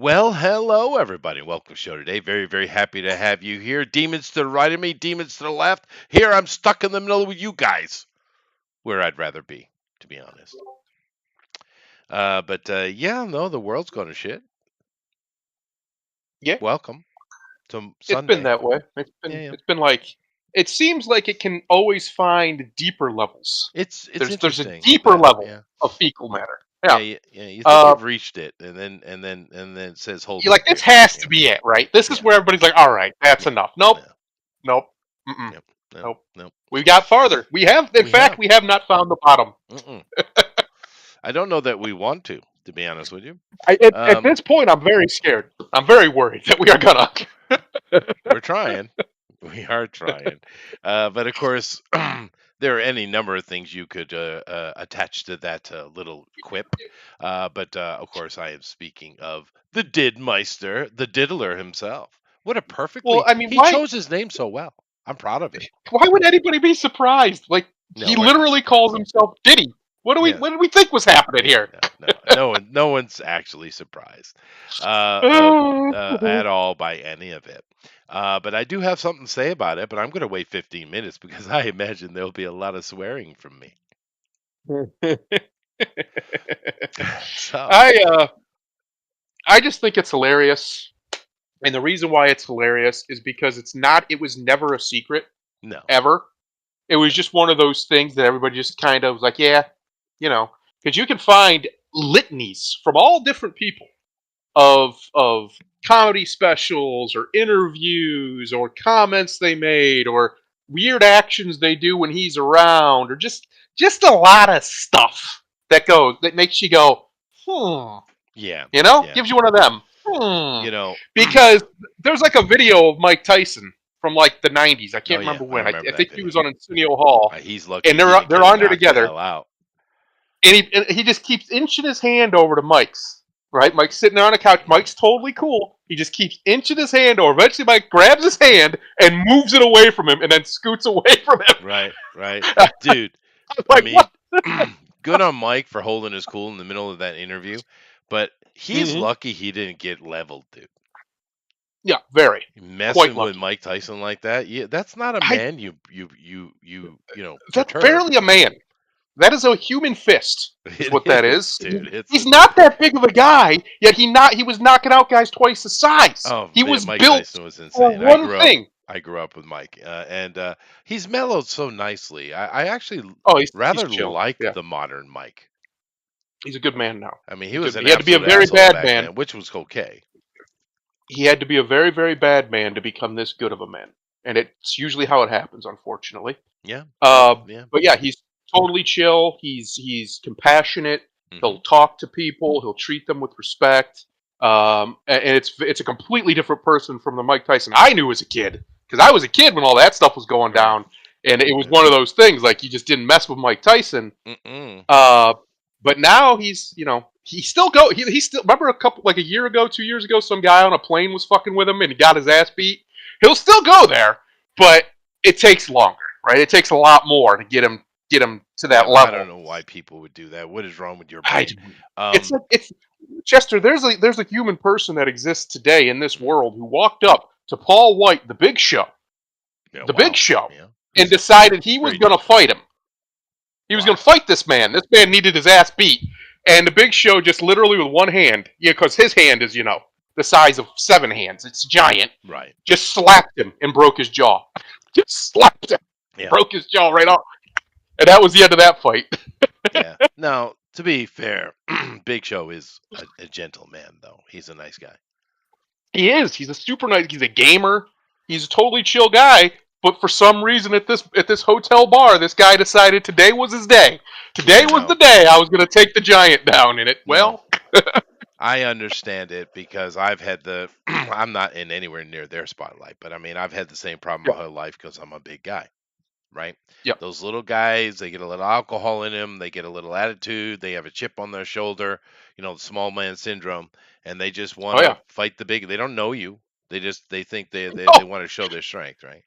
Well, hello everybody. Welcome to the show today. Very, very happy to have you here. Demons to the right of me, demons to the left. Here I'm stuck in the middle with you guys, where I'd rather be, to be honest. But yeah, no, the world's going to shit. Yeah, Welcome to it's been Sunday. that way. It's Yeah, been yeah. it's been like it seems like it can always find deeper levels. It's There's a interesting. deeper Yeah, level yeah, of fecal matter. yeah, Yeah. yeah. You think Uh you've reached it, and then it says hold you're my like this beer. has Yeah, to be it, right? This is yeah, where everybody's like, all right, that's yeah, enough. Nope. yeah. Nope. Mm-mm. Yep. No, Nope. no. We've got farther. We have in We fact have. we have not found the bottom. Mm-mm. I don't know that we want to be honest with you. At Um, this point I'm very scared. I'm very worried that we are gonna We're trying. We are trying. But of course, there are any number of things you could attach to that little quip. But of course, I am speaking of the Didmeister, the Diddler himself. What a Well, perfectly. I mean, He why chose his name so well. I'm proud of him. why would anybody be surprised? Like No, he we're not literally calls surprised. himself Diddy. Yeah. What did we think was happening here? No, no, no one's actually surprised at all by any of it. But I do have something to say about it. But I'm going to wait 15 minutes because I imagine there'll be a lot of swearing from me. So, I uh I just think it's hilarious. And the reason why it's hilarious is because it was never a secret no, ever. It was no. just one of those things that everybody just kind of was like, yeah, because you can find litanies from all different people of comedy specials or interviews or comments they made or weird actions they do when he's around or just a lot of stuff that makes you go, Yeah, yeah. gives you one of them. You know, Because there's like a video of Mike Tyson from like the 90s. I oh, can't yeah, remember I when. I remember that think he video. was on Arsenio Hall, He's lucky and he didn't they're get on there knocked the together, hell out. and he just keeps inching his hand over to Mike's. Right, Mike's sitting there on a couch. Mike's totally cool. He just keeps inching his hand over. Eventually, Mike grabs his hand and moves it away from him, and then scoots away from him. Right, right. Dude, I'm I like, mean, what? good on Mike for holding his cool in the middle of that interview, but he's Mm-hmm. lucky he didn't get leveled, dude. Yeah, very, quite Messing with lucky. Mike Tyson like that, yeah, that's not a I man you That's perturb. barely a man. That is a human fist, is what It that is, is. dude. It's He's a not that big of a guy, yet he was knocking out guys twice the size. oh He man, was Mike built Tyson was for insane. one thing. I grew up with Mike, and he's mellowed so nicely. I actually Oh, he's rather chill. like Yeah, the modern Mike. he's a good man now. I mean, he He's a was good. an He had to be a absolute very asshole bad back man. then, which was okay. He had to be a very, very bad man to become this good of a man, and it's usually how it happens, unfortunately. Yeah, yeah, Uh, yeah. but yeah, he's totally chill. He's compassionate. Hmm. He'll talk to people. He'll treat them with respect. And it's a completely different person from the Mike Tyson I knew as a kid, because I was a kid when all that stuff was going Right. down, and it was Yeah. one of those things like you just didn't mess with Mike Tyson. Mm-mm. Uh, but now he still go. He still remember a year ago, 2 years ago, some guy on a plane was fucking with him and he got his ass beat. He'll still go there, but it takes longer, right? It takes a lot more to get him to Yeah, that I don't level. know why people would do that. What is wrong with your I brain? do. Um, It's Chester. There's a human person that exists today in this mm, world who walked up to Paul White, yeah, the Big wow. Show, Yeah, and he's decided he was very going to dangerous. fight him. He was going Wow. to fight this man. This man needed his ass beat, and the Big Show just literally with one hand, yeah, because his hand is the size of 7 hands. It's giant. Right. Just slapped him and broke his jaw. Just slapped him, Yeah. broke his jaw right off, and that was the end of that fight. Yeah. Now, to be fair, Big Show is a gentleman, though. He's a nice guy. He is. He's a super nice. He's a gamer. He's a totally chill guy. But for some reason, at this hotel bar, this guy decided today was his day. Yeah. Today was No. the day I was going to take the giant down. And No. I understand it because I've had the. I'm not in anywhere near their spotlight, but I mean, I've had the same problem my yeah, whole life because I'm a big guy. Right? yeah. Those little guys, they get a little alcohol in them, they get a little attitude, they have a chip on their shoulder, the small man syndrome, and they just want Oh to yeah. fight the big. They don't know you. They think they Oh, want to show their strength, right?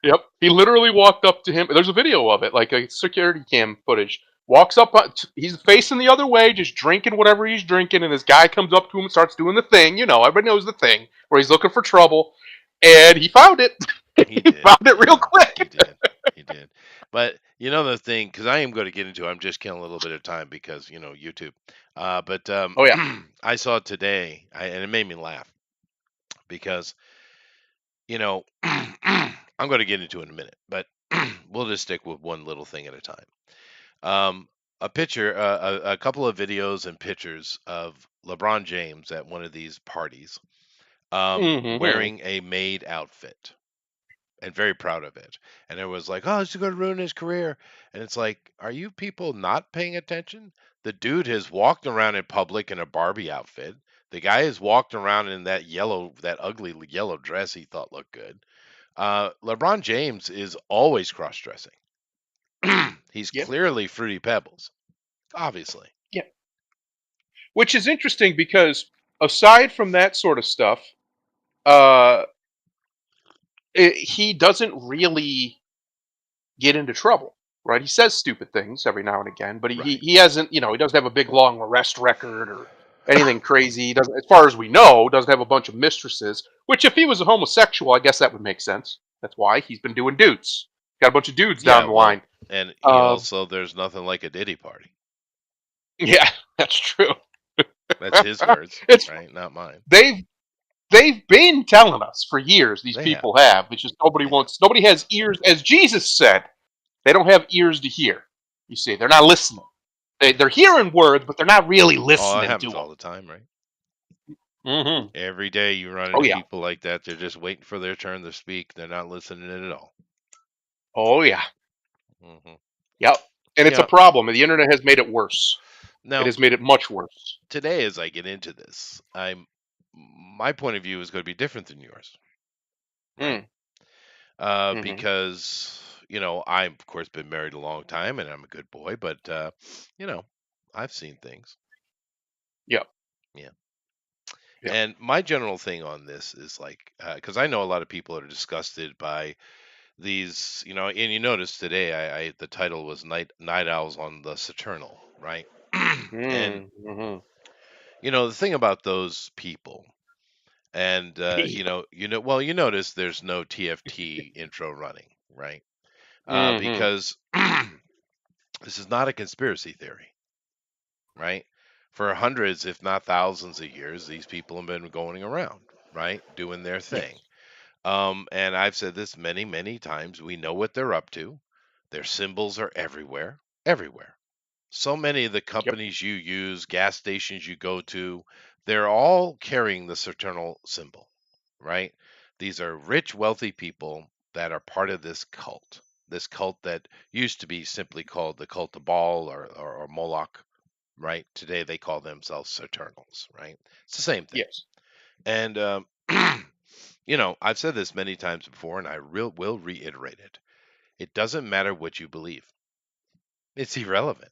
yep. He literally walked up to him. There's a video of it, like a security cam footage Walks up, he's facing the other way, just drinking whatever he's drinking, and this guy comes up to him and starts doing the thing. You know, everybody knows the thing where he's looking for trouble, and he found it. He He did. found it real Yeah, he quick. did. He did. But you know the thing, because I am going to get into. I'm just killing a little bit of time because YouTube. But Oh yeah. I saw it today, and it made me laugh because you know I'm going to get into it in a minute, but we'll just stick with one little thing at a time. A picture, a couple of videos and pictures of LeBron James at one of these parties, Mm-hmm. wearing a maid outfit and very proud of it. And it was like, oh, this is going to ruin his career. And it's like, are you people not paying attention? The dude has walked around in public in a Barbie outfit. The guy has walked around in that ugly yellow dress he thought looked good. LeBron James is always cross dressing. He's Yep. clearly Fruity Pebbles, obviously. Yeah. Which is interesting because aside from that sort of stuff, uh, he doesn't really get into trouble, right? He says stupid things every now and again, but Right. he hasn't, he doesn't have a big long arrest record or anything crazy. He doesn't, as far as we know, doesn't have a bunch of mistresses. Which, if he was a homosexual, I guess that would make sense. That's why he's been doing dudes. Got a bunch of dudes Yeah, down the well, line. and he Um, also, there's nothing like a Diddy party. yeah, that's true. That's his words, It's right? Not mine. they've they've been telling us for years. These They have. people have. It's just They have. nobody has ears, as Jesus said. They don't have ears to hear. You see, they're not listening. They're hearing words, but they're not really Oh, it listening to happens them. all the time, right? Mm-hmm. Every day you run Oh into yeah. people like that. They're just waiting for their turn to speak. They're not listening at all. Oh yeah. Hmm. Yep. And it's a Yeah. problem. And the internet has made it worse. It Now, has made it much worse. today, as I get into this, my point of view is going to be different than yours, right? Mm. Mm-hmm. Because I've of course been married a long time, and I'm a good boy, but you know, I've seen things. Yep. Yeah. Yep. And my general thing on this is like, because I know a lot of people are disgusted by these, and you notice today, the title was Night Owls on the Saturnal, right? And Mm-hmm. the thing about those people, and Yeah. well, you notice there's no TFT intro running, right? Mm-hmm. Because this is not a conspiracy theory, right? For hundreds, if not thousands of years, these people have been going around, right, doing their thing. Yes. And I've said this many, many times. We know what they're up to. Their symbols are everywhere, everywhere. So many of the Yep. companies you use, gas stations you go to, they're all carrying the Saturnal symbol, right? These are rich, wealthy people that are part of this cult. This cult that used to be simply called the cult of Baal or Moloch, right? Today they call themselves Saturnals, right? It's the same thing. Yes. And I've said this many times before, and I will reiterate it. It doesn't matter what you believe. It's irrelevant.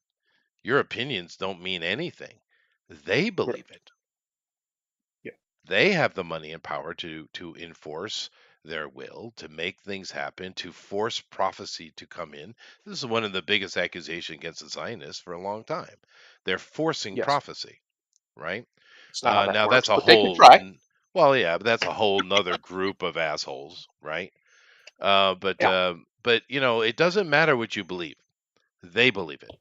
Your opinions don't mean anything. They Right. believe it. Yeah. They have the money and power to enforce their will, to make things happen, to force prophecy to come in. This is one of the biggest accusations against the Zionists for a long time. They're forcing Yes. prophecy, right? It's not how that Now that's works, a but they can whole, try. well, yeah, but that's a whole nother group of assholes, right? Uh, but Yeah. uh, but it doesn't matter what you believe. They believe it,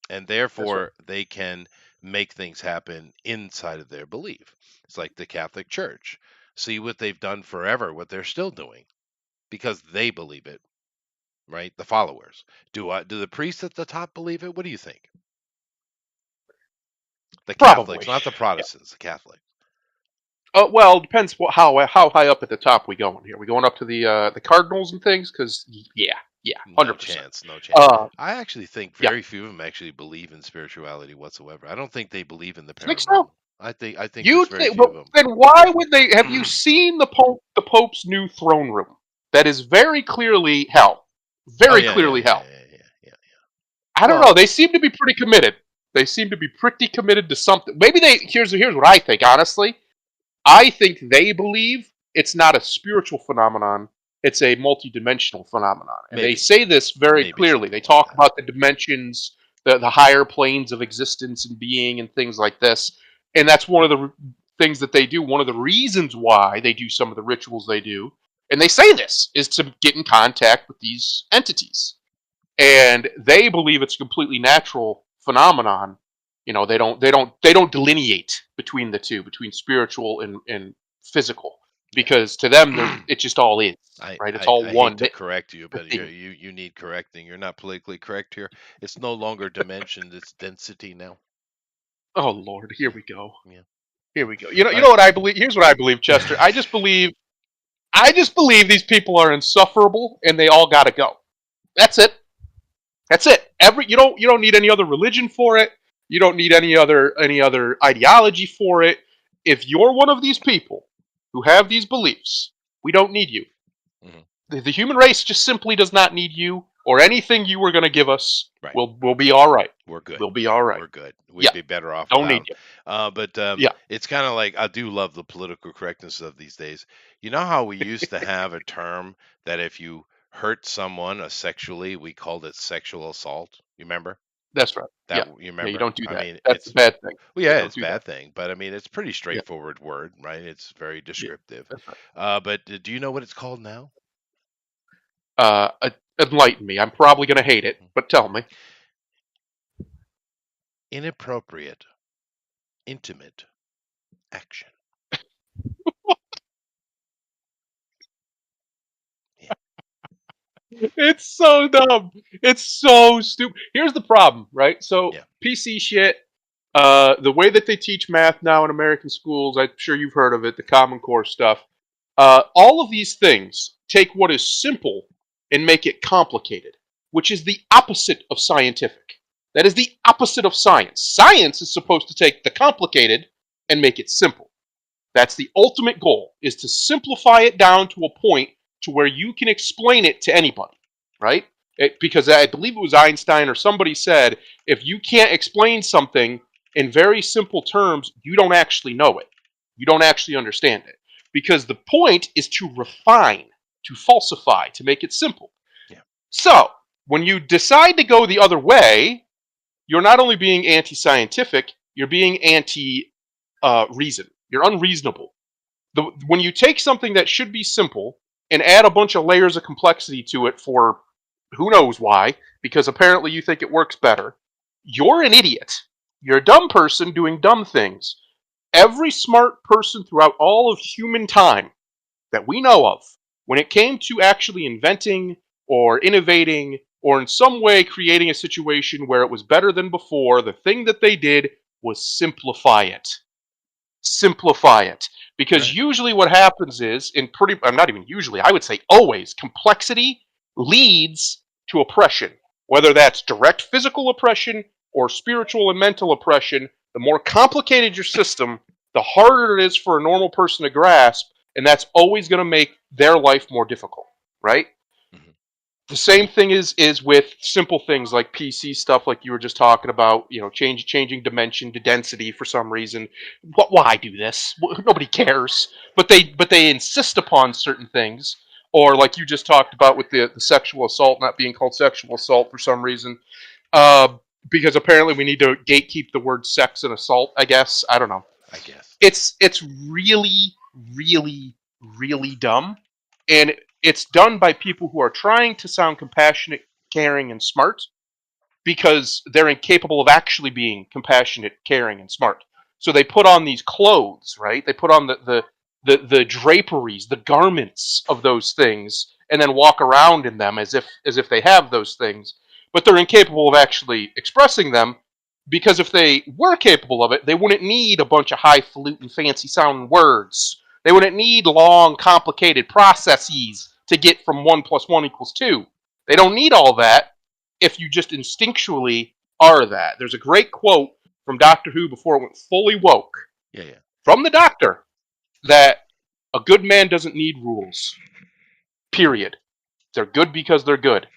and That's right. therefore they can make things happen inside of their belief. It's like the Catholic Church. See what they've done forever, what they're still doing, because they believe it, right? The followers. Do the priests at the top believe it? What do you think? The Catholics, Probably. not the Yeah. Protestants, the Catholics. Well, it depends how high up at the top we going here. We going up to the Cardinals and things? Because yeah, No 100%. chance, no chance. Uh, I actually think yeah. very few of them actually believe in spirituality whatsoever. I don't think they believe in the Think so? paranormal. I think there's You very think? few But of them. then why would they? Have you seen the Pope? The Pope's new throne room that is very clearly hell. Oh Very yeah, yeah, clearly yeah, hell. yeah, yeah, yeah. I don't know. Well, They seem to be pretty committed. They seem to be pretty committed to something. Maybe they. Here's what I think. Honestly, I think they believe it's not a spiritual phenomenon. It's a multidimensional phenomenon, and they maybe, say this very maybe clearly. something They like talk that. about the dimensions. the higher planes of existence and being and things like this. And that's one of the things that they do. One of the reasons why they do some of the rituals they do, and they say this, is to get in contact with these entities. And they believe it's a completely natural phenomenon. They don't delineate between the two, between spiritual and physical, because to them it just all is, right? It's all I hate one to correct you, but thing. you need correcting. You're not politically correct here. It's no longer dimension; it's density now. Oh Lord, here Yeah, we go. yeah. Here we go. You know But what I believe? Here's what I believe, Chester. I just believe these people are insufferable and they all got to go. That's it. That's it. You don't need any other religion for it. You don't need any other ideology for it. If you're one of these people who have these beliefs, we don't need you. mhm, The human race just simply does not need you or anything you were going to give us. right, We'll be all right. we're good. We'll be all right. We're good. Yeah, We'd be better off don't need without. you. But Yeah, it's kind of like I do love the political correctness of these days. You know how we used to have a term that if you hurt someone sexually, we called it sexual assault. You remember that's right. that? Yeah, You yeah. You remember? don't do I that. mean, That's the it's bad thing. well, Yeah, yeah, don't it's a do that. bad thing, but I mean, it's a pretty Yeah, straightforward word, right? It's very yeah. descriptive. That's right. But do you know what it's called now? Uh, uh, Enlighten me. I'm probably going to hate it, but tell me. Inappropriate, intimate action. Yeah, It's so dumb. It's so stupid. Here's the problem, right? So yeah, PC shit. The way that they teach math now in American schools, I'm sure you've heard of it, the Common Core stuff. All of these things take what is simple and make it complicated, which is the opposite of scientific. That is the opposite of science. Science is supposed to take the complicated and make it simple. That's the ultimate goal, is to simplify it down to a point to where you can explain it to anybody, right? Because I believe it was Einstein or somebody said, if you can't explain something in very simple terms, you don't actually know it. You don't actually understand it. Because the point is to refine, to falsify, to make it simple. yeah. So, when you decide to go the other way, you're not only being anti scientific, you're being anti reason. You're unreasonable. When you take something that should be simple and add a bunch of layers of complexity to it for who knows why, because apparently you think it works better, you're an idiot. You're a dumb person doing dumb things. Every smart person throughout all of human time that we know of, when it came to actually inventing or innovating or in some way creating a situation where it was better than before, the thing that they did was simplify it. Simplify it. Because Right. usually what happens is, I'm not even usually, I would say always, complexity leads to oppression. Whether that's direct physical oppression or spiritual and mental oppression, the more complicated your system, the harder it is for a normal person to grasp, and that's always going to make their life more difficult, right? Hmm. The same thing is with simple things like PC stuff, like you were just talking about. Changing dimension to density for some reason. Why do this? Nobody cares, but they insist upon certain things. Or like you just talked about with the sexual assault not being called sexual assault for some reason, uh, because apparently we need to gatekeep the word sex and assault. I guess, I don't know. I guess. It's really, really, really dumb, and it's done by people who are trying to sound compassionate, caring, and smart, because they're incapable of actually being compassionate, caring, and smart. So they put on these clothes, right? They put on the draperies, the garments of those things, and then walk around in them as if they have those things. But they're incapable of actually expressing them, because if they were capable of it, they wouldn't need a bunch of highfalutin, fancy sounding words. They wouldn't need long, complicated processes to get from 1 plus 1 equals 2. They don't need all that if you just instinctually are that. There's a great quote from Doctor Who before it went fully woke, Yeah, yeah. from the Doctor, that a good man doesn't need rules. Period. They're good because they're good.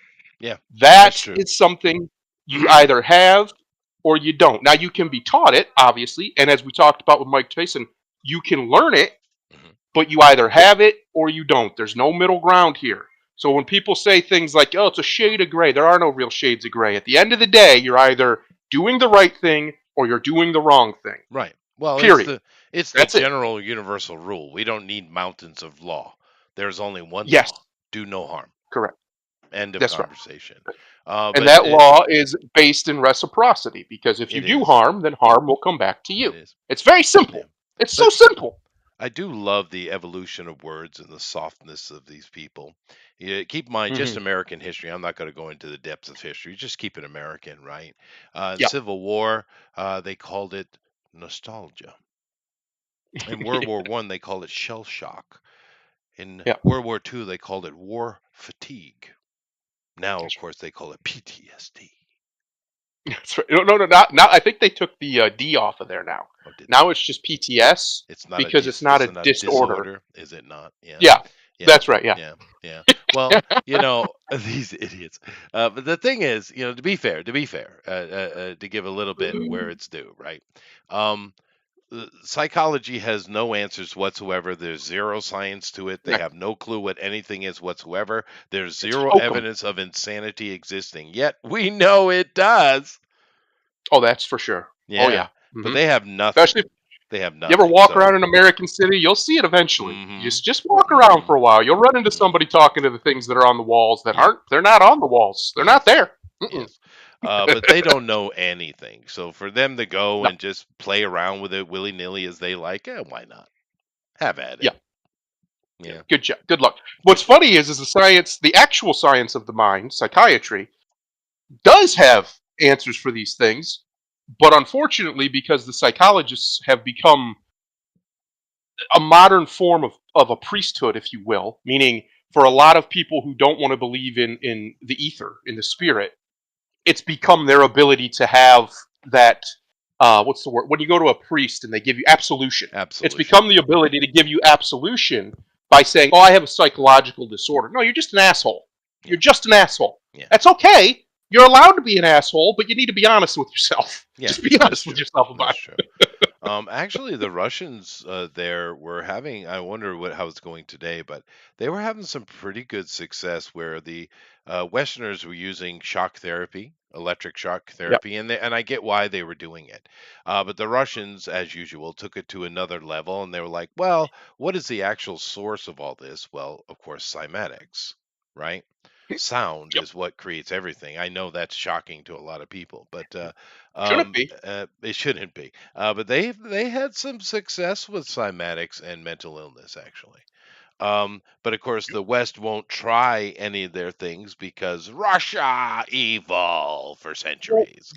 Yeah, that's That true. is something you either have or you don't. Now, you can be taught it, obviously, and as we talked about with Mike Tyson, you can learn it, Hmm. but you either have it or you don't. There's no middle ground here. So when people say things like, "Oh, it's a shade of gray," there are no real shades of gray. At the end of the day, you're either doing the right thing or you're doing the wrong thing. Right. Well, Period. it's the That's it. general universal rule. We don't need mountains of law. There's only one Yes, law: do no harm. correct. End of That's right. conversation. And But that law is based in reciprocity because if you it do is. harm, then harm will come back to It you. is. It's very Yeah. simple. It's so But simple. I do love the evolution of words and the softness of these people. Yeah, keep in mind, just Hmm. American history. I'm not going to go into the depths of history. Just keep it American, right? In Yeah. Civil War, they called it nostalgia. In World War One, they called it shell shock. In Yeah. World War Two, they called it war fatigue. Now, of That's course, they call it PTSD. right. That's right. No, no, no. Not. I think they took the D off of there now. Oh, did they? Now it's just PTS It's not a because it's not a disorder. disorder, is it not? Yeah. Yeah. Yeah, That's right. Yeah. yeah, yeah. Well, these idiots. But the thing is, to give a little bit where it's due, right? Um, Psychology has no answers whatsoever. There's zero science to it. They No, have no clue what anything is whatsoever. There's it's zero hokum. evidence of insanity existing. Yet we know it does. Oh, that's for sure. Oh Yeah, yeah. but Hmm. they have nothing. Especially if They have you ever nothing. walk So, around an American city, you'll see it eventually. mm-hmm, Just walk around mm-hmm, for a while. You'll run into mm-hmm. somebody talking to the things that are on the walls that Yep. aren't. They're not on the walls. They're not Yes. there. Mm-mm. Yes. But they don't know anything. So for them to go No. and just play around with it willy nilly as they like, why not? Have at Yeah. it. Yeah. Yeah. Good job. Good luck. Yeah. What's funny is the science, the actual science of the mind, psychiatry, does have answers for these things, but unfortunately, because the psychologists have become a modern form of a priesthood, if you will, meaning for a lot of people who don't want to believe in the ether, in the spirit, it's become their ability to have that what's the word when you go to a priest and they give you absolution. It's Absolution. become the ability to give you absolution by saying, "Oh, I have a psychological disorder." No, you're just an asshole. Yeah. You're just an asshole. Yeah. That's okay. You're allowed to be an asshole, but you need to be honest with yourself. Yeah. Just be That's honest with true. yourself That's about true. Actually, the Russians there were having, I wonder how it's going today, but they were having some pretty good success where the Westerners were using shock therapy, electric shock it. Yeah. therapy, and I get why they were doing it. But the Russians, as usual, took it to another level, and they were like, well, what is the actual source of all this? Well, of course, cymatics, right? Sound Yep. is what creates everything. I know that's shocking to a lot of people, but Shouldn't be. it shouldn't be. But they had some success with cymatics and mental illness, actually. But of course, the West won't try any of their things because Russia evil for Well, centuries.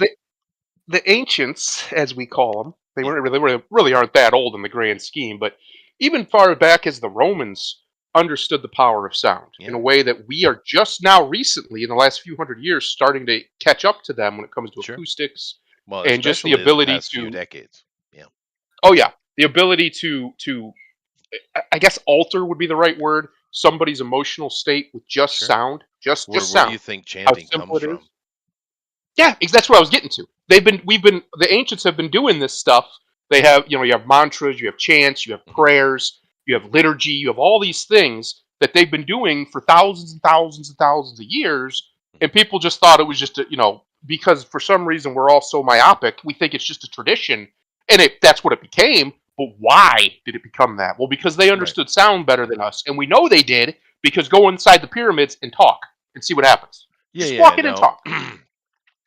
the ancients, as we call them, Yeah, really aren't that old in the grand scheme, but even far back as the Romans understood the power of sound in yeah, a way that we are just now recently in the last few hundred years starting to catch up to them when it comes to sure. acoustics Well, and just the especially the ability past few to decades. Yeah, oh yeah, the ability to I guess alter would be the right word somebody's emotional state with just sure. sound, just Where do sound. you think How chanting simple comes it is. from? Yeah, that's what I was getting to. The ancients have been doing this stuff. They have, you have mantras, you have chants, you have Hmm. prayers, you have liturgy, you have all these things that they've been doing for thousands and thousands and thousands of years. And people just thought it was just because for some reason we're all so myopic, we think it's just a tradition, and that's what it became. But why did it become that? Well, because they Right. understood sound better than us, and we know they did because go inside the pyramids and talk and see what happens. Yeah, Just yeah. walk in and No, talk.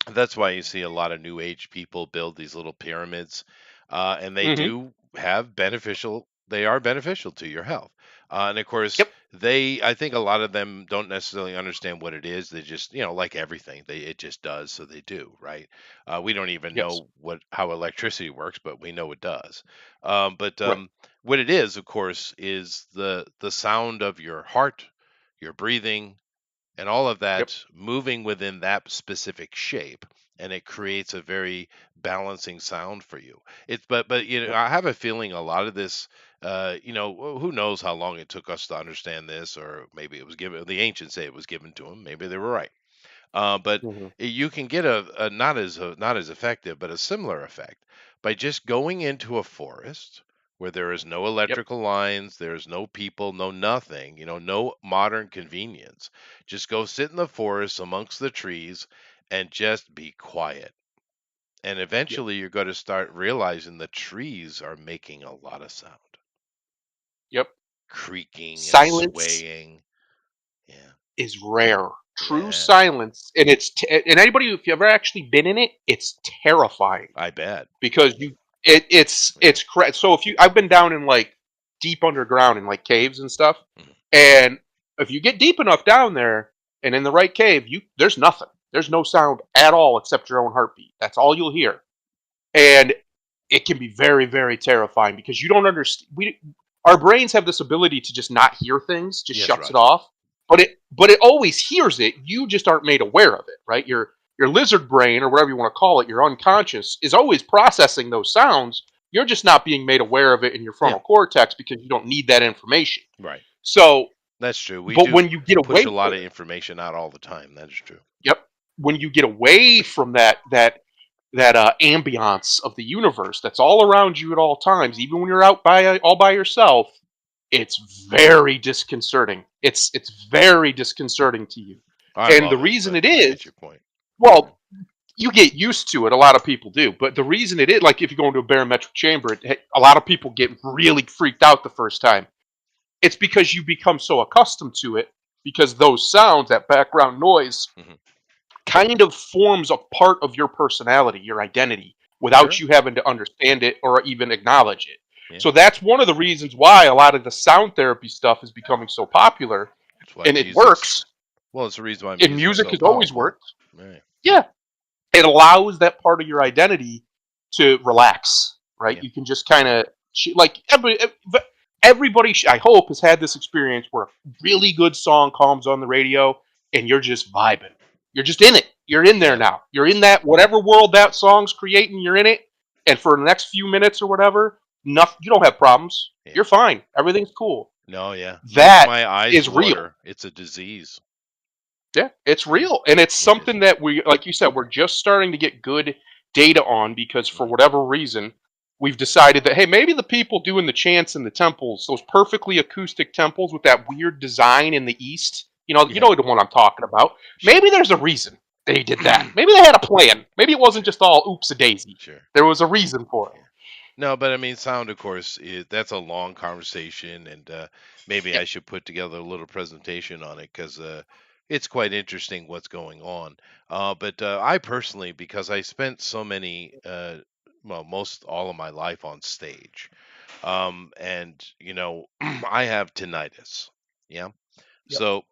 that's why you see a lot of new age people build these little pyramids, and they Hmm. do have beneficial. They are beneficial to your health, and of course, Yep. I think a lot of them don't necessarily understand what it is. They just, like everything, it just does, so they do, right? We don't even Yes. know how electricity works, but we know it does. But Right. what it is, of course, is the sound of your heart, your breathing, and all of Yep. that moving within that specific shape, and it creates a very balancing sound for you. But Yep. I have a feeling a lot of this, who knows how long it took us to understand this, or maybe it was given, the ancients say it was given to them, maybe they were right. But Hmm. you can get a not as effective but a similar effect by just going into a forest where there is no Yep. electrical lines, there's no people, no nothing, no modern convenience. Just go sit in the forest amongst the trees and just be quiet. And Yep. eventually you're going to start realizing the trees are making a lot of sound, Yep. creaking and Silence swaying. Yeah. is rare. True Yeah. silence, and and anybody, if you've ever actually been in it, it's terrifying I bet. because Yeah. so if you I've been down in like deep underground in like caves and stuff, Mhm. and if you get deep enough down there and in the right cave, you there's nothing. There's no sound at all except your own heartbeat. That's all you'll hear. And it can be very, very terrifying because you don't understand. We Our brains have this ability to just not hear things, just Yes, shuts it Roger. off. But it always hears it. You just aren't made aware of it, right? Your lizard brain or whatever you want to call it, your unconscious is always processing those sounds. You're just not being made aware of it in your Yeah. frontal cortex because you don't need that information. Right. So, That's true. We but do when you get push away a from lot of it, information out all the time. That is true. yep, when you get away from that ambiance of the universe that's all around you at all times, even when you're out all by yourself, it's very disconcerting. It's very disconcerting to you, I and the love it, reason but it I is, get your point. Yeah. well, you get used to it. A lot of people do, but the reason it is, like if you go into a barometric chamber, a lot of people get really freaked out the first time. It's because you become so accustomed to it, because those sounds, that background noise, Hmm. kind of forms a part of your personality, your identity, without Sure. you having to understand it or even acknowledge it. Yeah. So that's one of the reasons why a lot of the sound therapy stuff is becoming so popular, That's why and it music's works. well, it's the reason why And music's music so has always powerful. worked. Right. Yeah, it allows that part of your identity to relax, right? Yeah. You can just kind of like everybody. I hope has had this experience where a really good song comes on the radio and you're just vibing. You're just in it. You're in there Yeah. now. You're in that whatever world that song's creating. You're in it, and for the next few minutes or whatever, nothing. You don't have problems. Yeah. You're fine. Everything's cool. No, yeah. Makes That my eyes is real. water. It's a disease. Yeah, it's Yeah. real, and it's It is. something that we, like you said, we're just starting to get good data on because for Mhm. whatever reason, we've decided that hey, maybe the people doing the chants in the temples, those perfectly acoustic temples with that weird design in the east, you Yeah. know the one I'm talking about. Sure. Maybe there's a reason they did that. Maybe they had a plan. Maybe it wasn't Sure. just all oops a daisy. Sure. There was a reason for it. Yeah. No, but I mean, sound, of course, that's a long conversation, and maybe Yep. I should put together a little presentation on it because it's quite interesting what's going on. But I personally, because I spent so many, well, most all of my life on stage, and I have tinnitus. Yeah, Yep. so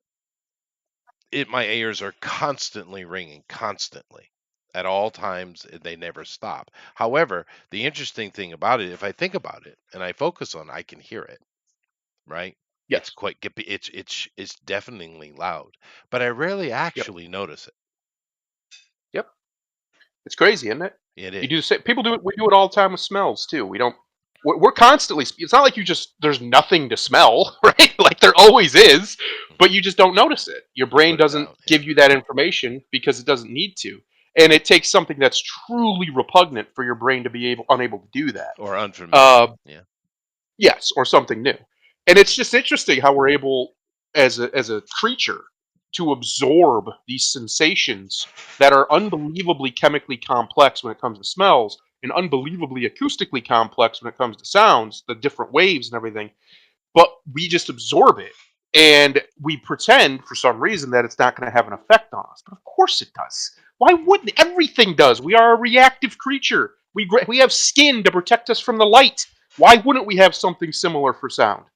my ears are constantly ringing, constantly. At all times, they never stop. However, the interesting thing about it, if I think about it and I focus on, I can hear it. Right? It's Yes. quite it's deafeningly loud, but I rarely Yep. actually notice it. Yep. It's crazy, isn't it? It You do the is. same. People do it. We do it all the time with smells too. We don't. We're constantly. It's not like you just. There's nothing to smell, right? Like there always is, Mhm. but you just don't notice it. Your You brain put it doesn't out, give yeah, you that information because it doesn't need to, and it takes something that's truly repugnant for your brain to be unable to do that. or unfamiliar. Uh, Yeah, Yes, or something new. And it's just interesting how we're able, as a creature, to absorb these sensations that are unbelievably chemically complex when it comes to smells, and unbelievably acoustically complex when it comes to sounds, the different waves and everything. But we just absorb it, and we pretend for some reason that it's not going to have an effect on us. But of course it does. Why wouldn't everything does? We are a reactive creature. We have skin to protect us from the light. Why wouldn't we have something similar for sound?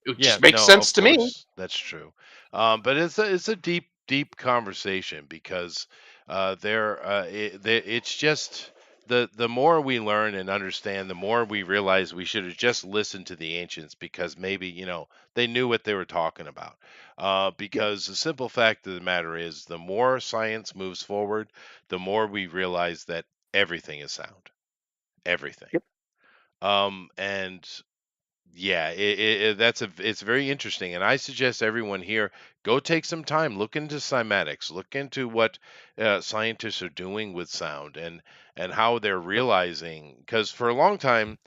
It yeah. just makes No, sense of to me. course, that's true. But it's a deep conversation because it's just the more we learn and understand, the more we realize we should have just listened to the ancients because maybe they knew what they were talking about. Yep. Because the simple fact of the matter is, the more science moves forward, the more we realize that everything is sound, everything. Yep. And yeah, it's very interesting, and I suggest everyone here go take some time, look into cymatics, look into what scientists are doing with sound and how they're Yep. realizing. Because for a long time,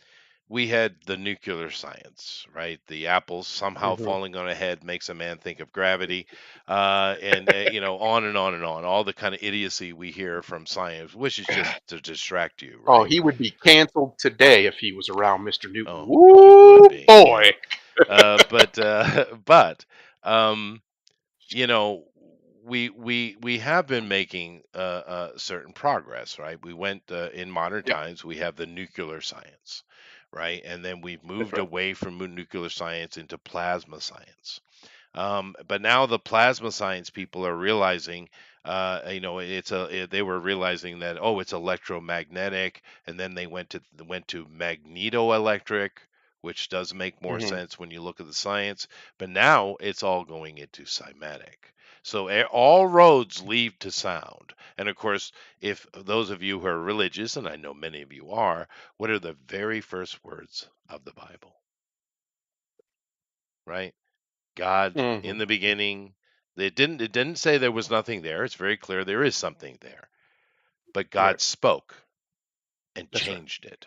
we had the nuclear science, right? The apples somehow Hmm. falling on a head makes a man think of gravity, and on and on and on. All the kind of idiocy we hear from science, which is just to distract you, Oh, right? he would be canceled today if he was around, Mr. Newton. Oh, he would Woo be, yeah. boy. But um, you know, we have been making certain progress, right? We went in modern Yeah, times. We have the nuclear science, right, and then we've that's moved right. away from nuclear science into plasma science. But now the plasma science people are realizing, they were realizing that, oh, it's electromagnetic, and then they went to magnetoelectric, which does make more Hmm. sense when you look at the science. But now it's all going into cymatic. So all roads lead to sound. And of course, if those of you who are religious, and I know many of you are, what are the very first words of the Bible? Right? God Hmm. in the beginning. It didn't say there was nothing there. It's very clear there is something there. But Right. God spoke and That's right. changed it,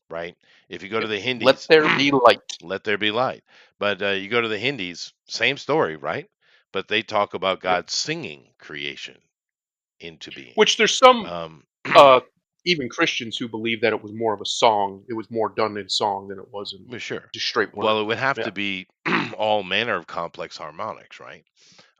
right? If you go to Yep. the Let Hindis, there be light. let there be light. But you go to the Hindis, same story, right? But they talk about Yep. God singing creation into being. Which there's some Um, uh even Christians who believe that it was more of a song. It was more done in song than it was in well, sure. just straight Well, words. it would have Yeah. to be all manner of complex harmonics, right?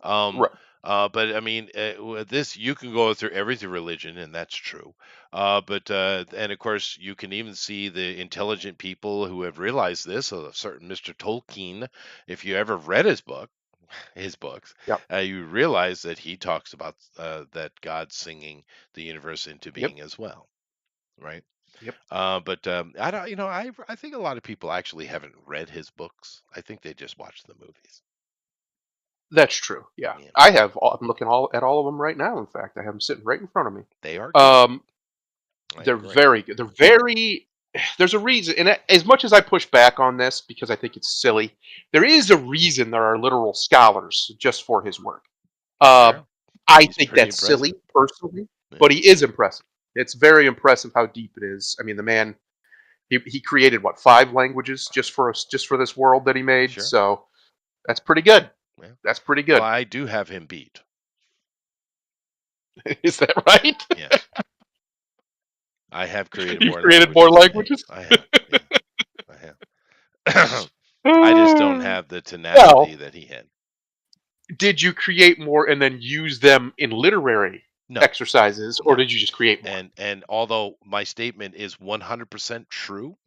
Um, Right. but I mean, with this you can go through every religion, and that's true. But and of course, you can even see the intelligent people who have realized this. A certain Mr. Tolkien, if you ever read his books, Yep. you realize that he talks about that God singing the universe into Yep. being as well, right? Yep. But I don't, I think a lot of people actually haven't read his books. I think they just watch the movies. That's true. Yeah. Yeah, I have I'm looking all at all of them right now, in fact. I have them sitting right in front of me. they are good. Um I they're agree. very good. They're very there's a reason, and as much as I push back on this because I think it's silly, there is a reason there are literal scholars just for his work. Uh, Sure. I He's think pretty that's impressive. silly personally, Yeah. but he is impressive. It's very impressive how deep it is. I mean, the man he created what 5 languages just for this world that he made. Sure. So that's pretty good. Yeah. That's pretty Well, good. I do have him beat. Is that right? Yes. I have created You've more created more languages than him. languages. I have. Yeah, I have. I just don't Uh, have the tenacity well, that he had. did you create more and then use them in literary No. exercises, or No. did you just create more? And although my statement is 100% true,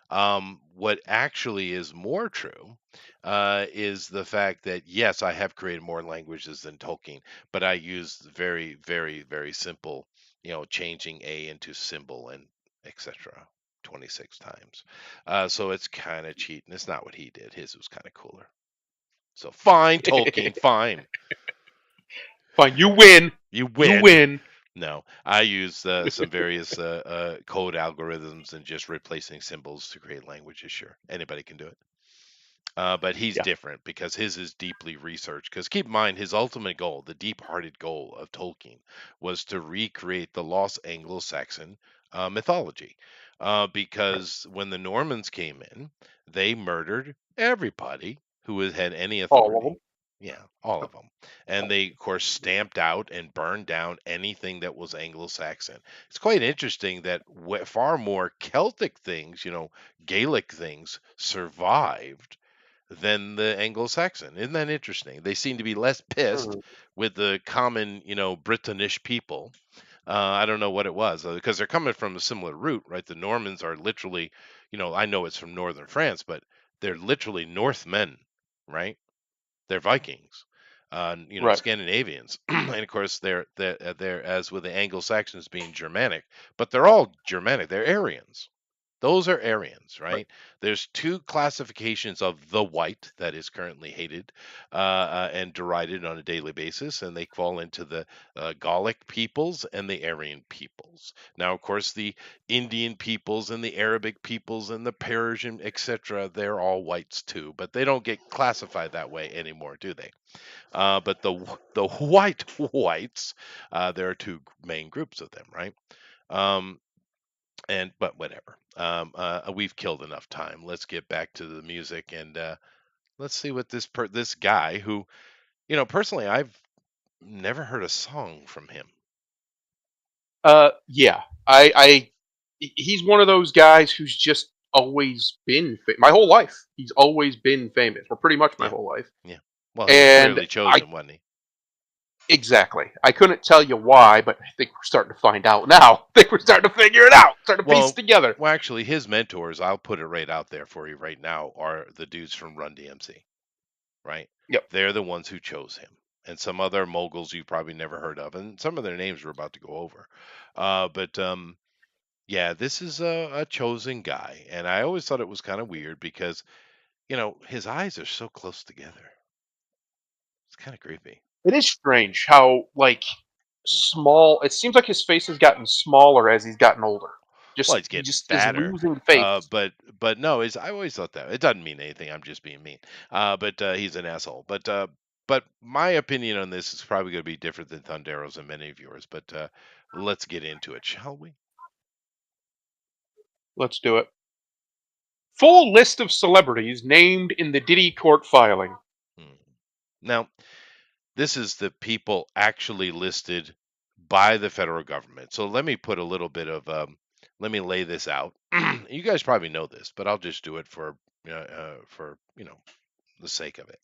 what actually is more true is the fact that yes, I have created more languages than Tolkien, but I use very, very, very simple, changing a into symbol and etc. 26 times. So it's kind of cheating. It's not what he did. His was kind of cooler. So fine, Tolkien, fine. Fine, you win. You You win. win. No, I use some various code algorithms and just replacing symbols to create languages. Sure, anybody can do it. But he's Yeah. different because his is deeply researched. Because keep in mind, his ultimate goal, the deep-hearted goal of Tolkien, was to recreate the lost Anglo-Saxon mythology. Right. Because when the Normans came in, they murdered everybody who had any All of them. authority. Yeah, all Yep. of them. And they, of course, stamped out and burned down anything that was Anglo-Saxon. It's quite interesting that far more Celtic things, Gaelic things, survived than the Anglo-Saxon. Isn't that interesting? They seem to be less pissed Mhm. with the common, Britannish people. I don't know what it was because they're coming from a similar route, right? The Normans are literally, I know it's from northern France, but they're literally Northmen, right? They're Vikings, Right. Scandinavians, and of course they're as with the Anglo-Saxons being Germanic, but they're all Germanic. They're Aryans. Those are Aryans, Right. right? There's two classifications of the white that is currently hated and derided on a daily basis, and they fall into the Gallic peoples and the Aryan peoples. Now, of course, the Indian peoples and the Arabic peoples and the Persian, etc., they're all whites too, but they don't get classified that way anymore, do they? But the white whites, there are two main groups of them, right? Um, but whatever. we've killed enough time. Let's get back to the music and let's see what this guy who, personally, I've never heard a song from him. Yeah, he's one of those guys who's just always been my whole life. He's always been famous, or pretty much my Yeah, whole life. yeah. Well, he was And clearly I chosen, wasn't he? exactly, I couldn't tell you why, but I think we're starting to find out now. I think we're Yeah. starting to figure it out, starting to piece it Well, together. well, actually, his mentors, I'll put it right out there for you right now, are the dudes from Run DMC, right? Yep, They're the ones who chose him, and some other moguls you've probably never heard of, and some of their names we're about to go over. But yeah, this is a chosen guy, and I always thought it was kind of weird because his eyes are so close together. It's kind of creepy. it is strange how like small. It seems like his face has gotten smaller as he's gotten older. Well, Just he's he getting just is fatter, losing face. but no, is I always thought that it doesn't mean anything. I'm just being mean. But he's an asshole. But my opinion on this is probably going to be different than Thundero's and many of yours. But let's get into it, shall we? Let's do it. Full list of celebrities named in the Diddy court filing. Hmm. Now, this is the people actually listed by the federal government. So let me put a little bit of let me lay this out. You guys probably know this, but I'll just do it for the sake of it.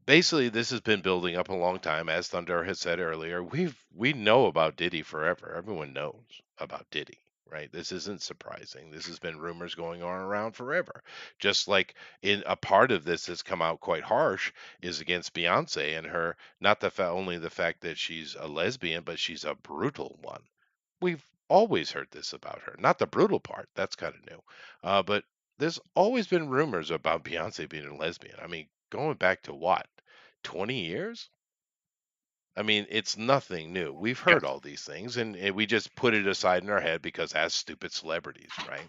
Basically, this has been building up a long time, as Thunder had said earlier. We know about Diddy forever. Everyone knows about Diddy, right? This isn't surprising. This has been rumors going on around forever. Just like in a part of this that's come out quite harsh is against Beyonce and her not only the fact that she's a lesbian, but she's a brutal one. We've always heard this about her. Not the brutal part. That's kind of new. But there's always been rumors about Beyonce being a lesbian. I mean, going back to what? 20 years? I mean, it's nothing new. We've heard Yes. all these things and we just put it aside in our head because as stupid celebrities, right?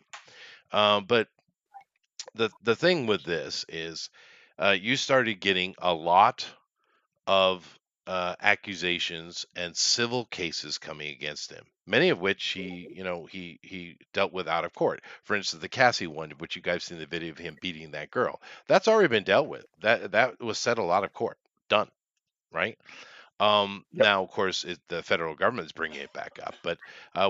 But the thing with this is you started getting a lot of accusations and civil cases coming against him. Many of which he dealt with out of court. For instance, the Cassie one, which you guys seen the video of him beating that girl, that's already been dealt with. That was settled out of court, done, right? Yep. Now, of course, the federal government is bringing it back up, but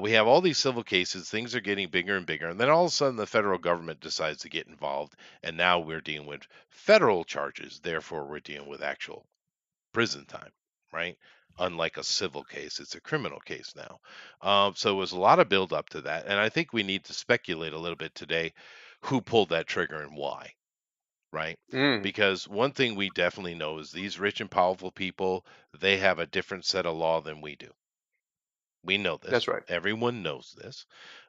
we have all these civil cases. Things are getting bigger and bigger, and then all of a sudden, the federal government decides to get involved, and now we're dealing with federal charges. Therefore, we're dealing with actual prison time, right? Unlike a civil case, it's a criminal case now. So it was a lot of build up to that, and I think we need to speculate a little bit today who pulled that trigger and why, right? Mm, Because one thing we definitely know is these rich and powerful people, they have a different set of law than we do. We know that's this. right. Everyone knows this.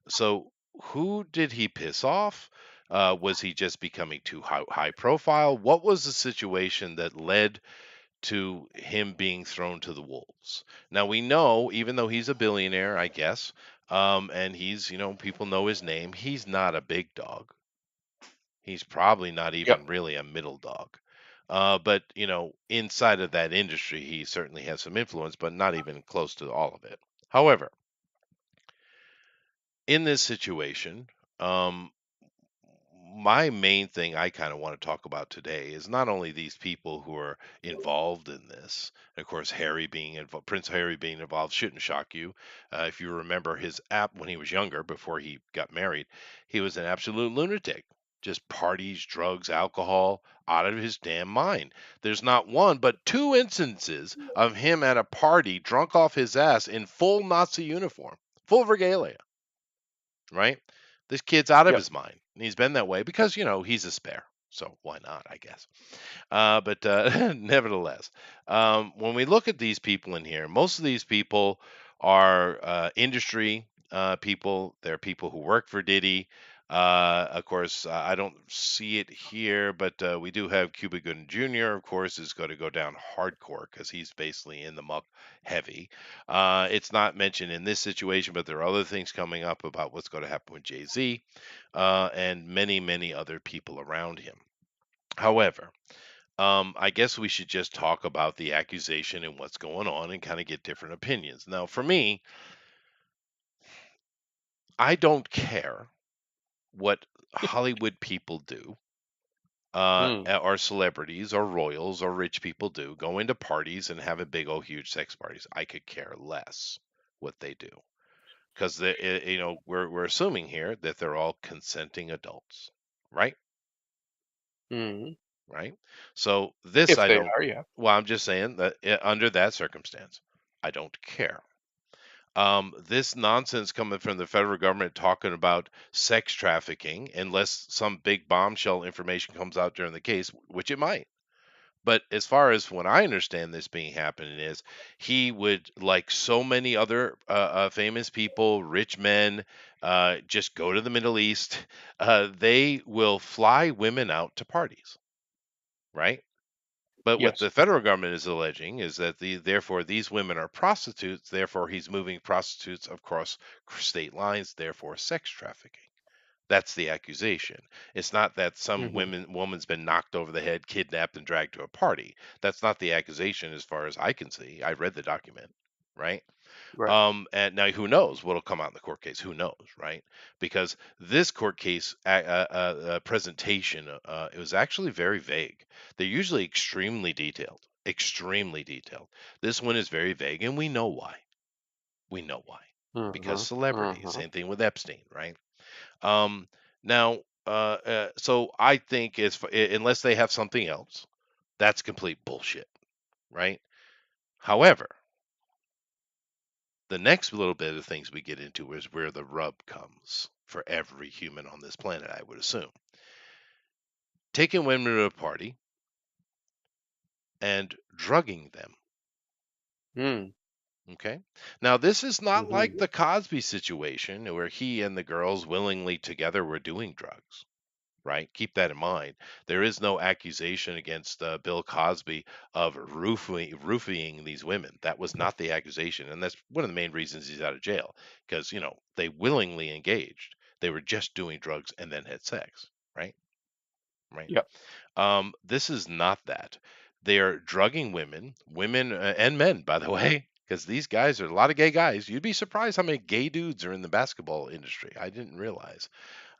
So who did he piss off? Was he just becoming too high profile? What was the situation that led to him being thrown to the wolves? Now we know, even though he's a billionaire, I guess, and people know his name, he's not a big dog. He's probably not Yep. even really a middle dog. But inside of that industry, he certainly has some influence, but not even close to all of it. However, in this situation, um, my main thing I kind of want to talk about today is not only these people who are involved in this. Of course, Harry being involved, Prince Harry being involved shouldn't shock you. If you remember his app when he was younger, before he got married, he was an absolute lunatic. Just parties, drugs, alcohol, out of his damn mind. There's not one, but two instances of him at a party, drunk off his ass in full Nazi uniform, full regalia, right? This kid's out of Yep. his mind. And he's been that way because, he's a spare. So why not, I guess. But nevertheless, when we look at these people in here, most of these people are industry people. They're people who work for Diddy. Of course, I don't see it here, but we do have Cuba Gooding Jr., of course, is going to go down hardcore because he's basically in the muck heavy. It's not mentioned in this situation, but there are other things coming up about what's going to happen with Jay Z and many, many other people around him. However, I guess we should just talk about the accusation and what's going on and kind of get different opinions. Now, for me, I don't care what Hollywood people do, Mm. or celebrities or royals or rich people do, go into parties and have a big old huge sex parties. I could care less what they do because we're assuming here that they're all consenting adults, right? Mm. Right. So this If I they don't. are, yeah. Well, I'm just saying that under that circumstance, I don't care. This nonsense coming from the federal government talking about sex trafficking, unless some big bombshell information comes out during the case, which it might. But as far as when I understand this being happening is he would, like so many other famous people, rich men, just go to the Middle East. They will fly women out to parties, right? But what Yes. the federal government is alleging is that therefore these women are prostitutes, therefore he's moving prostitutes across state lines, therefore sex trafficking. That's the accusation. It's not that some Hmm. woman's been knocked over the head, kidnapped, and dragged to a party. That's not the accusation as far as I can see. I read the document, right? Right. And now who knows what'll come out in the court case? Who knows, right? Because this court case presentation, it was actually very vague. They're usually extremely detailed, extremely detailed. This one is very vague, and we know why. We know why. Because Hmm. celebrity. Hmm. Same thing with Epstein, right? Um, now, so I think unless they have something else, that's complete bullshit, right? However, the next little bit of things we get into is where the rub comes for every human on this planet, I would assume. Taking women to a party and drugging them. Mm. Okay. Now, this is not like Hmm. the Cosby situation where he and the girls willingly together were doing drugs. Right? Keep that in mind. There is no accusation against Bill Cosby of roofing these women. That was not the accusation, and that's one of the main reasons he's out of jail because they willingly engaged. They were just doing drugs and then had sex. Right? Right. Yep. This is not that. They are drugging women and men, by the way. Because these guys are a lot of gay guys. You'd be surprised how many gay dudes are in the basketball industry. I didn't realize.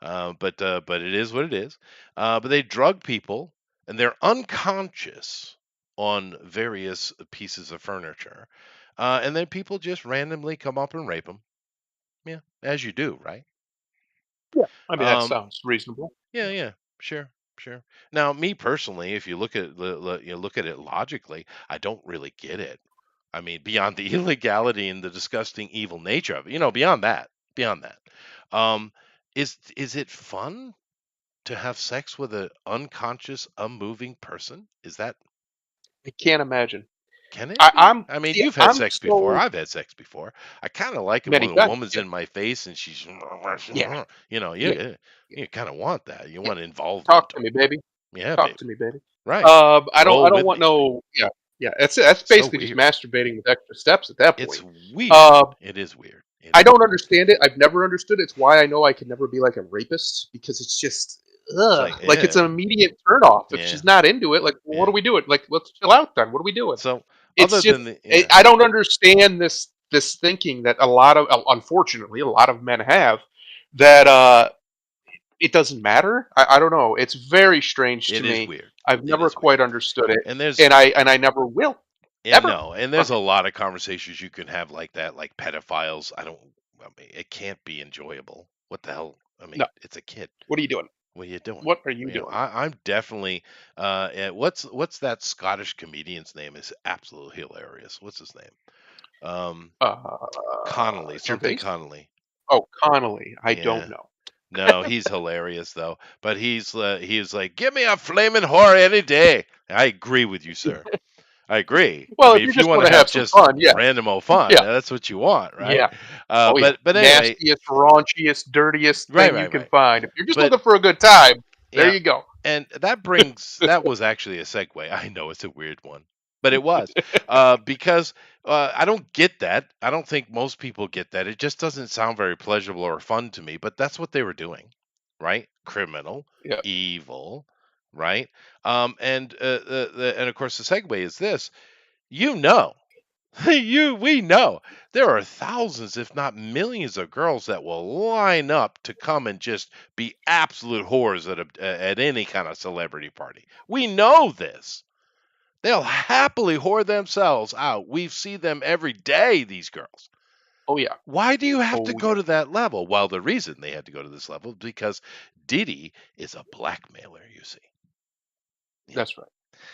But it is what it is. But they drug people, and they're unconscious on various pieces of furniture, and then people just randomly come up and rape them. Yeah, as you do, right? Yeah. I mean, that Um, sounds reasonable. yeah, yeah, sure, sure. Now, me personally, if you look at look at it logically, I don't really get it. I mean, beyond the illegality and the disgusting evil nature of it, beyond that, um, is it fun to have sex with an unconscious, unmoving person? Is that I can't imagine. can it I, be? I'm I mean, see. you've had I'm sex before. so I've had sex before. I kind of like it many when a times. woman's Yeah. in my face and she's, Yeah. Yeah. you Yeah. you kind of want that. You Yeah. want Talk involvement. to me, baby. Yeah, Talk baby. to me, baby. Right. I Roll don't with want me. no. Yeah. Yeah. That's So basically just weird. masturbating with extra steps at that It's point. weird. Uh, It is weird. It I is don't weird. understand it. I've never understood it. It's why I know I can never be like a rapist because it's just It's ugh. like, Like it's yeah, an immediate turn off. If yeah, she's not into it, like well, what are yeah. we doing? Like let's chill out then. What are we doing? So It's other just than the, yeah, I don't understand this thinking that a lot of unfortunately a lot of men have that it doesn't matter. I don't know. It's very strange to it is me. weird. I've It never is quite weird. understood it, And there's and I never will And ever. no, and there's a lot of conversations you can have like that, like pedophiles. I mean, it can't be enjoyable. What the hell? I No. mean, it's a kid. What are you doing? What are you doing? What are you doing? I'm definitely. What's that Scottish comedian's name? Is absolutely hilarious. What's his name? Um, Connolly, something Gervais? Connolly. Oh, Connolly. I don't Yeah. know. No, he's hilarious though. But he's like, give me a flaming whore any day. I agree with you, sir. I agree. I Well, if mean, you if you just want want to to have have some just fun, yeah, random old fun, yeah, that's what you want, right? yeah. Oh yeah, But anyway, nastiest, raunchiest, dirtiest right, thing you right, can right. find. If you're just But looking for a good time, there yeah, you go. and that was actually a segue. I know it's a weird one, but it was because I don't get that. I don't think most people get that. It just doesn't sound very pleasurable or fun to me. But that's what they were doing, right? Criminal, Yeah. evil, right? And of course the segue is this. You know. We know there are thousands, if not millions, of girls that will line up to come and just be absolute whores at any kind of celebrity party. We know this. They'll happily whore themselves out. We see them every day, these girls. Oh yeah. Why do you have to Oh go yeah. to that level? Well, the reason they had to go to this level is because Diddy is a blackmailer, you see. Yeah. That's right.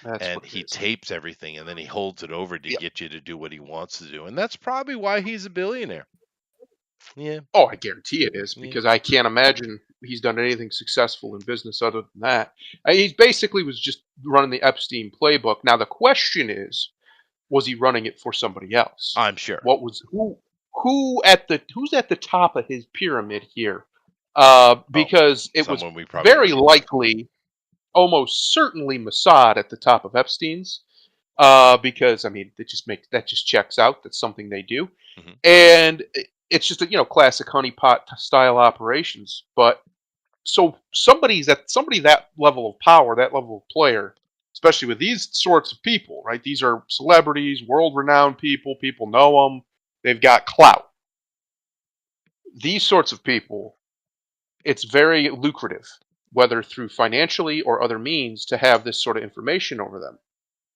That's And what it he is. tapes everything and then he holds it over to Yeah. get you to do what he wants to do. And that's probably why he's a billionaire. Yeah. Oh, I guarantee it is Yeah. because I can't imagine he's done anything successful in business other than that. He basically was just running the Epstein playbook. Now the question is, was he running it for somebody else? I'm sure. What was who's at the top of his pyramid here? Oh, Because it was someone we probably very already know. likely, almost certainly Mossad at the top of Epstein's. Because I mean, that just checks out. That's something they do, Hmm. and it's just classic honeypot style operations. But so somebody that level of power, that level of player, especially with these sorts of people, right? These are celebrities, world renowned people. People know them. They've got clout. These sorts of people, it's very lucrative, whether through financially or other means, to have this sort of information over them.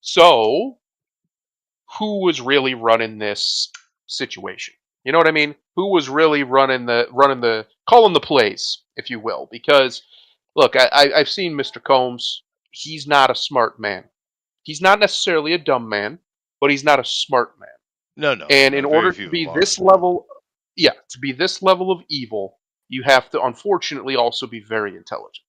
So who was really running this situation? You know what I mean? Who was really running the calling the plays, if you will? Because look, I've seen Mr. Combs. He's not a smart man. He's not necessarily a dumb man, but he's not a smart man. No, no, And in no. Very order few to of them be are. this level, yeah, to be this level of evil, you have to unfortunately also be very intelligent.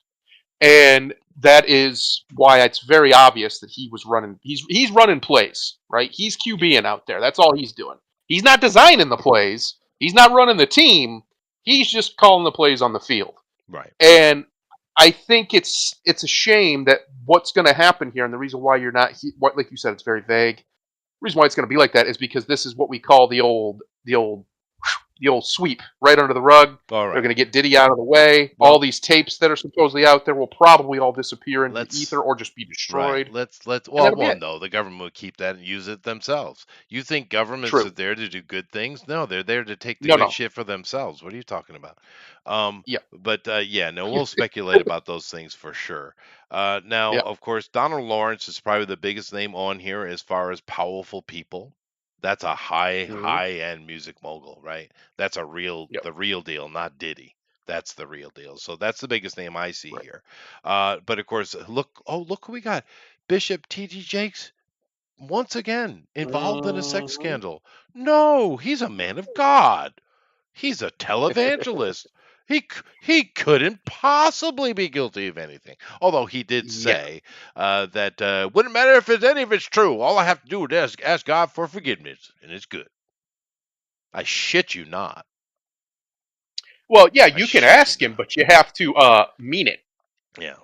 And that is why it's very obvious that he was running. He's running plays, right? He's Yeah. QBing out there. That's all he's doing. He's not designing the plays. He's not running the team. He's just calling the plays on the field. Right. And I think it's a shame that what's going to happen here, and the reason why you're not, what like you said, it's very vague. The reason why it's going to be like that is because this is what we call the old sweep right under the rug. All They're right. going to get Diddy out of the way. All Well, these tapes that are supposedly out there will probably all disappear into the ether let's or just be right. destroyed, Let's. and Well, that'll be one it. though, the government would keep that and use it themselves. You think governments True. are there to do good things? No, they're there to take the No, good no. shit for themselves. What are you talking about? Yeah. But yeah, no, we'll speculate about those things for sure. Now, Yeah. of course, Donald Lawrence is probably the biggest name on here as far as powerful people. That's a Hmm. high end music mogul, right? That's Yep. the real deal, not Diddy. That's the real deal. So that's the biggest name I see Right. here. But of course, look who we got. Bishop T.D. Jakes, once again, involved in a sex Hmm. scandal. No, he's a man of God. He's a televangelist. He couldn't possibly be guilty of anything. Although he did Yeah. say that wouldn't matter if any of it's true. All I have to do is ask God for forgiveness, and it's good. I shit you not. Well, yeah, I you can shit you ask him, not. but you have to mean it. Yeah.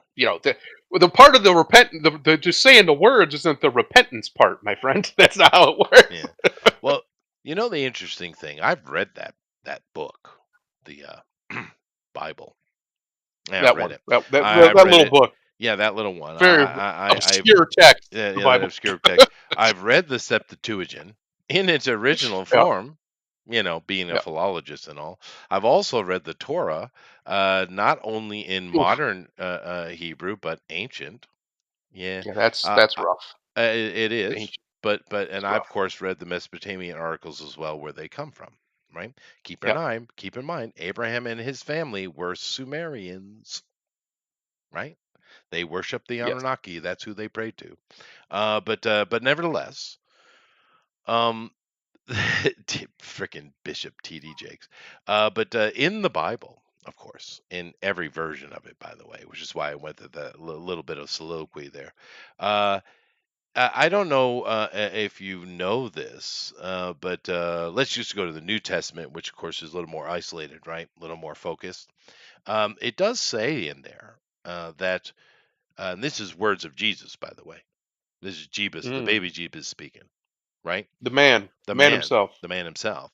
The part of the the just saying the words isn't the repentance part, my friend. That's not how it works. Yeah. Well, you know the interesting thing. I've read that book, the Bible. Yeah, I That read one. it. That I've read little it. book. Yeah, that little one. Very I've obscure text, yeah, the that Bible. obscure text. I've read the Septuagint in its original Yeah. form. Being a Yeah. philologist and all. I've also read the Torah, not only in Oof. modern Hebrew but ancient. Yeah, Yeah, that's uh, that's rough. it is. Ancient. And It's I've of rough. course read the Mesopotamian articles as well, where they come from. Right. Yeah. Keep in mind, Abraham and his family were Sumerians. Right. They worship the Yes. Anunnaki. That's who they pray to. But nevertheless, um, freaking Bishop T.D. Jakes. But in the Bible, of course, in every version of it, by the way, which is why I went to that little bit of soliloquy there. Uh, I don't know if you know this, but let's just go to the New Testament, which of course is a little more isolated, right? A little more focused. It does say in there that, and this is words of Jesus, by the way. This is Jeebus, the Mm. baby Jeebus speaking, right? The man himself. The man himself.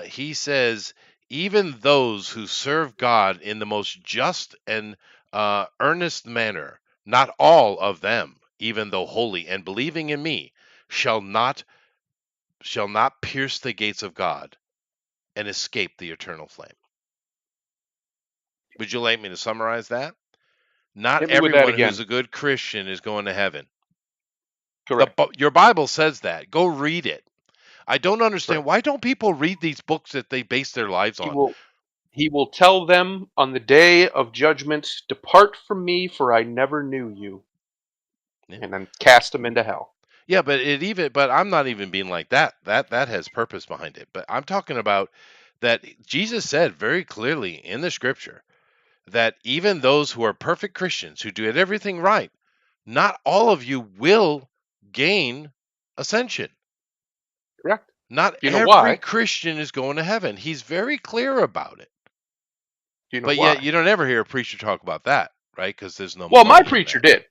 He says, even those who serve God in the most just and earnest manner, not all of them, even though holy and believing in me, shall not shall not pierce the gates of God and escape the eternal flame. Would you like me to summarize that? Not Hit me with that everyone who's again. a good Christian is going to heaven. Correct. Your Bible says that. Go read it. I don't understand, Correct. why don't people read these books that they base their lives He on? will he will tell them on the day of judgment, "Depart from me, for I never knew you," Yeah. and then cast them into hell. Yeah, but I'm not even being like that. That has purpose behind it. But I'm talking about that Jesus said very clearly in the scripture that even those who are perfect Christians who do everything right, not all of you will gain ascension. Correct. Not Do you know every why? Christian is going to heaven. He's very clear about it. Do you know But yet why? you don't ever hear a preacher talk about that, right? Because there's no Well, my money in preacher that. did.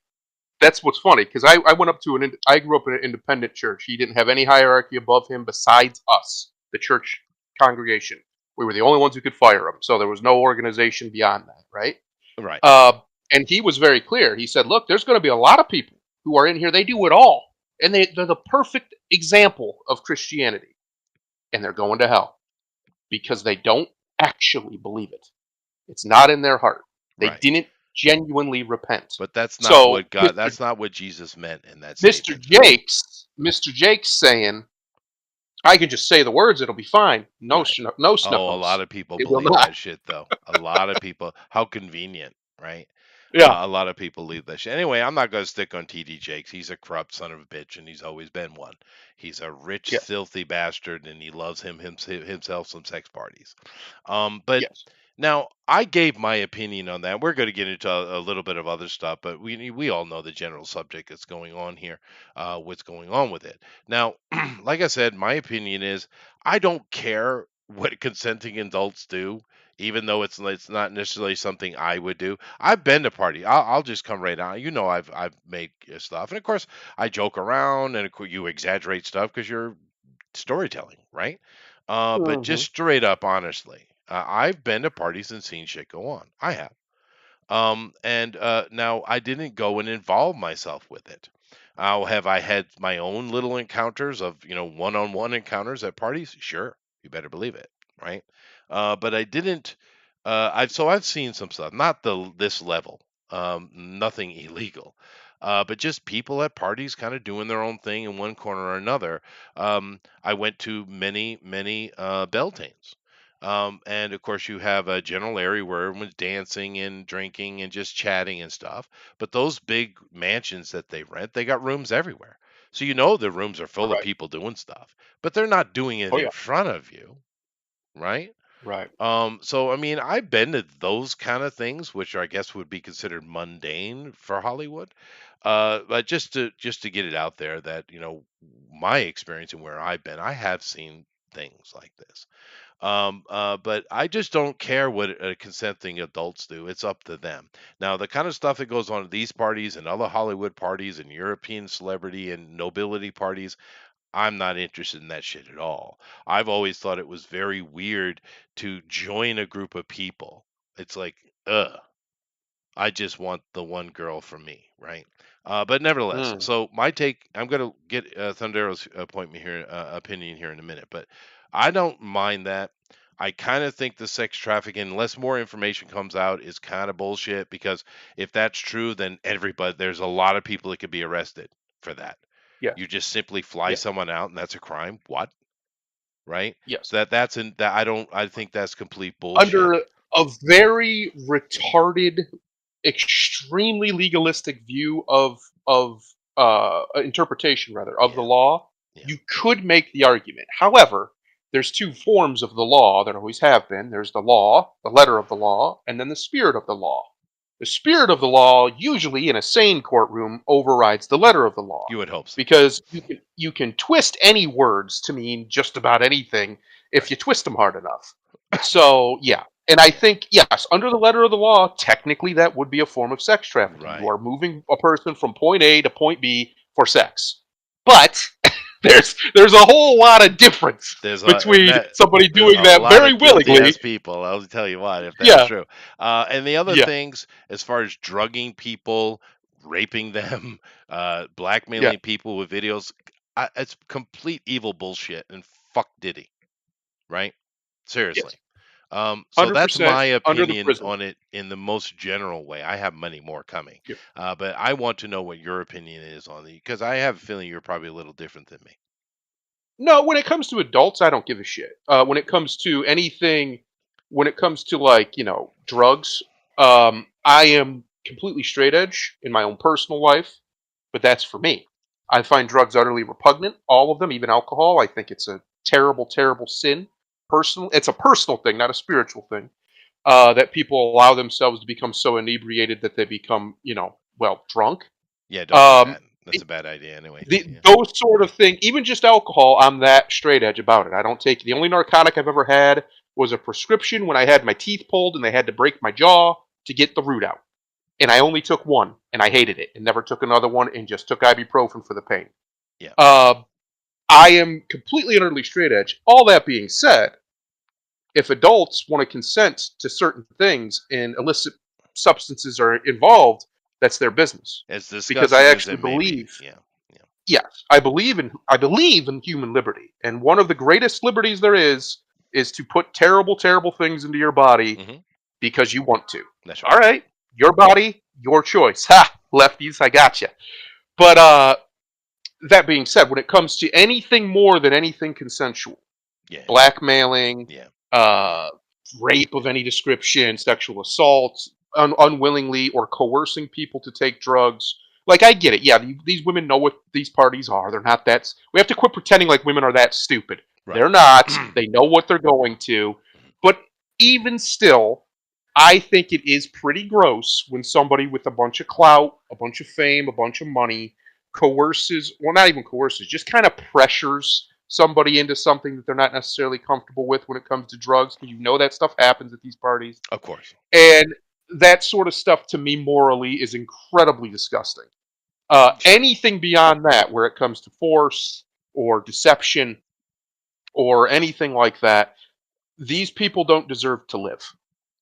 That's what's funny because I went up to I grew up in an independent church. He didn't have any hierarchy above him besides us, the church congregation. We were the only ones who could fire him, so there was no organization beyond that, right? Right. And he was very clear. He said, "Look, there's going to be a lot of people who are in here. They do it all, and they're the perfect example of Christianity, and they're going to hell because they don't actually believe it. It's not in their heart. They Right. didn't genuinely repent." But that's not So, what God that's not what Jesus meant in that Mr. statement though. Mr. Jake's saying, "I can just say the words; it'll be fine." No, Right. no, Oh, a lot Snuffles, of people it will believe not. that shit though. A lot of people. How convenient, right? Yeah. A lot of people leave that shit. Anyway, I'm not going to stick on TD Jakes. He's a corrupt son of a bitch, and he's always been one. He's a rich, Yes. filthy bastard, and he loves himself some sex parties. But Yes. now I gave my opinion on that. We're going to get into a little bit of other stuff, but we all know the general subject that's going on here. What's going on with it now? Like I said, my opinion is I don't care what consenting adults do, even though it's not necessarily something I would do. I've been to party. I'll just come right out. You know, I've made stuff, and of course I joke around, and of course you exaggerate stuff because you're storytelling, right? But just Hmm. straight up, honestly, I've been to parties and seen shit go on. I have. And now I didn't go and involve myself with it. Have I had my own little encounters of, one-on-one encounters at parties? Sure, you better believe it, right? But I didn't. I've seen some stuff, not this level, nothing illegal, but just people at parties kind of doing their own thing in one corner or another. I went to many Beltanes. And of course, you have a general area where everyone's dancing and drinking and just chatting and stuff. But those big mansions that they rent, they got rooms everywhere. So the rooms are full of Right. people doing stuff, but they're not doing it Oh in yeah. front of you, right? Right. So I mean, I've been to those kind of things, which I guess would be considered mundane for Hollywood. But just to get it out there that my experience and where I've been, I have seen things like this. But I just don't care what consenting adults do. It's up to them. Now, the kind of stuff that goes on at these parties and other Hollywood parties and European celebrity and nobility parties, I'm not interested in that shit at all. I've always thought it was very weird to join a group of people. It's like, ugh. I just want the one girl for me, right? But nevertheless, Mm. so my take, I'm going to get Thundero's opinion here in a minute, but I don't mind that. I kind of think the sex trafficking, unless more information comes out, is kind of bullshit because if that's true, then there's a lot of people that could be arrested for that. Yes. You just simply fly Yes. someone out and that's a crime. What? Right? Yes. So that I think that's complete bullshit. Under a very retarded, extremely legalistic view of interpretation, rather, of the Yeah. law, Yeah. you could make the argument. However, there's two forms of the law that always have been. There's the law, the letter of the law, and then the spirit of the law. The spirit of the law, usually in a sane courtroom, overrides the letter of the law You would hope so. because you can twist any words to mean just about anything if Right. you twist them hard enough. So yeah, and I think yes, under the letter of the law, technically that would be a form of sex trafficking. You Right. are moving a person from point A to point B for sex, but there's a whole lot of difference There's a between that somebody there's doing a that lot very of guilty willingly. ass people. I'll tell you what, if that's Yeah, true. And the other yeah, things, as far as drugging people, raping them, yeah. blackmailing people with videos, it's complete evil bullshit, and fuck Diddy, right? Yes, Seriously. So that's 100% my under the opinion prison. on it in the most general way. I have many more coming, Yep. but I want to know what your opinion is on it because I have a feeling you're probably a little different than me. No, when it comes to adults, I don't give a shit. When it comes to anything, when it comes to like drugs, I am completely straight edge in my own personal life, but that's for me. I find drugs utterly repugnant, all of them, even alcohol. I think it's a terrible, terrible sin. Personal, it's a personal thing, not a spiritual thing. That people allow themselves to become so inebriated that they become, well, drunk. Yeah, don't do Um, that. That's a bad idea, anyways. Yeah. those sort of things, even just alcohol, I'm that straight edge about it. I don't take the only narcotic I've ever had was a prescription when I had my teeth pulled and they had to break my jaw to get the root out. And I only took one and I hated it and never took another one and just took ibuprofen for the pain. Yeah. Uh, I am completely and utterly straight edge. All that being said, if adults want to consent to certain things and illicit substances are involved, that's their business. As Because I disgusting as actually it may be. believe, Yeah. Yeah. yes, I believe in human liberty. And one of the greatest liberties there is to put terrible, terrible things into your body Hmm. because you want to. That's All right. right, your body, your choice. Ha, lefties, I gotcha. But that being said, when it comes to anything more than anything consensual, Yeah. blackmailing, Yeah. uh, rape of any description, sexual assault, unwillingly or coercing people to take drugs. Like, I get it. Yeah, these women know what these parties are. They're not that. We have to quit pretending like women are that stupid. Right. They're not. They know what they're going to. But even still, I think it is pretty gross when somebody with a bunch of clout, a bunch of fame, a bunch of money coerces, well, not even coerces, just kind of pressures somebody into something that they're not necessarily comfortable with when it comes to drugs, because that stuff happens at these parties. Of course. And that sort of stuff to me morally is incredibly disgusting. Sure. Anything beyond that, where it comes to force or deception or anything like that, these people don't deserve to live.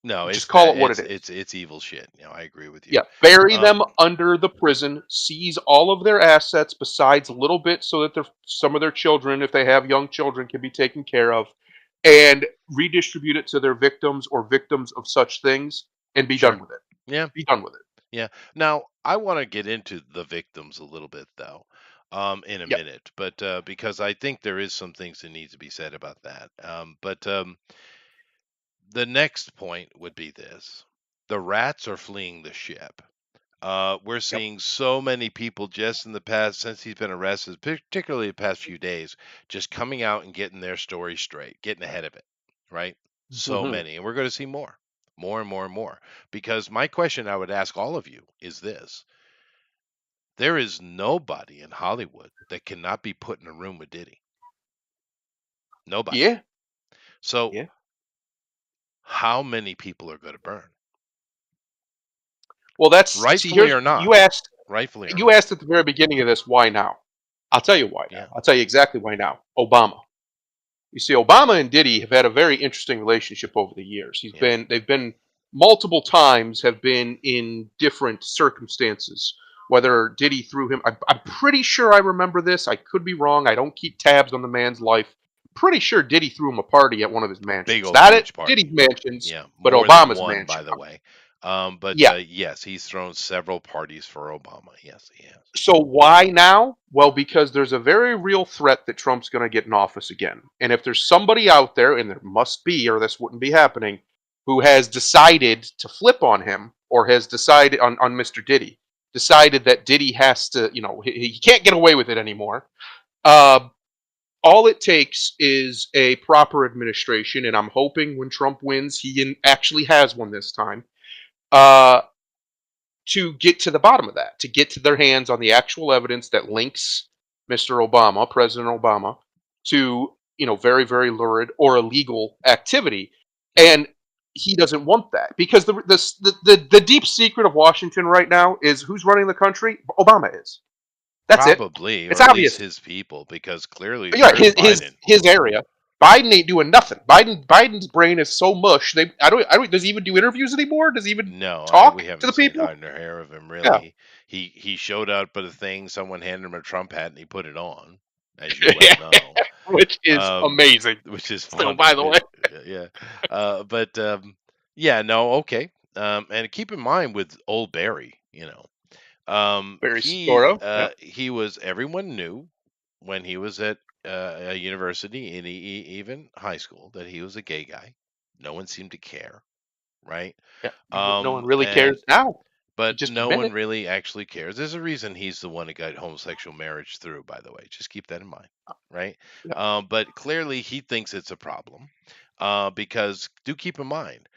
No, it's Just call it bad. what it It's is. it's it's evil shit. I agree with you. Yeah, bury Um, them under the prison, seize all of their assets besides a little bit so that some of their children, if they have young children, can be taken care of, and redistribute it to their victims or victims of such things and be done sure. with it. Yeah. Be done with it. Yeah. Now, I want to get into the victims a little bit, though, in a Yeah. minute, but because I think there is some things that need to be said about that. But the next point would be this: the rats are fleeing the ship. We're Yep. seeing so many people just in the past, since he's been arrested, particularly the past few days, just coming out and getting their story straight, getting ahead of it, right? So Hmm. many. And we're going to see more and more and more. Because my question I would ask all of you is this: there is nobody in Hollywood that cannot be put in a room with Diddy. Nobody. Yeah. So, Yeah. how many people are going to burn? Well, that's see. Rightfully Here's or not. you asked. Rightfully or You not. asked at the very beginning of this, why now? I'll tell you why now. Yeah. I'll tell you exactly why now. Obama. You see, Obama and Diddy have had a very interesting relationship over the years. Yeah. They've been multiple times have been in different circumstances. Whether Diddy threw him, I'm pretty sure I remember this. I could be wrong. I don't keep tabs on the man's life. Pretty sure Diddy threw him a party at one of his A big mansions. old Not at huge party. Diddy's mansions, Yeah, but more than Obama's one, by mansion. the way. But Yeah. yes, he's thrown several parties for Obama. Yes, he has. So why now? Well, because there's a very real threat that Trump's going to get in office again. And if there's somebody out there, and there must be, or this wouldn't be happening, who has decided to flip on him, or has decided on Mr. Diddy, decided that Diddy has to, he can't get away with it anymore. Uh, all it takes is a proper administration, and I'm hoping when Trump wins, actually has one this time. Uh, to get to the bottom of that, to get to their hands on the actual evidence that links Mr. Obama, President Obama, to very very lurid or illegal activity, Yeah, and he doesn't want that because the deep secret of Washington right now is who's running the country. Obama is. That's it. probably, It's or at least obvious. his people, because clearly Yeah, there's his Biden. his area. Biden ain't doing nothing. Biden's brain is so mush. I don't. Does he even do interviews anymore? Does he even No, talk we to haven't the seen people? hide nor hair of him Yeah. really. He showed up at a thing. Someone handed him a Trump hat, and he put it on. as you well know, which is um, amazing. which is Still, by funny. the way, Yeah, but yeah, no, okay. And keep in mind with old Barry, very Sotoro. Yep. he was everyone knew when he was at a university and even high school that he was a gay guy. No one seemed to care, right? Yeah. No one really And cares now. You but just no admit one it. really actually cares. There's a reason he's the one who got homosexual marriage through, by the way. Just keep that in mind, right? Yeah. But clearly he thinks it's a problem because do keep in mind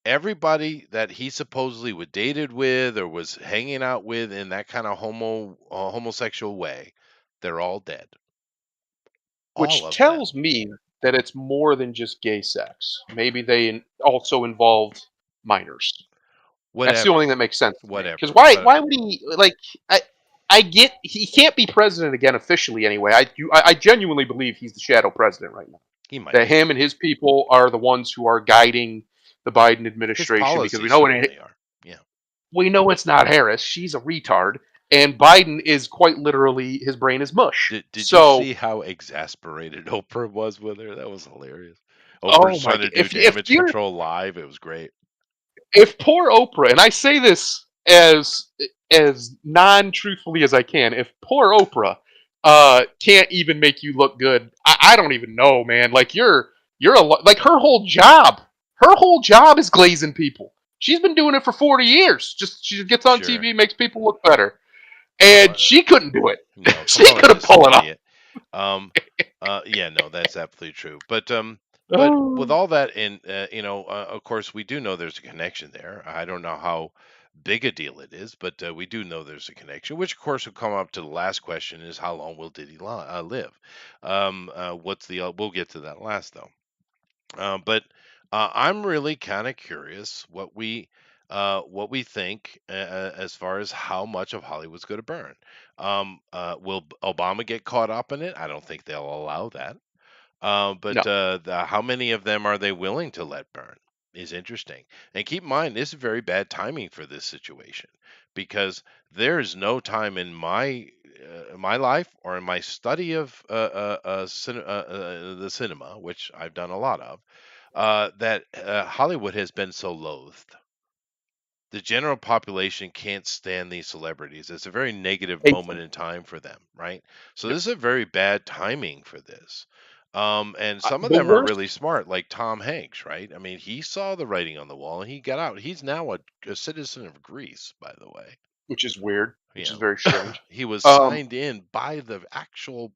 everybody that he supposedly was dated with or was hanging out with in that kind of homosexual way, they're all dead. All Which of them. tells me that it's more than just gay sex. Maybe they also involved minors. That's the only Whatever. thing that makes sense to me. Because Whatever. why? But Why would he like? I I get he can't be president again officially anyway. I genuinely believe he's the shadow president right now. he might That be. him and his people are the ones who are guiding the Biden His administration because policies certainly are. Yeah. we know it's not Harris. She's a retard, and Biden is quite literally his brain is mush. Did you So, see how exasperated Oprah was with her? That was hilarious. Oprah's oh my trying to god, do if damage you're control live. It was great. if poor Oprah, and I say this as non-truthfully as I can, if poor Oprah can't even make you look good, I don't even know, man. Like like her whole job is glazing people. She's been doing it for 40 years. Just she gets on Sure. TV, makes people look better, Well, and she couldn't do it. no, She Kamala's couldn't just an pull it off. idiot. Um, yeah, no, that's absolutely true. But with Oh, all that in, of course, we do know there's a connection there. I don't know how big a deal it is, but we do know there's a connection. Which, of course, will come up to the last question: is how long will Diddy live? What's the? We'll get to that last though. But I'm really kind of curious what we think as far as how much of Hollywood's going to burn. Will Obama get caught up in it? I don't think they'll allow that. no, How many of them are they willing to let burn is interesting. And keep in mind, this is very bad timing for this situation because there is no time in my life or in my study of the cinema, which I've done a lot of, that Hollywood has been so loathed. The general population can't stand these celebrities. It's a very negative hate moment them. in time for them, right? So Yep. this is a very bad timing for this. And some of The them are really worst, smart, like Tom Hanks, right? I mean, he saw the writing on the wall and he got out. He's now a citizen of Greece, by the way. which is weird, which is You very strange. he was Um, signed in by the actual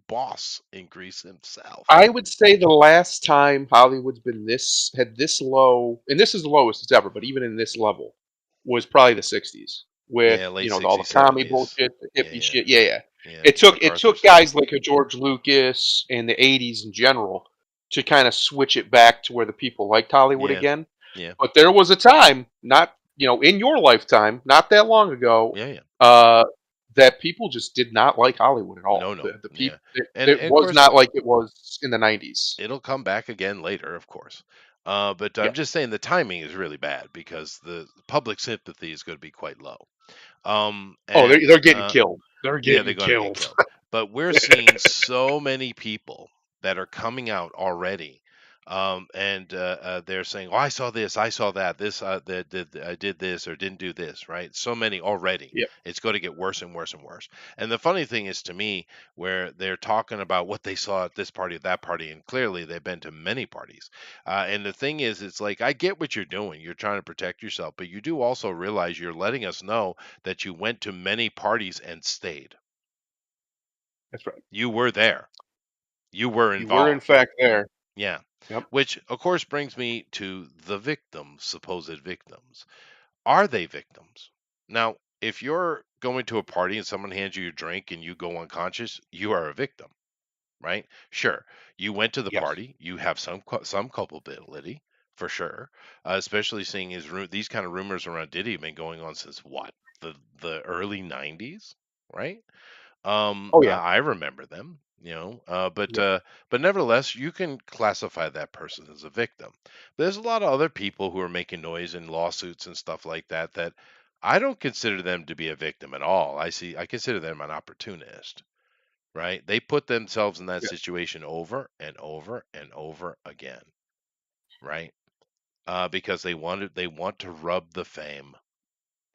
boss in Greece himself. I would say the last time Hollywood's been this had this low, and this is the lowest it's ever, but even in this level, was probably the '60s with Yeah, late all the 60s, commie 70s. bullshit, the Yeah, hippie yeah, shit. Yeah, yeah. yeah. It MacArthur took stuff. guys like a George Lucas and the '80s in general to kind of switch it back to where the people liked Hollywood Yeah, again. yeah, But there was a time, not in your lifetime, not that long ago, yeah, yeah. uh, that people just did not like Hollywood at all. No, no, The yeah. people it And of was course, not like it was in the '90s. it'll come back again later, of course. But Yeah. I'm just saying the timing is really bad because the public sympathy is going to be quite low. Oh, And they're getting killed. They're Yeah, they're getting going to get killed. killed. But we're seeing so many people that are coming out already, and they're saying, "Oh, I saw this, I saw that, I did this or didn't do this." Right? So many already. Yep. It's going to get worse and worse and worse. And the funny thing is, to me, where they're talking about what they saw at this party, that party, and clearly they've been to many parties. And the thing is, it's like I get what you're doing. You're trying to protect yourself, but you do also realize you're letting us know that you went to many parties and stayed. That's right. You were there. You were You were in involved. fact there. Yeah. Yep. Which, of course, brings me to the victims, supposed victims. Are they victims? Now, if you're going to a party and someone hands you a drink and you go unconscious, you are a victim, right? Sure. You went to the Yes. party. You have some culpability for sure. Especially seeing these kind of rumors around Diddy have been going on since what? The early 90s, right? Oh yeah. I remember them, Yep. but nevertheless, you can classify that person as a victim. There's a lot of other people who are making noise in lawsuits and stuff like that that I don't consider them to be a victim at all. I consider them an opportunist. right? They put themselves in that Yeah. situation over and over and over again, right? Because they want to rub the fame,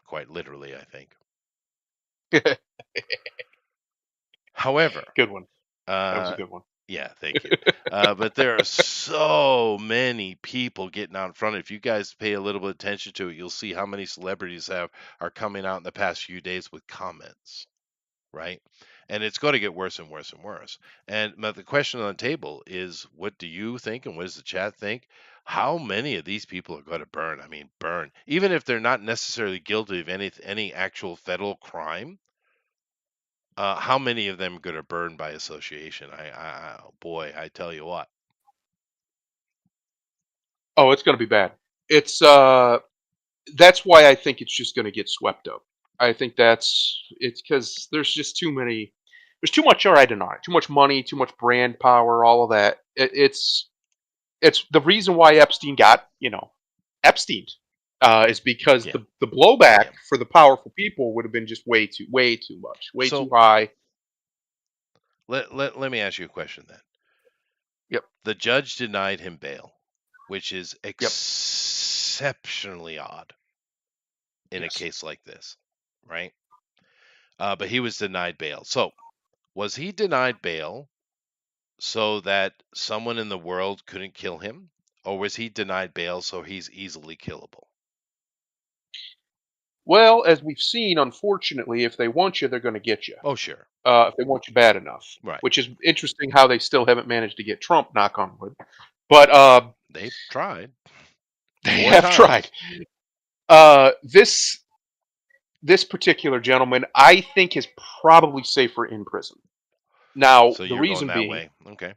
quite literally, I think. However, Good one. That was a uh, good one. yeah, thank you. But there are so many people getting out in front. If you guys pay a little bit of attention to it, you'll see how many celebrities are coming out in the past few days with comments, right? And it's going to get worse and worse and worse. And but the question on the table is, what do you think, and what does the chat think? How many of these people are going to burn? I mean, burn, even if they're not necessarily guilty of any actual federal crime. How many of them are going to burn by association? Boy, I tell you what. Oh, it's going to be bad. It's that's why I think it's just going to get swept up. I think it's because there's just too many. There's too much riding on it. Too much money. Too much brand power. All of that. It's the reason why Epstein got Epstein is because Yeah, the blowback yeah. for the powerful people would have been just way too much, way too So high. let me ask you a question then. Yep. The judge denied him bail, which is Yep. exceptionally odd in a Yes. case like this, right? But he was denied bail. So was he denied bail so that someone in the world couldn't kill him, or was he denied bail so he's easily killable? Well, as we've seen, unfortunately, if they want you, they're going to get you. Oh, sure. If they want you bad enough, Right. which is interesting how they still haven't managed to get Trump, knock on wood. But They tried they four have tried. times. This particular gentleman, I think, is probably safer in prison. Now, So the you're going reason that being, way. Okay.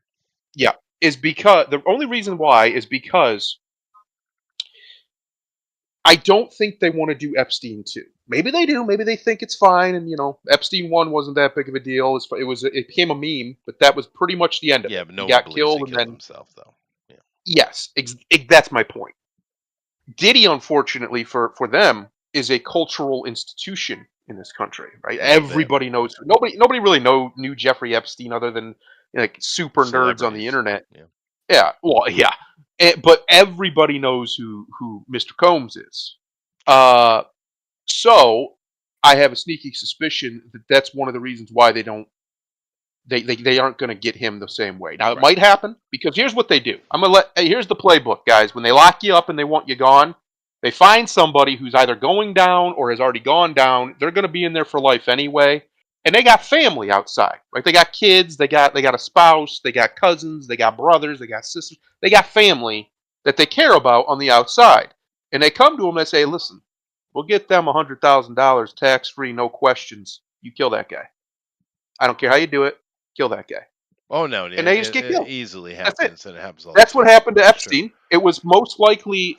yeah, is because the only reason why is because I don't think they want to do Epstein 2. Maybe they do. Maybe they think it's fine, and Epstein 1 wasn't that big of a deal. It became a meme, but that was pretty much the end of Yeah, it. but He no one got believes he killed, and killed then himself, though. Yeah. yes, that's my point. Diddy, unfortunately for them, is a cultural institution in this country, right? A little bit. Everybody knows. Nobody really knew Jeffrey Epstein other than like super nerds on the Celebrities. internet. Yeah. Yeah, well, yeah, but everybody knows who Mr. Combs is. Sure. Uh, so I have a sneaky suspicion that that's one of the reasons why they aren't going to get him the same way. Now it Right. might happen because here's what they do. Here's the playbook, guys. When they lock you up and they want you gone, they find somebody who's either going down or has already gone down. They're going to be in there for life anyway, and they got family outside. Right? They got kids. They got a spouse. They got cousins. They got brothers. They got sisters. They got family that they care about on the outside, and they come to them and they say, "Listen, we'll get them $100,000 tax free, no questions. You kill that guy. I don't care how you do it. Kill that guy." Oh no, And it, they just it, get it killed. easily That's it. happens, and it happens all the That's what time. happened to Sure. Epstein. It was most likely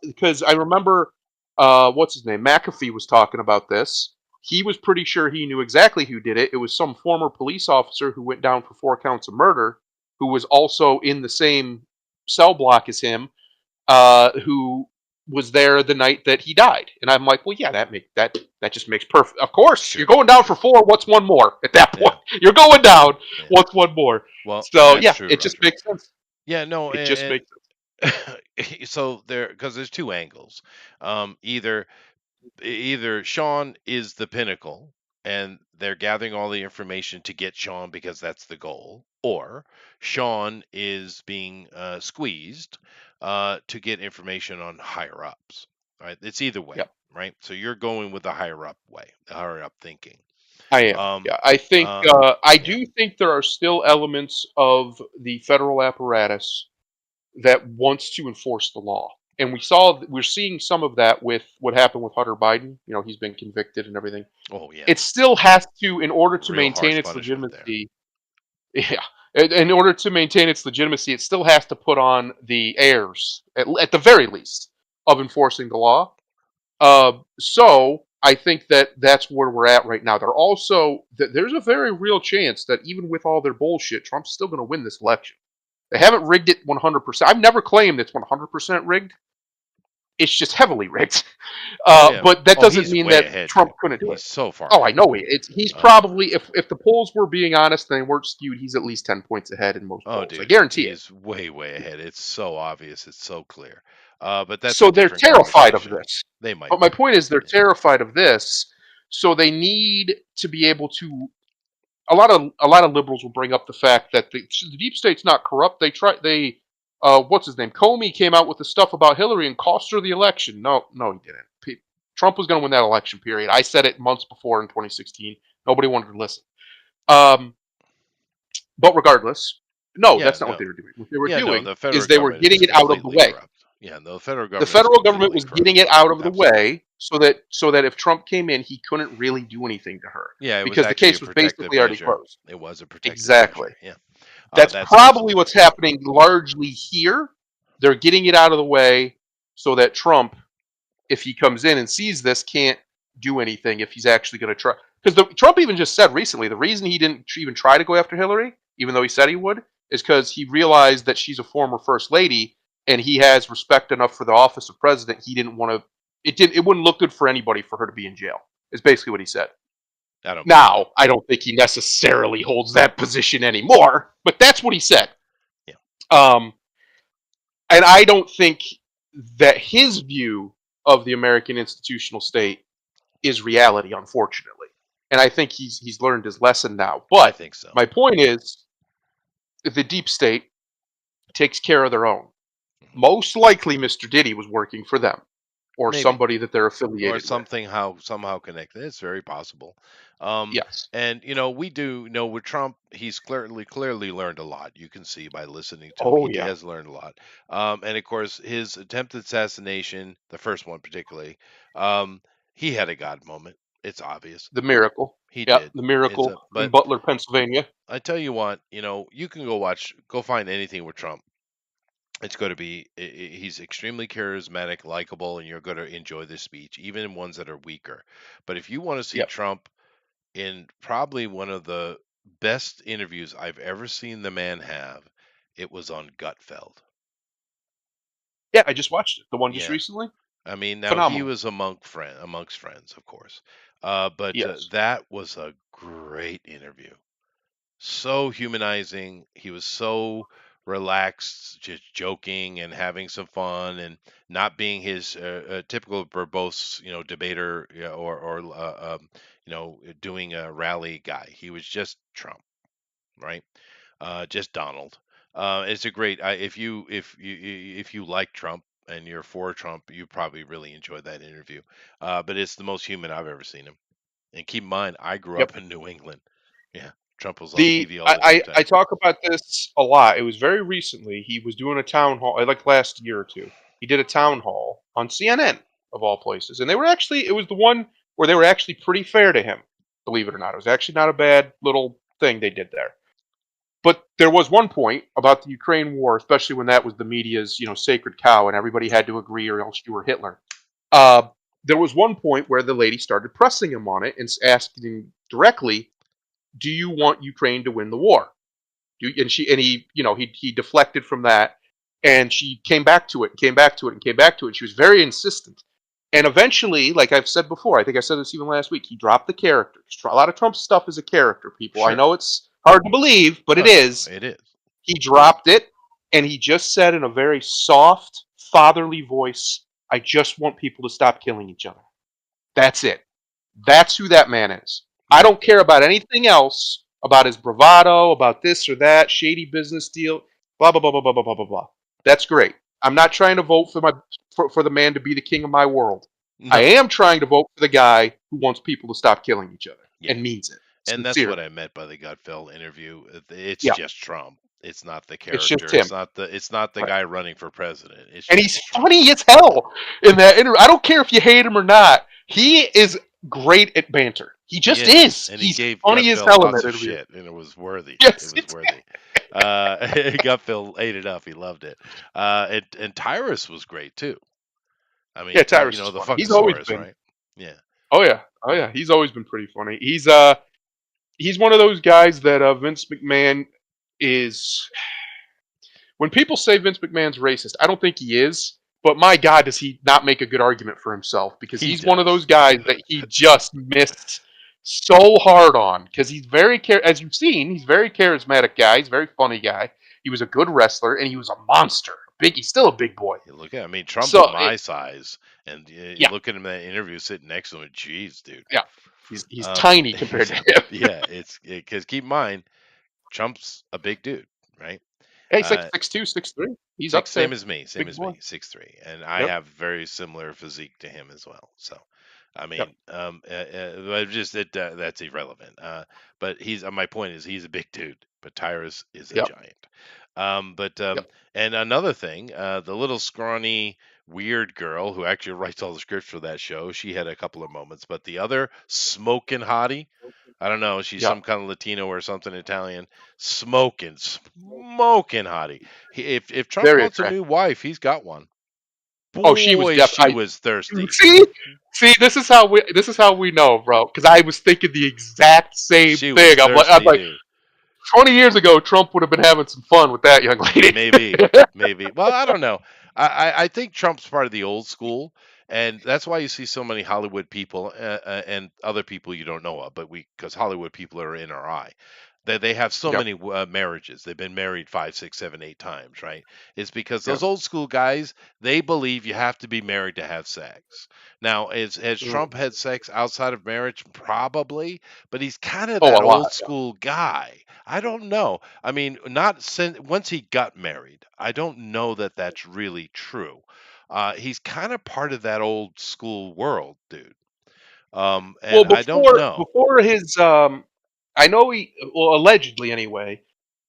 because I remember what's his name? McAfee was talking about this. He was pretty sure he knew exactly who did it. It was some former police officer who went down for 4 counts of murder, who was also in the same cell block as him, who was there the night that he died. And I'm like, well, yeah, that just makes perfect. Of course, you're Sure. going down for Sure. 4. What's one more at that point? Yeah. You're going down. Yeah. What's one more? Well, and So that's yeah, true, it just Roger. makes sense. Yeah. No. It just And makes sense. so there, because there's two angles. Either Sean is the pinnacle and they're gathering all the information to get Sean because that's the goal, or Sean is being squeezed to get information on higher ups. Right? It's either way, Yeah, right? So you're going with the higher up way, the higher up thinking. I am. Um, Yeah, I think uh, I yeah. do think there are still elements of the federal apparatus that wants to enforce the law. And we're seeing some of that with what happened with Hunter Biden. He's been convicted and everything. Oh yeah. It still has to, in order to Real maintain harsh its punishment there. legitimacy, yeah, in order to maintain its legitimacy, it still has to put on the airs, at the very least, of enforcing the law. So I think that that's where we're at right now. There's a very real chance that even with all their bullshit, Trump's still going to win this election. They haven't rigged it 100%. I've never claimed it's 100% rigged, It's just heavily rigged. Oh yeah. But that Oh, doesn't he's mean way that ahead Trump too. couldn't do it. He's so far Oh, I ahead. know he's Uh, probably, if the polls were being honest and they weren't skewed, he's at least 10 points ahead in most oh, polls. I dude, guarantee it. he's way, way ahead. It's so obvious. It's so clear. But that's a So they're different terrified of conversation. this. They might But my be. point is, they're Yeah. terrified of this. So they need to be able to. A lot of liberals will bring up the fact that the deep state's not corrupt. What's his name? Comey came out with the stuff about Hillary and cost her the election. No, no, he didn't. Trump was going to win that election. Period. I said it months before in 2016. Nobody wanted to listen. Um, but regardless, no, Yeah. that's not what No. they were doing. What they were Yeah. No. doing The federal is they were government is getting it out of the completely way. corrupt. Yeah. No, the federal The government is federal government completely was corrupt. getting it out of the Absolutely. way so that if Trump came in, he couldn't really do anything to her Yeah. It was because the actually a case was protective basically already measure. closed. It was a protective Exactly. measure. Yeah. That's That's probably what's absolutely true. happening largely here. They're getting it out of the way so that Trump, if he comes in and sees this, can't do anything if he's actually going to try. Because Trump even just said recently the reason he didn't even try to go after Hillary, even though he said he would, is because he realized that she's a former first lady and he has respect enough for the office of president. He didn't want to. It wouldn't look good for anybody for her to be in jail. Is basically what he said. I don't believe it. Now, I don't think he necessarily holds that position anymore, but that's what he said. Yeah. Um, and I don't think that his view of the American institutional state is reality, unfortunately. And I think he's learned his lesson now. I But think so. my point is, the deep state takes care of their own. Mhm. Most likely, Mr. Diddy was working for them or Maybe. somebody that they're Or affiliated with. something how somehow connected. It's very possible. Um, Yes. and we do know with Trump, he's clearly learned a lot. You can see by listening to him, Oh he yeah. has learned a lot. And of course, his attempted assassination, the first one particularly, um, he had a God moment. It's obvious. The miracle. He Yep. did. The It's miracle a in but Butler, Pennsylvania. I tell you what, you can go find anything with Trump. It's going to be he's extremely charismatic, likable, and you're going to enjoy the speech, even in ones that are weaker. But if you want to see Yep. Trump in probably one of the best interviews I've ever seen the man have, it was on Gutfeld. Yeah, I just watched it. The one just Yeah, recently. I mean, now he Phenomenal. was amongst friends, of course, but Yes. that was a great interview. So humanizing. He was so relaxed, just joking and having some fun, and not being his typical verbose, debater, doing a rally guy. He was just Trump, right? Just Donald. It's a great. If you like Trump and you're for Trump, you probably really enjoyed that interview. But it's the most human I've ever seen him. And keep in mind, I grew Yep. up in New England. Yeah, Trump was on The TV all the damn I time. talk about this a lot. It was very recently. He was doing a town hall, like last year or two. He did a town hall on CNN of all places, and it was the one where they were actually pretty fair to him. Believe it or not, it was actually not a bad little thing they did there. But there was one point about the Ukraine war, especially when that was the media's sacred cow, and everybody had to agree, or else you were Hitler. Uh, there was one point where the lady started pressing him on it and asking him directly, "Do you want Ukraine to win the war?" And he deflected from that, and she came back to it, and came back to it, and came back to it. She was very insistent, and eventually, like I've said before, I think I said this even last week, he dropped the character. A lot of Trump's stuff is a character, people. I Sure. know it's hard to believe, but it Oh no, is. it is. He dropped it, and he just said in a very soft, fatherly voice, "I just want people to stop killing each other." That's it. That's who that man is. I Yeah. don't care about anything else, about his bravado, about this or that shady business deal, blah blah blah blah blah blah blah blah blah. That's great. I'm not trying to vote for the man to be the king of my world. I No. am trying to vote for the guy who wants people to stop killing each other Yeah. and means it And that's what sincerely. I meant by the Gutfeld interview. It's Yeah, just Trump. It's not the it's just character. him. It's not the Right. guy running for president. It's And he's just Trump. funny as hell in that interview. I don't care if you hate him or not. He is great at banter. He He just is, is. and he He's gave funny as Gutfeld hell in lots that of interview. shit, and it was worthy. It Yes, was worthy. Gutfeld ate it up. He loved it. And Tyrus was great too. I yeah. mean, Tyrus is the funny. He's always Funkasaurus, been. right? Yeah. Oh yeah, oh yeah. He's always been pretty funny. He's one of those guys that Vince McMahon is. When people say Vince McMahon's racist, I don't think he is, but my God, does he not make a good argument for himself? Because He he's one of does. those guys that he just missed so hard on. Because he's as you've seen, he's a very charismatic guy. He's a very funny guy. He was a good wrestler, and he was a monster. Big. He's still a big boy. You look at, I mean, Trump's So my size, and you yeah, look at him in that interview sitting next to him. Jeez, dude. yeah, he's tiny compared He's to a him. yeah. It's because keep in mind, Trump's a big dude, right? Hey, he's like Uh, 6'2", 6'3". He's Six, up same there, as me, big boy. 6'3", and I Yep, have very similar physique to him as well. So, I yep, mean, but just that's irrelevant. But my point is he's a big dude, but Tyrus is a yep, giant. But yep. and another thing, the little scrawny weird girl who actually writes all the scripts for that show, she had a couple of moments, but the other smoking hottie. I don't know. She's Yeah, some kind of Latino or something Italian. Smoking hottie. If Trump very wants a attractive. new wife, he's got one. Oh, she was Boy, def. she was thirsty. See, see, this is how we know, bro. Because I was thinking the exact same She was thing. I'm thirsty, like, dude. 20 years ago, Trump would have been having some fun with that young lady. Maybe, maybe. Well, I don't know. I think Trump's part of the old school, and that's why you see so many Hollywood people and other people you don't know of, but because Hollywood people are in our eye. They have so Yep. many marriages. They've been married 5, 6, 7, 8 times, right? It's because those Yep. old school guys they believe you have to be married to have sex. Now, has Trump Mm. had sex outside of marriage? Probably, but he's kind of Oh, that a lot. old school guy. I don't know. I mean, not since once he got married. I don't know that that's really true. He's kind of part of that old school world, dude. Well, And I don't before know. before his, I know allegedly anyway,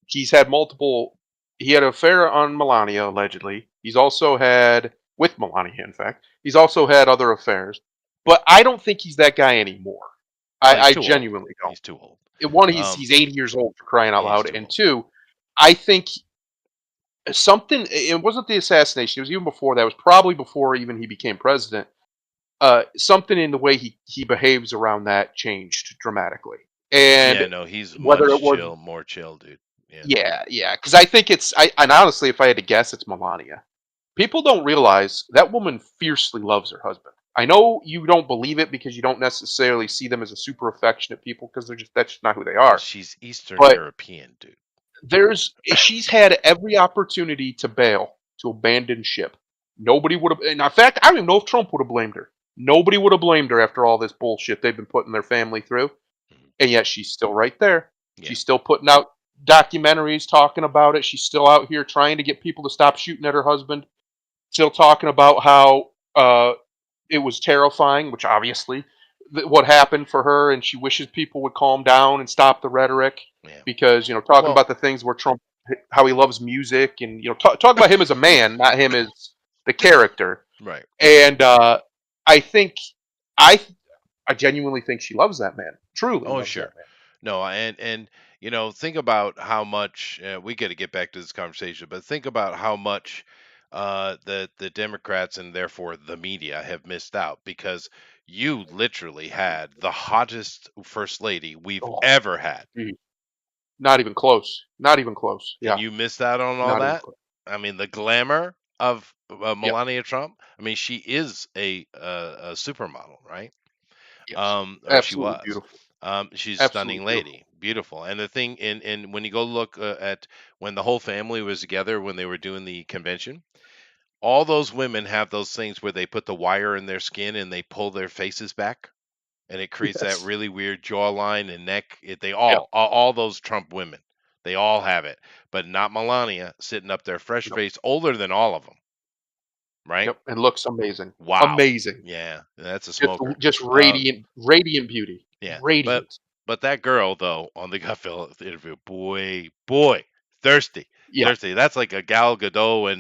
he's had multiple. He had an affair on Melania allegedly. He's also had with Melania, in fact. He's also had other affairs, but I don't think he's that guy anymore. Well, he's I too old. genuinely don't. He's too old. One, Um, he's 80 years old for crying out he's loud, too and old. two, I think something. It wasn't the assassination. It was even before that. It was probably before even he became president. Something in the way he behaves around that changed dramatically, Yeah, and no, he's whether it much was chill, more chill, dude. Yeah. yeah, because I think and honestly, if I had to guess, it's Melania. People don't realize that woman fiercely loves her husband. I know you don't believe it because you don't necessarily see them as a super affectionate people because that's just not who they Well, are. she's Eastern But European, dude. she's had every opportunity to bail, to abandon ship. Nobody would have. And in fact, I don't even know if Trump would have blamed her. Nobody would have blamed her after all this bullshit they've been putting their family through. Mhm. And yet she's still right there. Yeah. She's still putting out documentaries talking about it. She's still out here trying to get people to stop shooting at her husband. Still talking about how it was terrifying, which obviously what happened for her, and she wishes people would calm down and stop the rhetoric Yeah. because talking Well, about the things where Trump, how he loves music, and talk about him as a man, not him as the character. right. And I think I I genuinely think she loves that man, truly Oh, loves that sure. man. No, and think about how much we got to get back to this conversation, but think about how much the Democrats and therefore the media have missed out because you literally had the hottest first lady we've Oh, ever had, gee. Not even close. Not even close. and Yeah, you missed out on all not even that. close. I mean, the glamour of Yep. Melania Trump. I mean, she is a supermodel, right? Yes. Or she Absolutely was. beautiful. She's a Absolutely stunning beautiful. lady, beautiful. And the thing, and when you go look at when the whole family was together when they were doing the convention, all those women have those things where they put the wire in their skin and they pull their faces back, and it creates that Yes. really weird jawline and neck. They Yep. all those Trump women, they all have it, but not Melania sitting up there, fresh Yep. face, older than all of them, right? Yep. And looks amazing. Wow. Amazing. Yeah, that's a Just smoker. just Uh, radiant beauty. Yeah, but Radiant. but that girl though on the Gutfeld interview, boy, thirsty, Yeah. thirsty. That's like a Gal Gadot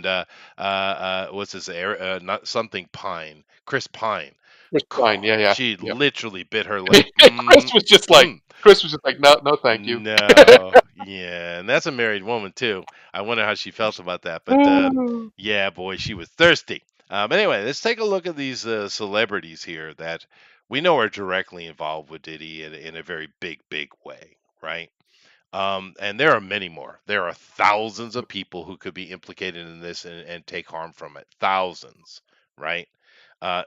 and what's his not something Pine, Chris Pine. Chris Pine. Yeah. Yeah. She Yep. literally bit her lip. Chris was just like Mm. Chris was just like no, no, thank you. No, yeah, and that's a married woman too. I wonder how she felt about that, but yeah, boy, she was thirsty. But anyway, let's take a look at these celebrities here that we know are directly involved with Diddy in a very big way, right? And there are many more. There are thousands of people who could be implicated in this and take harm from it. Thousands, right?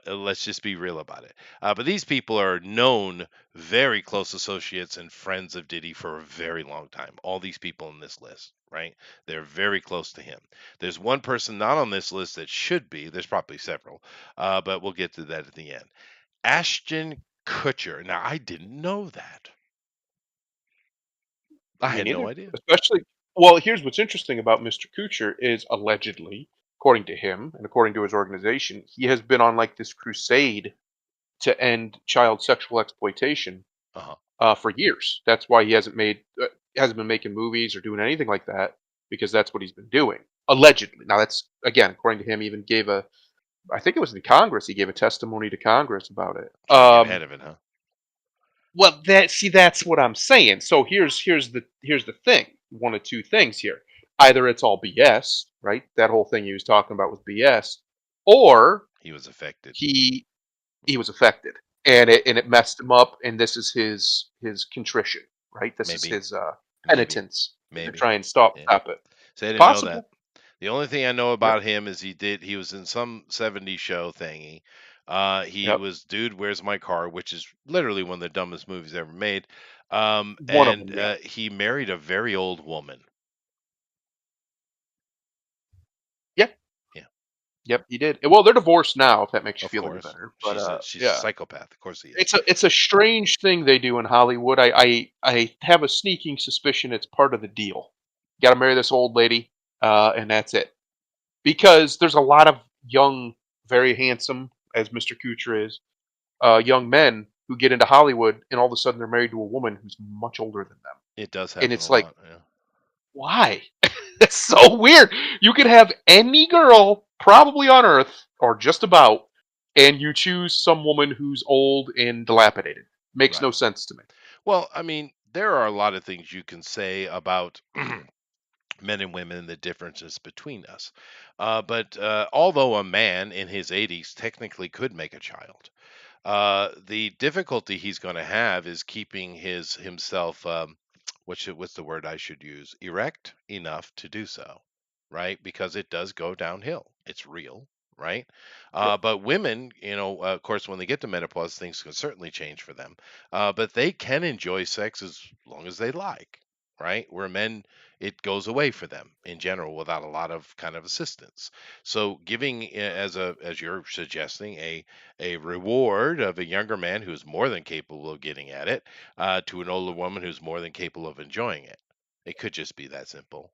Let's just be real about it. But these people are known, very close associates and friends of Diddy for a very long time. All these people in this list, right? They're very close to him. There's one person not on this list that should be. There's probably several, but we'll get to that at the end. Ashton Kutcher. Now, I didn't know that. I Me had no neither. idea. Especially, well, here's what's interesting about Mr. Kuchar is allegedly, according to him and according to his organization, he has been on like this crusade to end child sexual exploitation Uh huh. for years. That's why he hasn't been making movies or doing anything like that because that's what he's been doing allegedly. Now that's again according to him. He even gave a I think it was in Congress. He gave a testimony to Congress about it. Trying to get ahead of it, huh? Well, that's what I'm saying. So here's the thing. One of two things here. Either it's all BS, right? That whole thing he was talking about was BS, or He was affected. he he was affected and it messed him up. And this is his contrition, right? This is Maybe, his maybe, penitence to maybe. try and stop Yeah. stop it. So I didn't know that. Possible. The only thing I know Yep. about him is he was in some '70s show thingy. He Yep. was Dude, Where's My Car, which is literally one of the dumbest movies ever made. One of And them. Yeah. he married a very old woman. Yeah. Yeah, Yep. He did. Well, they're divorced now. If that makes you of feel any course. better. But She's a yeah. psychopath. Of course he is. It's a strange thing they do in Hollywood. I have a sneaking suspicion it's part of the deal. Got to marry this old lady, and that's it. Because there's a lot of young, very handsome, as Mr. Kuchar is, young men who get into Hollywood, and all of a sudden they're married to a woman who's much older than them, It does and happen a it's like, lot. Yeah. why? That's so weird. You could have any girl probably on Earth, or just about, and you choose some woman who's old and dilapidated. Makes no Right. sense to me. Well, I mean, there are a lot of things you can say about men and women and the differences between us. But although a man in his 80s technically could make a child, the difficulty he's going to have is keeping his himself what's the word I should use, erect enough to do so, right? Because it does go downhill. It's real, right? Yep. But women, of course, when they get to menopause, things can certainly change for them. But they can enjoy sex as long as they like, right? Where men, it goes away for them in general without a lot of kind of assistance. So giving as you're suggesting a reward of a younger man who's more than capable of getting at it to an older woman who's more than capable of enjoying it. It could just be that simple.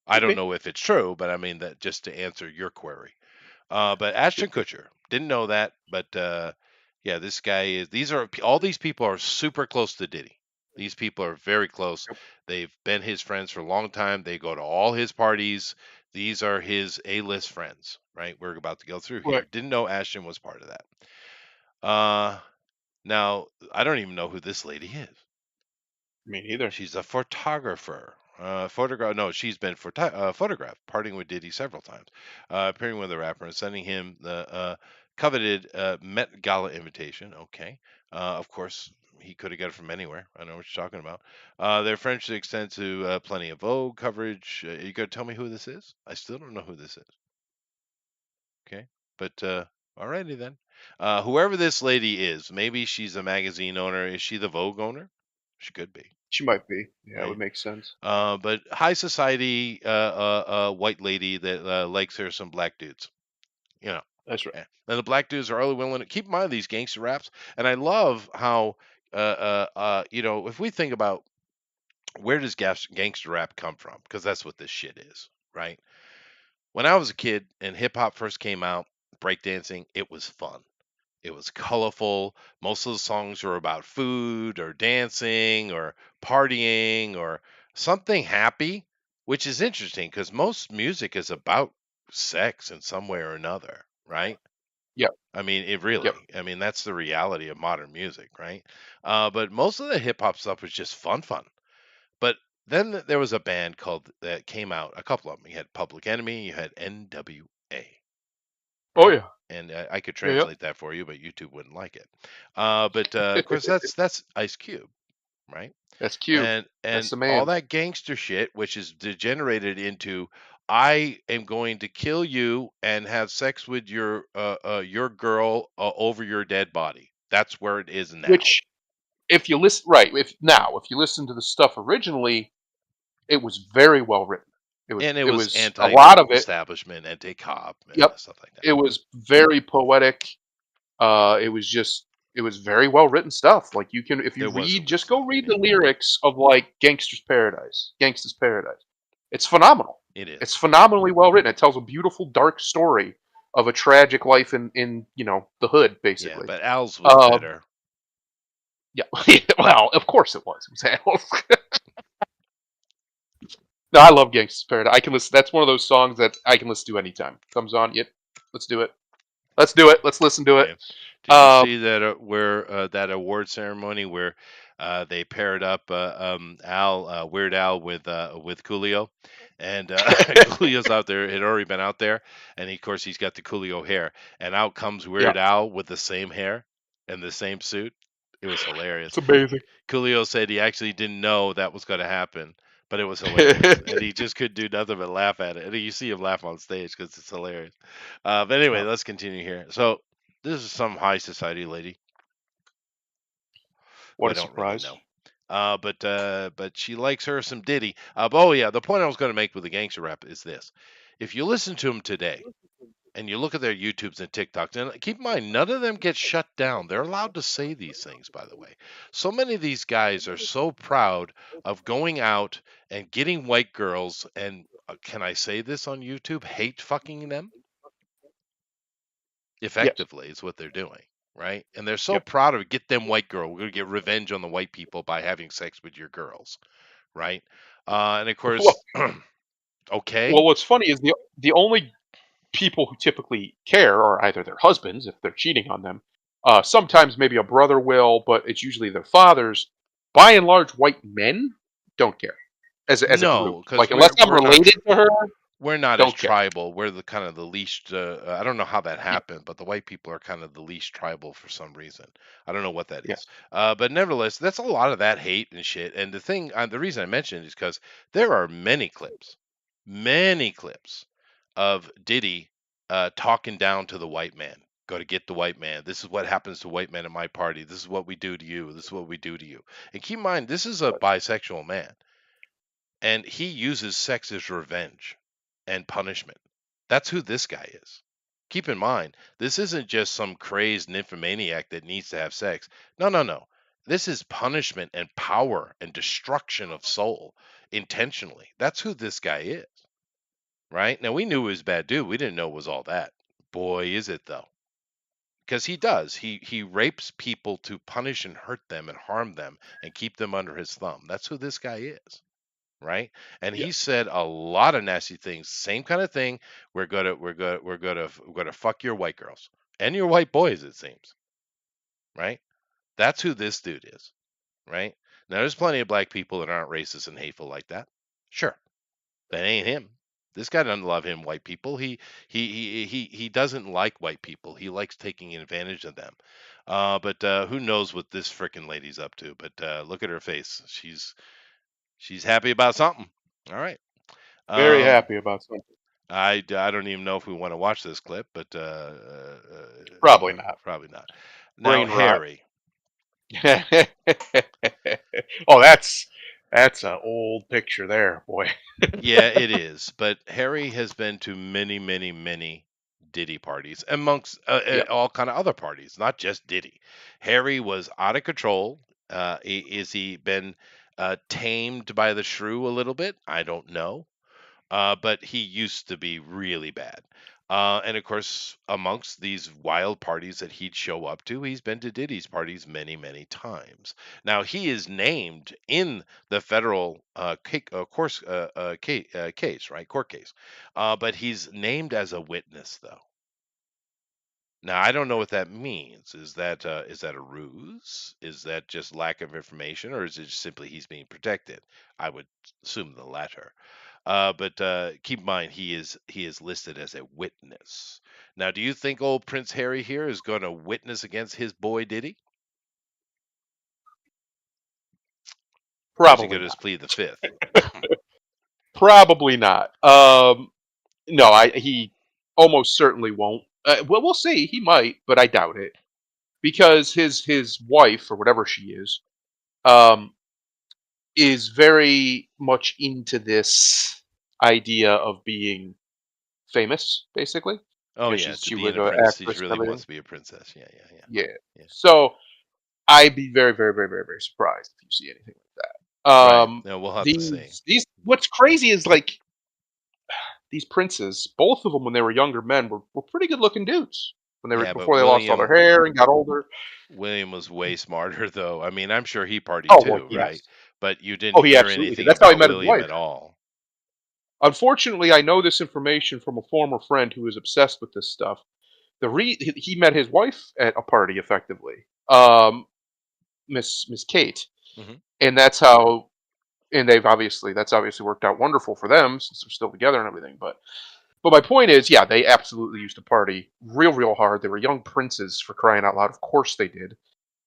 I Could don't be. know if it's true, but I mean that just to answer your query. But Ashton Could be. Kutcher didn't know that, but yeah, this guy is. All these people are super close to Diddy. These people are very close. Yep. They've been his friends for a long time. They go to all his parties. These are his A-list friends, right? We're about to go through Right. here. Didn't know Ashton was part of that. Uh, Now I don't even know who this lady is. Me neither. She's a photographer. No, she's been photographed, partying with Diddy several times, appearing with the rapper and sending him the coveted Met Gala invitation. Okay. Of course, he could have got it from anywhere. I know what you're talking about. Their friendship extends to plenty of Vogue coverage. You got to tell me who this is? I still don't know who this is. Okay. But alrighty then. Whoever this lady is, maybe she's a magazine owner. Is she the Vogue owner? She could be, She might be. Yeah, it would right? make sense. But high society, white lady that likes her some black dudes, you know. That's right. And the black dudes are only willing to keep in mind these gangster raps. And I love how, if we think about where does gangster rap come from, because that's what this shit is, right? When I was a kid and hip hop first came out, breakdancing, it was fun. It was colorful. Most of the songs were about food or dancing or partying or something happy, which is interesting because most music is about sex in some way or another, right? Yep. I mean, Yep. I mean, that's the reality of modern music, right? But most of the hip hop stuff was just fun. But then there was a band called that came out, a couple of them. You had Public Enemy, you had NWA, Oh right? yeah. And I could Yeah. translate that for you, but YouTube wouldn't like it. But of course, that's Ice Cube, right? That's cute. And That's the all man. that gangster shit, which is degenerated into, I am going to kill you and have sex with your girl over your dead body. That's where it is now. Which, if you listen, right, if you listen to the stuff originally, it was very well written. And it It was was a lot of it. anti-establishment, anti-cop, and Yep, stuff like that. it was very poetic. It was just, it was very well written stuff. Like you can, if you There was some read, good just go stuff. read Yeah, the lyrics of like Gangsta's Paradise. It's phenomenal. it It's is. phenomenally well written. It tells a beautiful, dark story of a tragic life in the hood, Yeah, basically. but Al's was Um, better. yeah, well, of course it was. It was no, I love Gangsta's Paradise. I can listen. That's one of those songs that I can listen to anytime. Comes on, yep. Let's do it. Let's do it. Let's listen to it. Yeah. Did you Um, see that where that award ceremony where they paired up Weird Al with Coolio, and Coolio's out there, had already been out there, and of course he's got the Coolio hair, and out comes yeah, Weird Al with the same hair and the same suit. It was hilarious. it's amazing. Coolio said he actually didn't know that was going to happen, but it was hilarious, and he just could do nothing but laugh at it. And you see him laugh on stage because it's hilarious. But anyway, Yeah. let's continue here. So this is some high society lady who What I a don't really surprise. know. But she likes her some Diddy. Oh yeah, the point I was going to make with the gangster rap is this: if you listen to them today and you look at their YouTubes and TikToks, and keep in mind, none of them get shut down. They're allowed to say these things, by the way. So many of these guys are so proud of going out and getting white girls, and can I say this on YouTube? Hate fucking them Yes. effectively is what they're doing, right? And they're so Yep. proud of it. Get them white girl. We're gonna get revenge on the white people by having sex with your girls, right? And of Well, course, well, okay, what's funny is the only people who typically care are either their husbands if they're cheating on them. Sometimes maybe a brother will, but it's usually their fathers. By and large, white men don't care as a group. no, because Like unless I'm we're not related to her, we're not as don't care. tribal. We're the kind of the least. I don't know how that Yeah. happened, but the white people are kind of the least tribal for some reason. I don't know what that is. Yes. But nevertheless, that's a lot of that hate and shit. And the thing, the reason I mentioned it is because there are many clips of Diddy talking down to the white man. Go to get the white man. This is what happens to white men at my party. This is what we do to you. This is what we do to you. And keep in mind, this is a Right. bisexual man, and he uses sex as revenge and punishment. That's who this guy is. Keep in mind, this isn't just some crazed nymphomaniac that needs to have sex. No, no, no. This is punishment and power and destruction of soul intentionally. That's who this guy is, right? Now, we knew he was a bad dude. We didn't know it was all that. Boy, is it though. Because he does. He rapes people to punish and hurt them and harm them and keep them under his thumb. That's who this guy is, right? And Yeah. he said a lot of nasty things. Same kind of thing. We're gonna fuck your white girls and your white boys. It seems, right? That's who this dude is, right? Now there's plenty of black people that aren't racist and hateful like that. Sure, that ain't him. This guy doesn't love him white people. He doesn't like white people. He likes taking advantage of them. But who knows what this frickin' lady's up to? But look at her face. She's happy about something. All right. Very Um, happy about something. I don't even know if we want to watch this clip, but Probably not. probably not. Now, Brain rot. Harry. Oh, that's an old picture there, boy. Yeah, it is. But Harry has been to many, many, many Diddy parties, amongst Yep. all kind of other parties, not just Diddy. Harry was out of control. Is he been tamed by the shrew a little bit? I don't know. But he used to be really bad. And of course, amongst these wild parties that he'd show up to, he's been to Diddy's parties many, many times. Now, he is named in the federal case, right? Court case. But he's named as a witness, though. Now, I don't know what that means. Is that a ruse? Is that just lack of information, or is it just simply he's being protected? I would assume the latter. But keep in mind he is listed as a witness. Now, do you think old Prince Harry here is going to witness against his boy Diddy? Or is he Probably going to not. plead the fifth? Probably not. No, he almost certainly won't. Well, we'll see. He might, but I doubt it because his wife or whatever she um, is very much into this idea of being famous, basically, Oh because yeah, to she be was an an apprentice, he actress and really wants everything. to be a princess. Yeah, yeah, Yeah. yeah, So I'd be very, very, very, very, very surprised if you see anything like that. yeah. Right. No, we'll have to see. These. What's crazy is like these princes, both of them when they were younger men were pretty good looking dudes when they were Yeah, but before they lost all their hair and got older. William was way smarter, though. I mean, I'm sure he partied Oh well, too, right? yes. But you Oh, didn't he hear absolutely did. anything That's how he about met his William wife. at all. Unfortunately, I know this information from a former friend who is obsessed with this stuff. He met his wife at a party, effectively, Miss Kate, Hmm. and that's how. And that's obviously worked out wonderful for them since they're still together and everything. But my point is, yeah, they absolutely used to party real hard. They were young princes for crying out loud. Of course they did.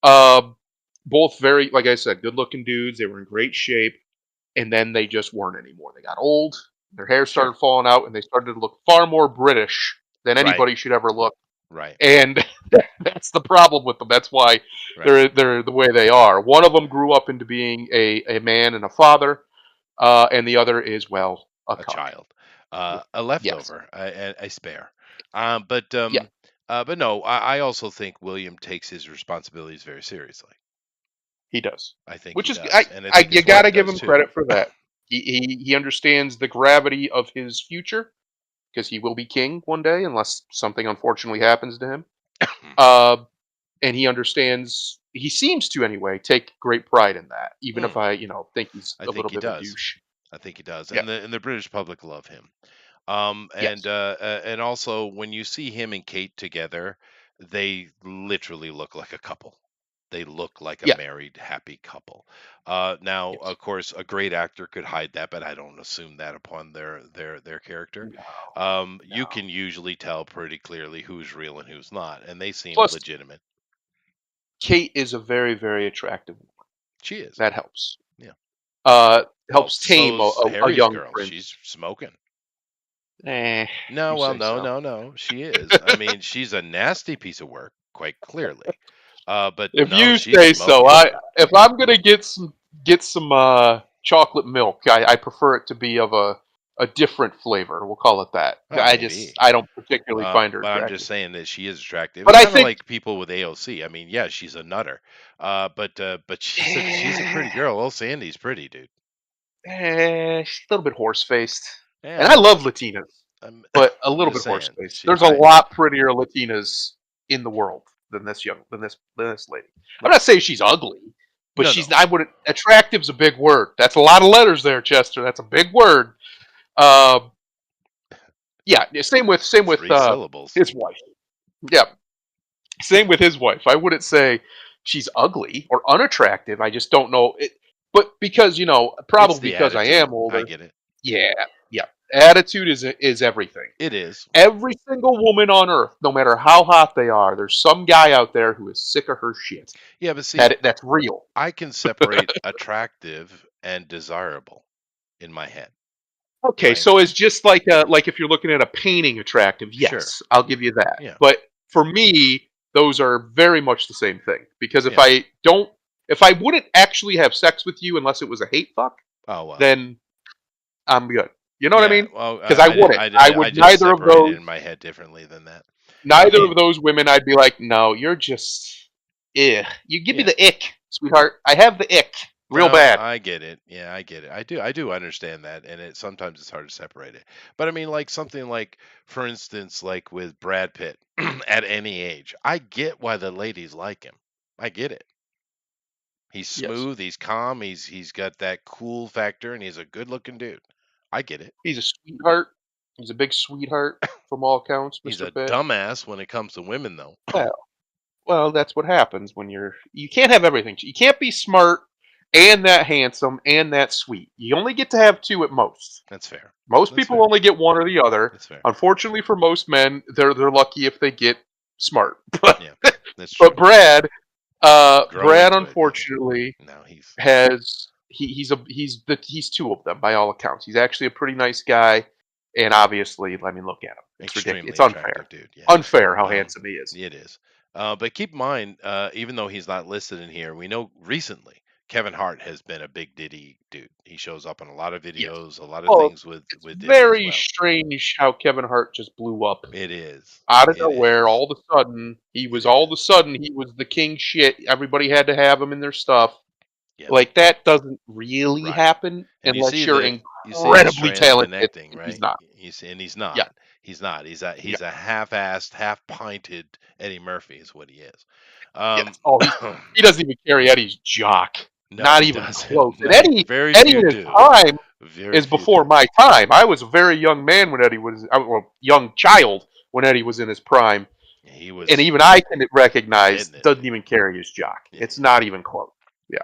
Uh, both very, like I said, good looking dudes. They were in great shape, and then they just weren't anymore. They got old, their hair Sure. started falling out, and they started to look far more British than Right. anybody should ever look. Right. And that's the problem with them. That's why Right. they're the way they are. One of them grew up into being a man and a father, and the other is well a A cuck. child, Yeah. a Yes. leftover, a spare. Um, but Yeah. um, but no, I also think William takes his responsibilities very seriously. He does, I think which he is does, and I I think you his got to wife give does him too. credit for that. He understands the gravity of his future because he will be king one day unless something unfortunately happens to him. Uh, and he understands. He seems to anyway take great pride in that, even if Mm, I think he's I a think little he bit of a does. douche. I think he does, Yeah. and the British public love him. Yes. And also when you see him and Kate together, they literally look like a couple. They look like a Yeah. married, happy couple. Now, Yes. of course, a great actor could hide that, but I don't assume that upon their character. No. You No. can usually tell pretty clearly who's real and who's not, and they seem Plus, legitimate. Kate is a very very attractive woman. She is, That helps. yeah. Well, Helps tame so's a Harry's young girl. She's prince. smoking. Eh, No, you well, say no, so. no, no. She is. I mean, she's a nasty piece of work, quite clearly. But If no, you she's say so, smoking. if I'm gonna get some chocolate milk, I prefer it to be of a different flavor. We'll call it that. Oh, maybe. I don't particularly find her But I'm just attractive. saying that she is attractive. But It's I kind of think like people with AOC. I mean, yeah, she's a nutter. But she's a pretty eh, girl. Oh, Sandy's pretty, dude. she's a little bit horse faced, and I Yeah, love Latinas, I'm, but a I'm little just bit horse saying. faced. She, There's a I lot prettier Latinas in the world than this lady. I'm right. not saying she's ugly, but No, she's no, I wouldn't attractive's a big word. That's a lot of letters there, Chester. That's a big word. Um, yeah, same with 3 syllables. his wife. Yeah, same with his wife. I wouldn't say she's ugly or unattractive. I just don't know it. But because It's probably the because I attitude. am I older. get it. Yeah, yeah. Attitude is everything. It is. Every single woman on earth, no matter how hot they are, there's some guy out there who is sick of her shit. Yeah, but see, That's real. I can separate attractive and desirable in my head, Okay, right? so it's just like if you're looking at a painting attractive, Sure. yes, I'll give you that. Yeah. But for me, those are very much the same thing. Because Yeah. if I wouldn't actually have sex with you unless it was a hate fuck, Oh well. then I'm good. You know what I Yeah. mean? Well, Because I wouldn't. I I would just separate it in my head differently than that. I neither of mean, those women. I'd be like, no, you're just, you give me yeah. the ick, sweetheart. I have the ick, real No, bad. I get it. Yeah, I get it. I do understand that, and it sometimes it's hard to separate it. But I mean, like something like, for instance, like with Brad Pitt at any age, I get why the ladies like him. I get it. He's Yes, smooth, he's calm, he's got that cool factor, and he's a good-looking dude. I get it. he's a sweetheart. He's a big sweetheart from all accounts, He's Mister a Pitt. dumbass when it comes to women, though. Well, that's what happens when you can't have everything. You can't be smart and that handsome and that sweet. You only get to have two at most. That's fair. Most That's people fair. only get one or the other. That's fair. Unfortunately for most men, they're lucky if they get smart. Yeah, that's true. But Brad Grown Brad into it, but unfortunately now he's has he's two of them by all accounts. He's actually a pretty nice guy, and obviously, I mean, look at him. It's ridiculous. Extremely It's unfair. attractive dude. Yeah. Unfair how Um, handsome he is. it is. But keep in mind, even though he's not listed in here, we know recently Kevin Hart has been a big Diddy dude. He shows up in a lot of Yes. videos, a lot of Well, things it's with Diddy as very well. strange how Kevin Hart just blew up It is. out of It nowhere. is. All of a sudden, It is. he was the king shit. Everybody had to have him in their stuff. Yep. Like that doesn't really Right. happen And unless you're you see his incredibly strands talented, connecting, and he's right? not. And he's Yeah, not. He's not. yeah, He's a half-assed, half-pinted Eddie Murphy is what he is. yes. Um, Oh, he doesn't even carry Eddie's jock. no, Not he even doesn't. close. And No, very Eddie few in his do. prime Very is few before do. my time. I was a very young man when Eddie was, well, young child when Eddie was in his prime, He and was even I can recognize hitting it. doesn't even carry his jock. Yeah, It's not even close. Yeah.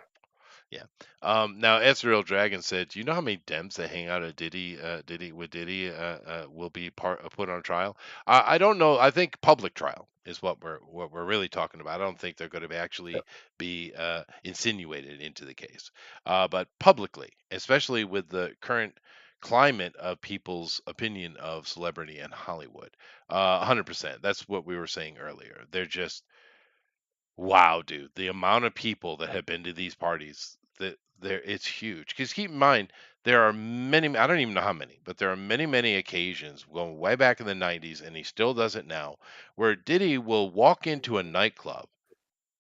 yeah. Now, Ezreal Dragon said, "Do you know how many Dems that hang out at Diddy will be put on trial? I don't know. I think public trial is what we're really talking about. I don't think they're going to actually be insinuated into the case, but publicly, especially with the current climate of people's opinion of celebrity and Hollywood, 100%. That's what we were saying earlier. They're just wow, dude, the amount of people that have been to these parties, that there it's huge. Because keep in mind, there are many, I don't even know how many, but there are many, many occasions going way back in the 90s, and he still does it now, where Diddy will walk into a nightclub.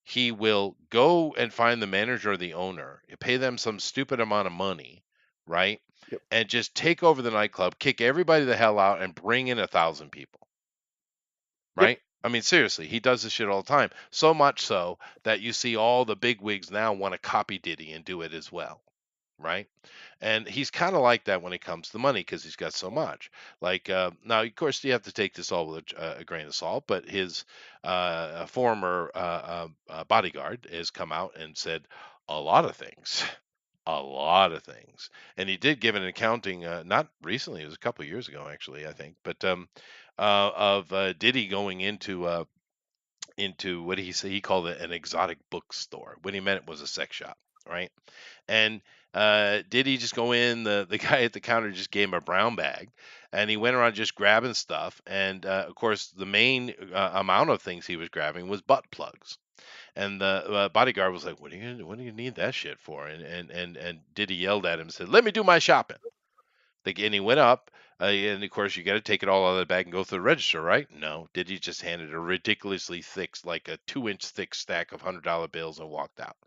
He will go and find the manager or the owner, pay them some stupid amount of money, right? Yep. And just take over the nightclub, kick everybody the hell out, and bring in 1,000 people, Yep. right? I mean, seriously, he does this shit all the time. So much so that you see all the big wigs now want to copy Diddy and do it as well, right? And he's kind of like that when it comes to money because he's got so much. Like now, of course, you have to take this all with a grain of salt. But his former bodyguard has come out and said a lot of things. A lot of things, and he did give an accounting. Not recently; it was a couple of years ago, actually, I think. But of Diddy going into what did he say? He called it an exotic bookstore. What he meant it was a sex shop, right? And did he just go in? The guy at the counter just gave him a brown bag, and he went around just grabbing stuff. And of course, the main amount of things he was grabbing was butt plugs. And the bodyguard was like, what do you need that shit for?" And Diddy yelled at him and said, "Let me do my shopping." And he went up, and of course, you got to take it all out of the bag and go through the register, right? No, did he just handed a ridiculously thick, like a 2 inch thick stack of $100 bills and walked out?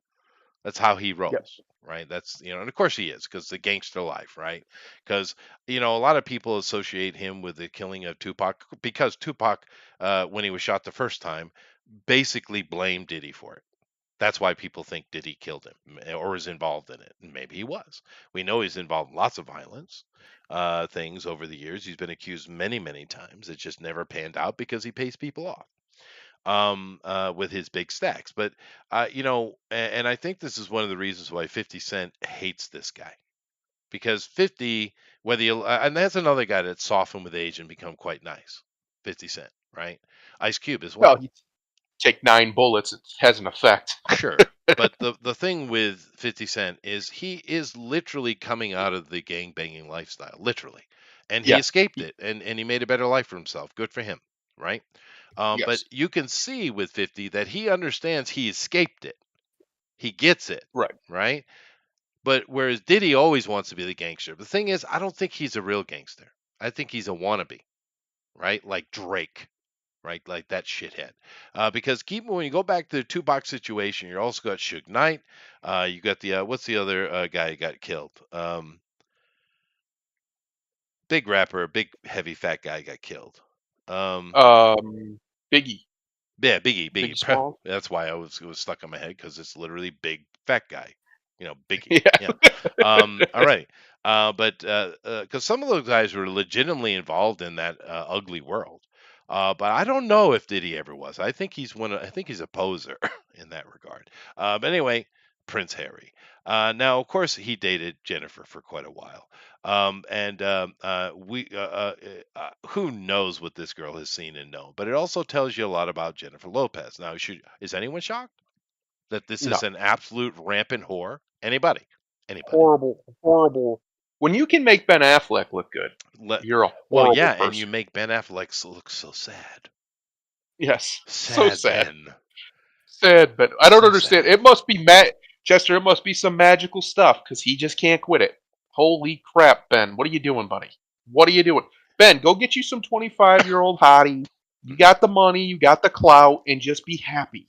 That's how he Yep. rolls, right? That's and of course he is, because the gangster life, right? Because a lot of people associate him with the killing of Tupac because Tupac, when he was shot the first time, basically blamed Diddy for it. That's why people think Diddy killed him or is involved in it. And maybe he was. We know he's involved in lots of violence things over the years. He's been accused many, many times. It just never panned out because he pays people off with his big stacks. But, and I think this is one of the reasons why 50 Cent hates this guy. Because 50, whether you, and that's another guy that's softened with age and become quite nice. 50 Cent, right? Ice Cube as Well, well. you take 9 bullets, it has an effect. Sure. But the thing with 50 Cent is he is literally coming out of the gang banging lifestyle, literally. And he Yeah. escaped it and he made a better life for himself. Good for him, right? But Yes. you can see with 50 that he understands he escaped it. He gets it, Right. right? But whereas Diddy always wants to be the gangster. The thing is, I don't think he's a real gangster. I think he's a wannabe, right? Like Drake, right? Like that shithead. Because keep when you go back to the Tupac situation, you also got Suge Knight. You got the what's the other guy who got killed? Big rapper, big heavy fat guy got killed. Um, Biggie. yeah, Biggie, Biggie Biggie. Small. That's why it was stuck in my head because it's literally big fat guy. Biggie. Yeah. Yeah. All right. But because some of those guys were legitimately involved in that ugly world. But I don't know if Diddy ever was. I think he's I think he's a poser in that regard. But anyway, Prince Harry. Now, of course, he dated Jennifer for quite a while. And who knows what this girl has seen and known? But it also tells you a lot about Jennifer Lopez. Now, is anyone shocked that this is No. an absolute rampant whore? Anybody? Anybody. Horrible, horrible. When you can make Ben Affleck look good, Let, you're a well, horrible yeah, and you person. make Ben Affleck look so sad. Yes, so Sad sad. Ben. Sad, but I don't So understand. sad. It must be Chester. It must be some magical stuff because he just can't quit it. Holy crap, Ben! What are you doing, buddy? What are you doing, Ben? Go get you some 25-year-old hottie. You got the money, you got the clout, and just be happy.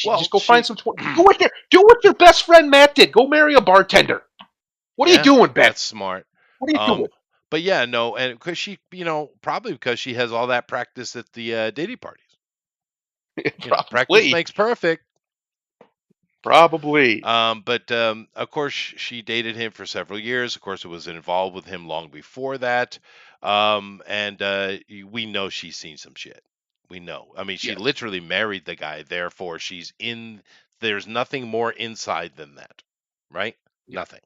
Well, Just go find she, some. Do what your best friend Matt did. Go marry a bartender. What are you yeah, doing, Ben? that's smart. What are you Um, doing? but yeah, no, and because she, probably because she has all that practice at the dating parties. Practice Probably, makes perfect. probably. But of course, she dated him for several years. Of course, it was involved with him long before that. And we know she's seen some shit. We know. I mean, she Yes. literally married the guy. Therefore, she's in. There's nothing more inside than that, right? Yeah. Nothing,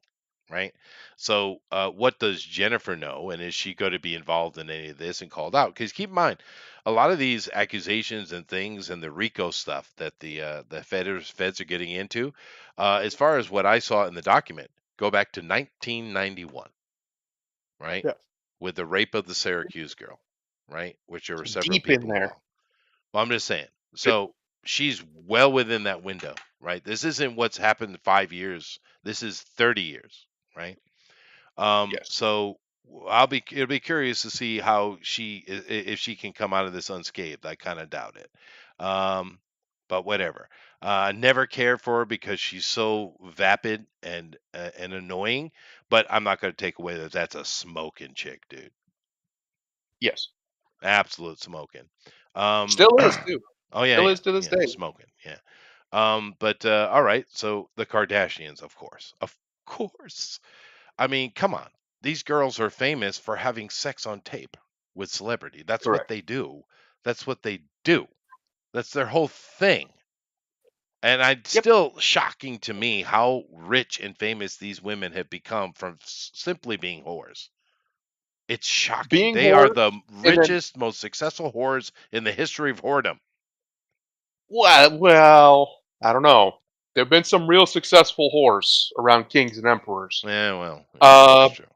right? So, what does Jennifer know? And is she going to be involved in any of this and called out? Because keep in mind, a lot of these accusations and things and the RICO stuff that the feds are getting into, as far as what I saw in the document, go back to 1991, right, Yeah. with the rape of the Syracuse girl, right, which there were several Deep in people there. involved. Well, I'm just saying. It- So she's well within that window, right? This isn't what's happened in 5 years. This is 30 years, right? yes. So it'll be curious to see how if she can come out of this unscathed. I kind of doubt it. Um, but whatever. Never cared for her because she's so vapid and annoying. But I'm not going to take away that that's a smoking chick, dude. Yes. Absolute smoking. Um, Still is too. oh yeah, Still yeah, is to this yeah, day. smoking, yeah. But all right. So the Kardashians, of course. I mean, come on. These girls are famous for having sex on tape with celebrity. That's what Correct. they do. That's what they do. That's their whole thing. And it's Yep. still shocking to me how rich and famous these women have become from simply being whores. It's shocking. Being They are whores, the and then richest, most successful whores in the history of whoredom. well, I don't know. There've been some real successful whores around kings and emperors. Yeah, well, yeah, that's Uh, true.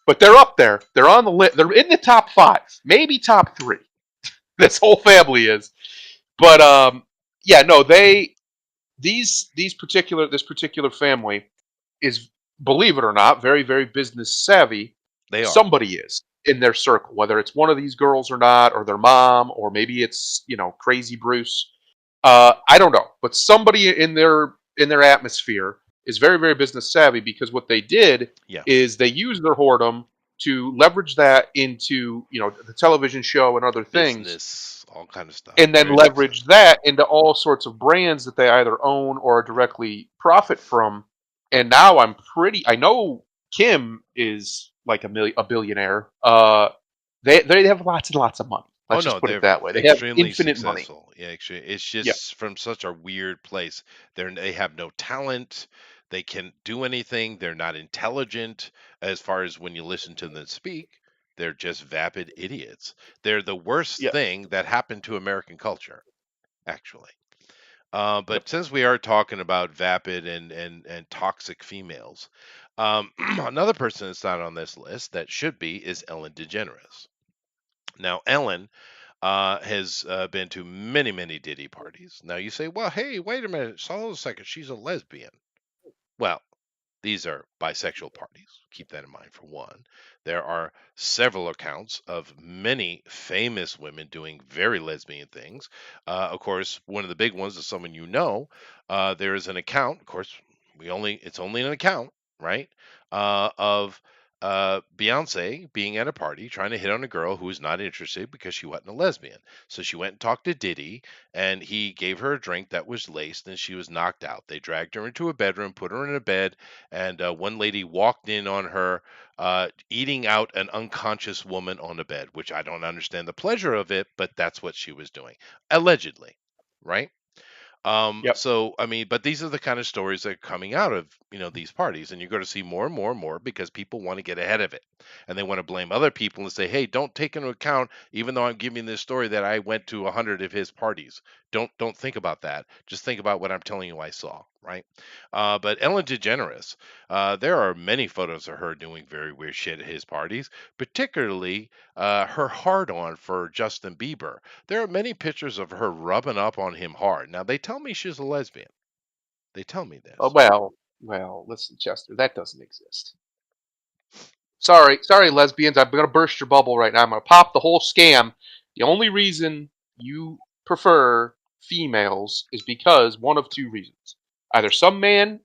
but they're up there. They're on the list. They're in the top five, maybe top three. This whole family is. But yeah, no, this particular family is, believe it or not, very very business savvy. They are. Somebody is in their circle, whether it's one of these girls or not, or their mom, or maybe it's Crazy Bruce. I don't know, but somebody in their atmosphere is very very business savvy because what they did Yeah. is they used their whoredom to leverage that into the television show and other things, Business, all kind of stuff. and then Very leverage successful. that into all sorts of brands that they either own or directly profit from. And now I know Kim is like a billionaire. They have lots and lots of money. Oh Let's no, just put it they're that way. They have extremely infinite money. successful. Yeah, actually, it's Yeah. just from such a weird place. They have no talent. They can do anything. They're not intelligent as far as when you listen to them speak. They're just vapid idiots. They're the worst Yes. thing that happened to American culture, actually. Yep. But since we are talking about vapid and toxic females, another person that's not on this list that should be is Ellen DeGeneres. Now, Ellen has been to many, many Diddy parties. Now you say, well, hey, wait a minute, hold a second, she's a lesbian. Well, these are bisexual parties. Keep that in mind for one. There are several accounts of many famous women doing very lesbian things. Of course, one of the big ones is someone you know. There is an account, of course, it's only an account, right? Of Beyonce being at a party trying to hit on a girl who was not interested because she wasn't a lesbian. So she went and talked to Diddy, and he gave her a drink that was laced, and she was knocked out. They dragged her into a bedroom, put her in a bed, and one lady walked in on her eating out an unconscious woman on the bed, which I don't understand the pleasure of it, but that's what she was doing, allegedly, right? Yep. So I mean, but these are the kind of stories that are coming out of these parties, and you're going to see more and more and more because people want to get ahead of it. And they want to blame other people and say, hey, don't take into account, even though I'm giving this story, that I went to 100 of his parties. Don't think about that. Just think about what I'm telling you I saw, right? But Ellen DeGeneres, there are many photos of her doing very weird shit at his parties, particularly her hard on for Justin Bieber. There are many pictures of her rubbing up on him hard. Now, they tell me she's a lesbian. They tell me this. Well, listen, Chester, that doesn't exist. Sorry, lesbians. I'm gonna burst your bubble right now. I'm gonna pop the whole scam. The only reason you prefer females is because one of two reasons: either some man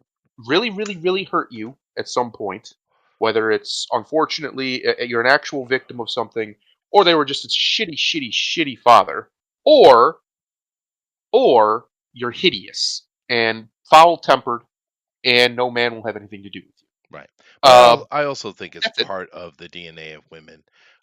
really, really, really hurt you at some point, whether it's unfortunately you're an actual victim of something, or they were just a shitty, shitty, shitty father, or or you're hideous and foul tempered, and no man will have anything to do with you. Right. But Uh, I also think it's that's it. part of the DNA of women.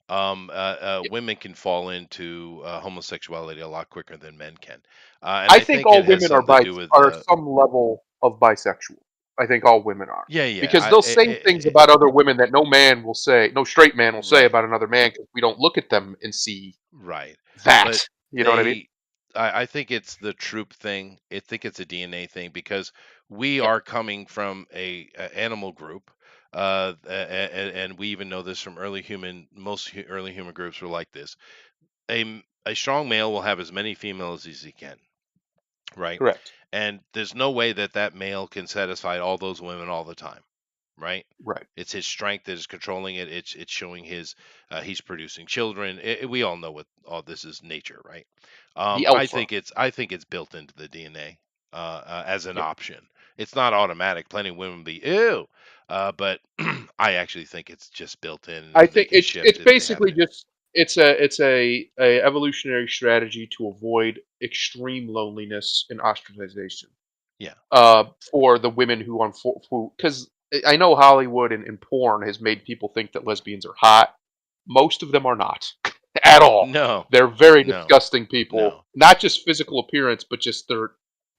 Yeah. Women can fall into homosexuality a lot quicker than men can. And I I think think it all has women something to do with, are some level of bisexual. I think all women are. yeah, yeah. Because they'll say things about other women that no straight man will say Right. about another man because we don't look at them and see Right. But that. You know what I mean? they, I think it's the troop thing. I think it's a DNA thing because we Yeah, are coming from a animal group. And we even know this from early human groups were like this. A strong male will have as many females as he can, right? correct. And there's no way that that male can satisfy all those women all the time, right? Right. It's his strength that is controlling it. It's showing his he's producing children. We all know what all this is nature, right? The alpha. I think it's built into the DNA as an Yeah. option. It's not automatic. Plenty of women be ew, but I actually think it's just built in, I and they think can it's shift if they have basically to. just it's a evolutionary strategy to avoid extreme loneliness and ostracization. Yeah. For the women who because I know Hollywood and porn has made people think that lesbians are hot. Most of them are not at all. No. They're very No. disgusting people, No. not just physical appearance, but just their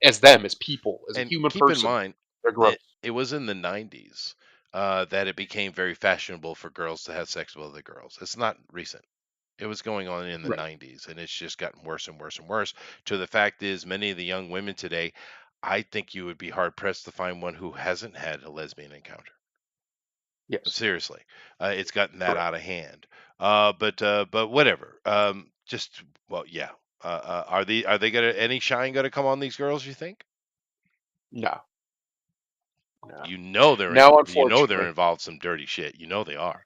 as them as people, as a And human keep in person. mind, They're gross. it was in the 90s that it became very fashionable for girls to have sex with other girls. It's not recent. It was going on in the Right. 90s, and it's just gotten worse and worse and worse. To the fact is, many of the young women today, I think you would be hard pressed to find one who hasn't had a lesbian encounter. Yes. Seriously, it's gotten that Correct. out of hand. But whatever. Just well, yeah. Are they gonna any shine gonna come on these girls? You think? No. No. No. You know they're Unfortunately, involved in some dirty shit. You know they are.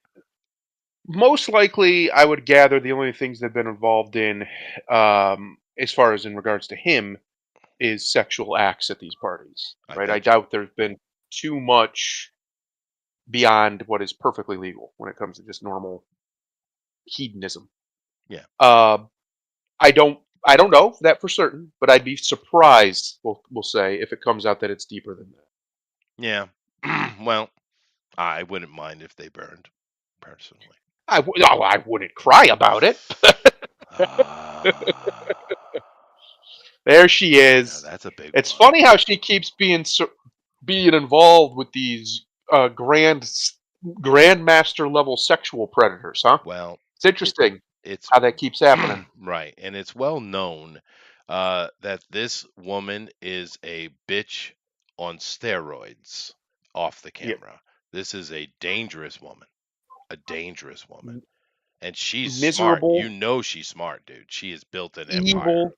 most likely, I would gather the only things they've been involved in, as far as in regards to him, is sexual acts at these parties. I Right. I bet you. doubt there's been too much beyond what is perfectly legal when it comes to just normal hedonism. Yeah. Uh, I don't know that for certain, but I'd be surprised. We'll say if it comes out that it's deeper than that. Yeah. Well, I wouldn't mind if they burned, personally. I wouldn't cry about it. Ah, There she now is. that's a big It's one. funny how she keeps being involved with these grandmaster level sexual predators, huh? Well, It's it interesting it's how that keeps happening. right, and it's well known that this woman is a bitch on steroids off the Yeah, camera. This is a dangerous woman, m- and she's smart. You miserable, know she's smart, dude. She has built an empire. evil,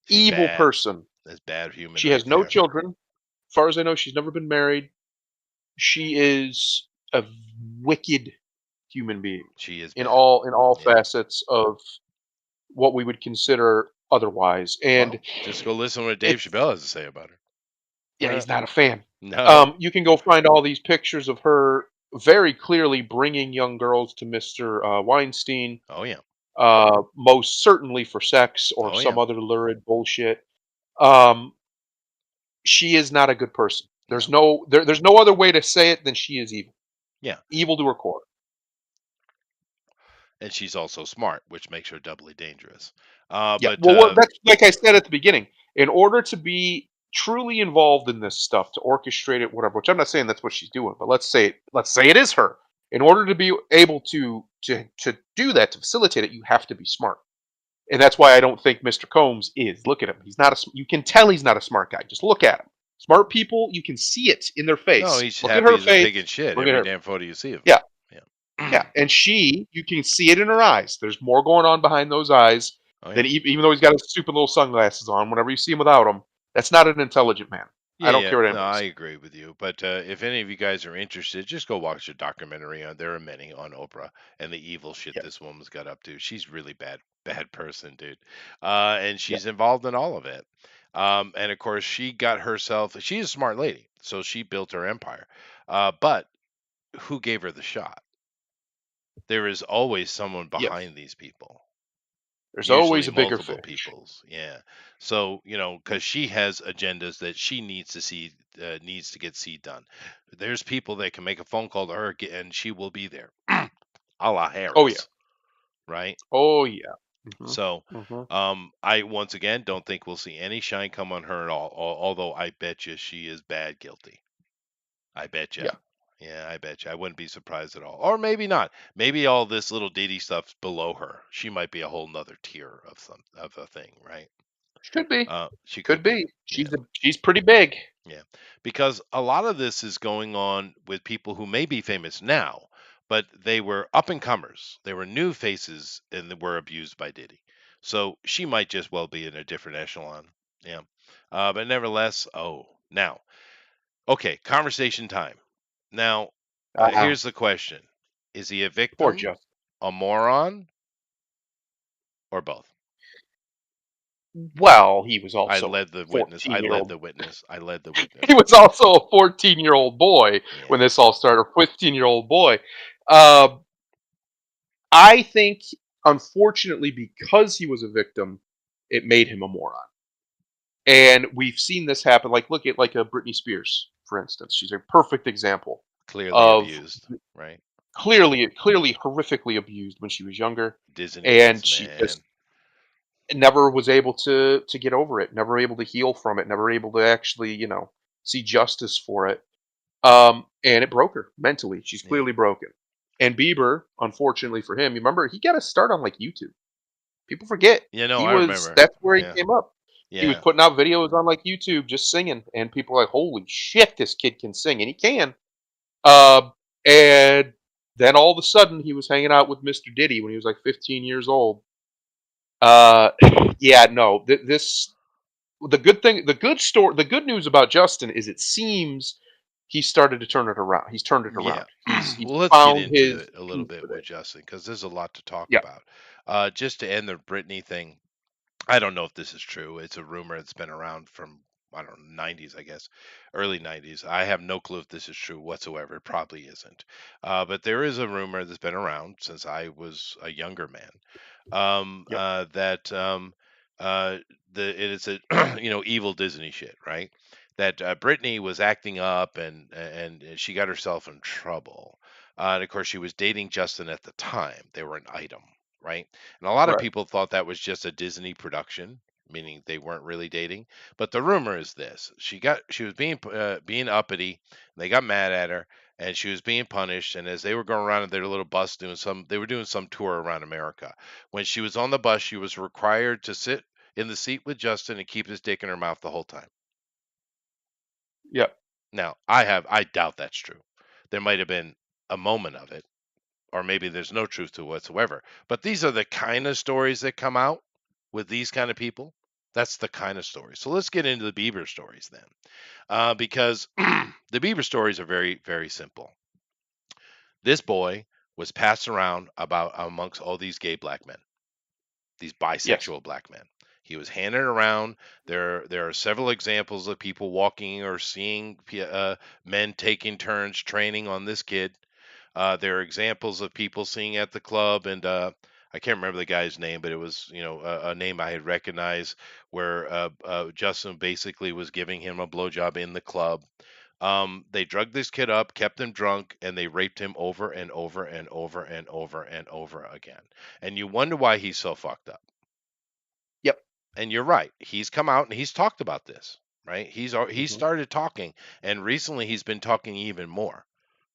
She's evil bad. person. That's bad human She right has no there. children. As far as I know, she's never been married. She is a wicked human being She is bad. in all Yeah. facets of what we would consider otherwise. And Well, just go listen to what Dave it's Chappelle has to say about yeah, her. he's not a fan. No. You can go find all these pictures of her very clearly bringing young girls to Mr. Weinstein, Oh yeah. most certainly for sex or Oh some yeah. other lurid bullshit. Um, she is not a good person. No. There's no other way to say it than she is evil. Yeah. Evil to her core. And she's also smart, which makes her doubly dangerous. Yeah. But Well, that's like I said at the beginning. In order to be truly involved in this stuff, to orchestrate it, whatever. Which I'm not saying that's what she's doing, but let's say it is her. In order to be able to do that, to facilitate it, you have to be smart. And that's why I don't think Mr. Combs is. Look at him. He's not a. You can tell he's not a smart guy. Just look at him. Smart people, you can see it in their No, face. he's Look at happy her as a face. pig in shit Look at every her. damn photo you see of him. Yeah, Yeah. yeah. And she, you can see it in her eyes. There's more going on behind those eyes Oh than yeah. even though he's got his stupid little sunglasses on. Whenever you see him without them, that's not an intelligent man. I Yeah, don't yeah. care what No, anybody I says. agree with you. But if any of you guys are interested, just go watch the documentary on. There are many on Oprah and the evil shit Yeah, this woman's got up to. She's really bad person, dude. And yeah. she's involved in all of it. And of course, she got herself. She's a smart lady, so she built her empire. But who gave her the shot? There is always someone Yes. behind these people. There's Usually always a bigger multiple fish. peoples, yeah. So because she has agendas that she needs to see, needs to get see done. There's people that can make a phone call to her and she will be there, a la Oh yeah. Harris, right? Oh yeah. Hmm. So Hmm. I once again don't think we'll see any shine come on her at all, although I bet you she is bad guilty. I bet you. Yeah. Yeah, I bet you. I wouldn't be surprised at all. Or maybe not. Maybe all this little Diddy stuff's below her. She might be a whole nother tier of some of a thing, right? Should be. She Could could be. be. Yeah, She's pretty big. yeah. Because a lot of this is going on with people who may be famous now, but they were up and comers. They were new faces and they were abused by Diddy. So she might just well be in a different echelon. Yeah. But nevertheless, oh, now, okay, conversation time. Now, Ah, here's the question: is he a poor victim, Justin. a moron, or both? Well, he was I also led the a witness. I 14 year led old. the witness. I led the He witness. was also a 14-year-old boy when Yeah. this all started. A 15-year-old boy. Uh, I think, unfortunately, because he was a victim, it made him a moron. And we've seen this happen. Like, look at like a Britney Spears, for instance. She's a perfect example Clearly of abused, right? clearly horrifically abused when she was younger, Disney and is, she just man. never was able to get over it, never able to heal from it, never able to actually, see justice for it. And it broke her mentally. She's Yeah. clearly broken. And Bieber, unfortunately for him, you remember he got a start on like YouTube. People forget Yeah, no, he I was remember. that's where he Yeah. came up. He was Yeah. putting out videos on like YouTube just singing, and people were like, "Holy shit, this kid can sing," and he can. Uh, and then all of a sudden, he was hanging out with Mr. Diddy when he was like 15 years old. Uh, yeah, no, this the good thing, the good news about Justin is it seems he started to turn it around. He's turned it Yeah. around. He's Well, let's get found into his it a little peace bit with with it. Justin because there's a lot to talk Yeah, about. Just to end the Britney thing, I don't know if this is true. It's a rumor that's been around from I don't know 90s, I guess, early 90s. I have no clue if this is true whatsoever. It probably isn't. But there is a rumor that's been around since I was a younger man. yep, That uh, it is a evil Disney shit, right? That Britney was acting up and she got herself in trouble. And of course, she was dating Justin at the time. They were an item, right? And a lot of right, people thought that was just a Disney production, meaning they weren't really dating. But the rumor is this: she was being uppity. And they got mad at her, and she was being punished. And as they were going around in their little bus they were doing some tour around America. When she was on the bus, she was required to sit in the seat with Justin and keep his dick in her mouth the whole time. yep, Now, I doubt that's true. There might have been a moment of it, or maybe there's no truth to it whatsoever. But these are the kind of stories that come out with these kind of people. That's the kind of stories. So let's get into the Bieber stories then, because the Bieber stories are very, very simple. This boy was passed around about amongst all these gay black men, these yes, bisexual black men. He was handed around. There are several examples of people walking or seeing men taking turns training on this kid. There are examples of people seeing at the club, and I can't remember the guy's name, but it was a name I had recognized where Justin basically was giving him a blowjob in the club. They drugged this kid up, kept him drunk, and they raped him over and over and over and over and over again. And you wonder why he's so fucked up. yep, And you're right. He's come out and he's talked about this, right? He hmm started talking, and recently he's been talking even more,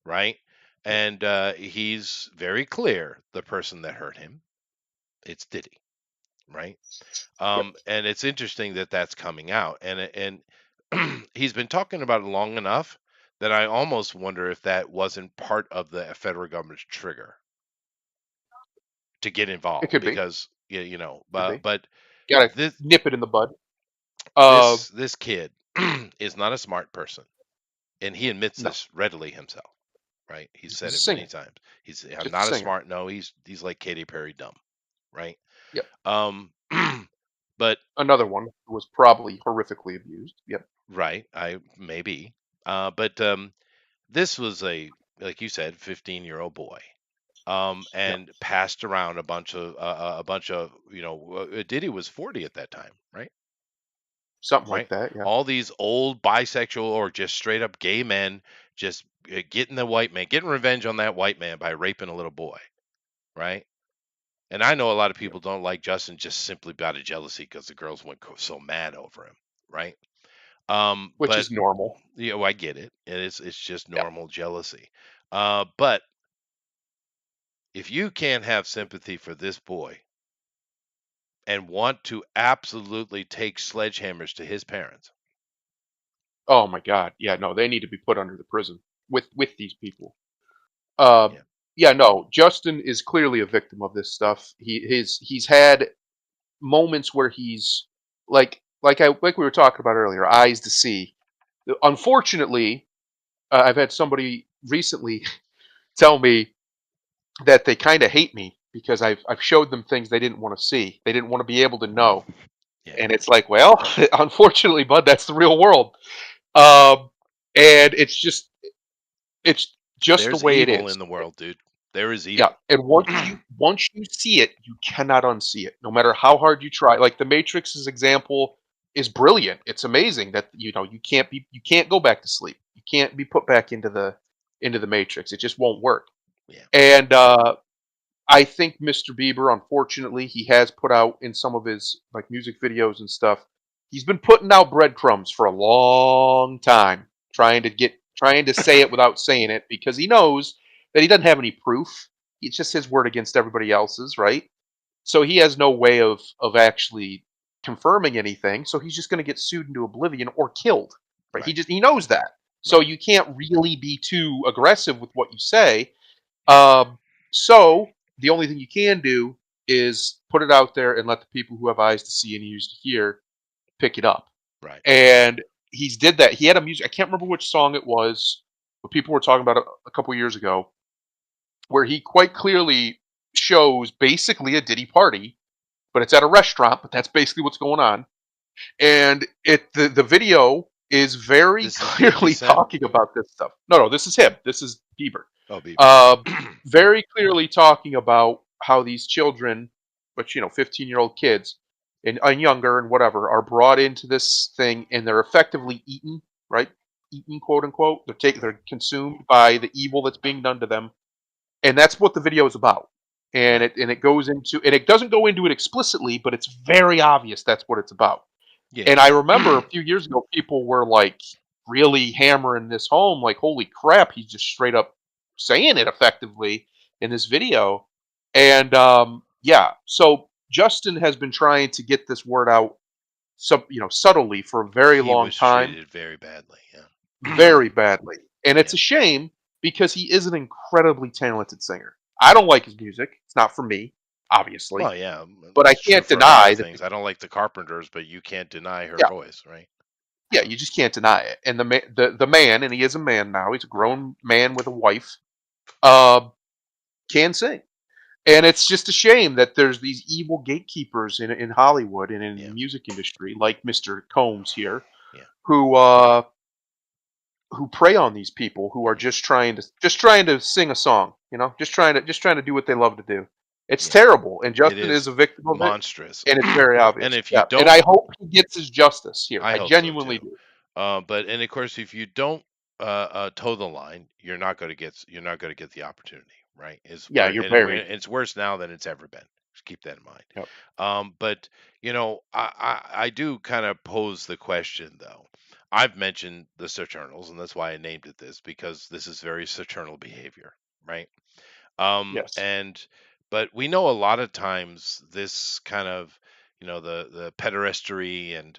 right? Yeah. and he's very clear the person that hurt him. It's Diddy, right? Yep. And it's interesting that that's coming out, and he's been talking about it long enough that I almost wonder if that wasn't part of the federal government's trigger to get It involved, could be. because you know, Could be. but Gotta this nip it in the bud. Uh, this kid is not a smart person, and he admits no. this readily himself. Right? He's He's said a it many singer. times. I'm Just a not a singer. smart. No, he's like Katy Perry dumb. Right? Yep. Um, but Another one who was probably horrifically abused. Yep. right, I maybe. But this was like you said, 15-year-old boy. Yep. And passed around a bunch of, Diddy was 40 at that time, right? Something like Right? that. Yeah. All these old bisexual or just straight up gay men just getting the white man, getting revenge on that white man by raping a little boy, right? And I know a lot of Yep. people don't like Justin just simply out of jealousy because the girls went so mad over him, right? Which But is normal. I get it. It's just Yep. normal jealousy. But if you can't have sympathy for this boy and want to absolutely take sledgehammers to his parents, Oh my God. Yeah. No, they need to be put under the prison with these people. Uh, yeah, yeah. No, Justin is clearly a victim of this stuff. He's had moments where he's like we were talking about earlier, eyes to see. Unfortunately, I've had somebody recently tell me that they kind of hate me because I've showed them things they didn't want to see. They didn't want to be able to know, yeah. and it's like, well, unfortunately, bud, that's the real world. Um, and it's just the There's way it evil is. in the world, dude. There is Yeah, evil. and once you see it, you cannot unsee it, no matter how hard you try. Like the Matrix's example is brilliant. It's amazing that you can't go back to sleep. You can't be put back into the Matrix. It just won't work. Yeah, And I think Mr. Bieber, unfortunately, he has put out in some of his like music videos and stuff. He's been putting out breadcrumbs for a long time, trying to say it without saying it because he knows that he doesn't have any proof. It's just his word against everybody else's, right? So he has no way of actually confirming anything. So he's just going to get sued into oblivion or killed, right? right, He knows that. So right, you can't really be too aggressive with what you say. um, so the only thing you can do is put it out there and let the people who have eyes to see and ears to hear pick it up. right. And he's did that. He had a music. I can't remember which song it was, but people were talking about it a couple years ago, where he quite clearly shows basically a Diddy party, but it's at a restaurant. But that's basically what's going on. And the video is very This is 50 clearly Cent. talking about this stuff. No, this is him. This is Bieber. Oh, Bieber. Uh, Very clearly talking about how these children, but 15-year-old kids and younger and whatever, are brought into this thing and they're effectively eaten, right? Eaten, quote unquote. Right, They're consumed by the evil that's being done to them, and that's what the video is about. And right. it goes into, and it doesn't go into it explicitly, but it's very obvious that's what it's about. Yeah, And I remember a few years ago, people were like really hammering this home, like, holy crap, he's just straight up saying it effectively in this video. And yeah, so Justin has been trying to get this word out, subtly for a very he long was time, treated very badly. Yeah, very badly. And it's yeah. a shame because he is an incredibly talented singer. I don't like his music. It's not for me, obviously. Well, yeah, But I that's true can't for a lot deny of that, things. I don't like the Carpenters, but you can't deny her yeah, voice, right? yeah, you just can't deny it. And the man, and he is a man now. He's a grown man with a wife. Uh, can sing, and it's just a shame that there's these evil gatekeepers in Hollywood and in the Yeah, music industry, like Mr. Combs here, yeah, who uh, who prey on these people who are yeah, just trying to sing a song. Just trying to do what they love to do. It's yeah. terrible, and It Justin is is a victim of it, monstrous. and it's very And obvious. if you Yeah, and don't, I hope he gets his justice here. I I hope so genuinely too. do. But and of course, if you don't toe the line, you're not going to get the opportunity, right? Is Yeah, where you're and buried. it's worse now than it's ever been. Just keep that in mind. Yep. But I do kind of pose the question though. I've mentioned the Saturnals, and that's why I named it this, because this is very Saturnal behavior, right? Yes. And but we know a lot of times this kind of, the pederasty and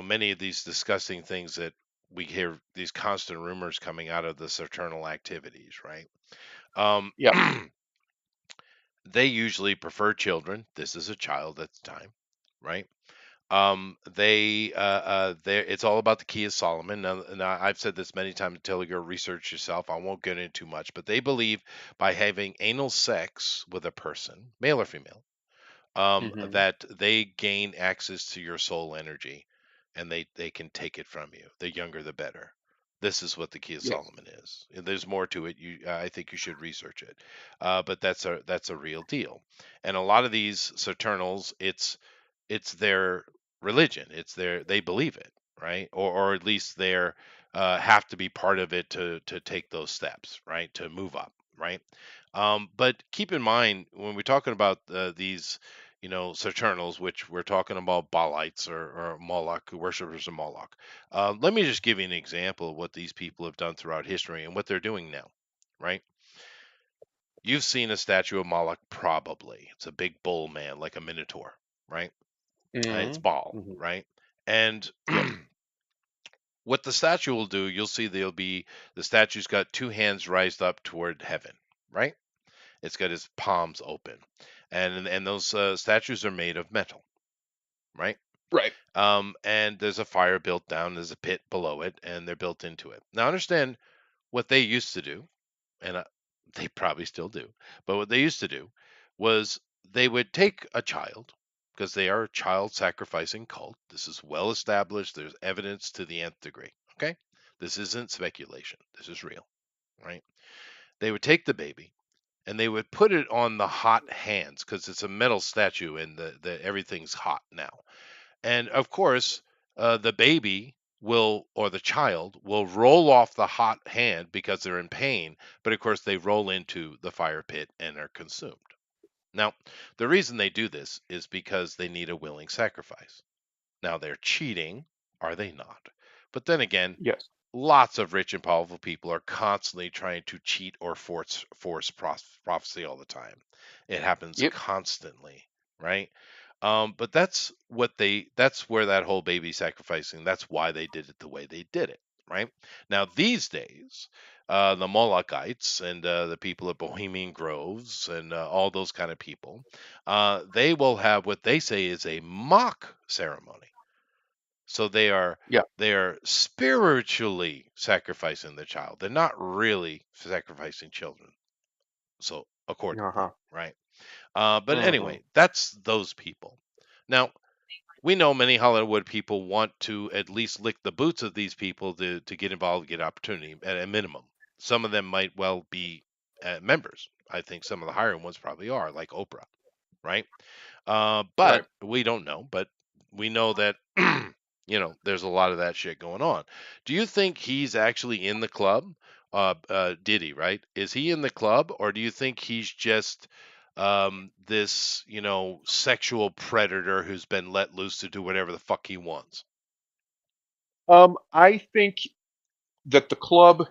many of these disgusting things that we hear, these constant rumors coming out of the Saturnal activities, right? Um, Yeah. they usually prefer children. This is a child at the time, right? It's all about the key of Solomon. Now, I've said this many times until you go research yourself. I won't get into too much, but they believe by having anal sex with a person, male or female, Hmm. that they gain access to your soul energy, and they can take it from you. The younger, the better. This is what the key of Yes. Solomon is. And there's more to it. I think you should research it, but that's a real deal. And a lot of these Saturnals, it's their religion. They believe it, right? Or at least they're have to be part of it to take those steps, right? To move up, right? But keep in mind when we're talking about these, Saturnals, which we're talking about Baalites or Moloch, worshippers of Moloch. Let me just give you an example of what these people have done throughout history and what they're doing now, right? You've seen a statue of Moloch, probably. It's a big bull man, like a minotaur, right? It's Hmm. Baal, Hmm. right? And Yes. what the statue will do, you'll see the statue's got two hands raised up toward heaven, right? It's got his palms open, and those statues are made of metal, right? Right. And there's a fire built down, there's a pit below it, and they're built into it. Now, understand what they used to do, and they probably still do, but what they used to do was they would take a child, because they are a child sacrificing cult. This is well established. There's evidence to the nth degree. Okay, this isn't speculation. This is real, right? They would take the baby and they would put it on the hot hands because it's a metal statue and the everything's hot now. And of course, the baby will, or the child will roll off the hot hand because they're in pain, but of course they roll into the fire pit and are consumed. Now, the reason they do this is because they need a willing sacrifice. Now, they're cheating, are they not? But then again, Yes. lots of rich and powerful people are constantly trying to cheat or force prophecy all the time. It happens Yep. constantly, right? But that's where that whole baby sacrificing, that's why they did it the way they did it, right? Now these days, the Molochites and the people of Bohemian Groves and all those kind of people, they will have what they say is a mock ceremony. So Yeah. they are spiritually sacrificing the child. They're not really sacrificing children. So according Uh to them, huh. right? But Hmm. anyway, that's those people. Now we know many Hollywood people want to at least lick the boots of these people to get involved, get opportunity at a minimum. Some of them might well be members. I think some of the higher ones probably are, like Oprah, right? But Right. we don't know. But we know that there's a lot of that shit going on. Do you think he's actually in the club? Diddy, right? Is he in the club, or do you think he's just this sexual predator who's been let loose to do whatever the fuck he wants? I think that the club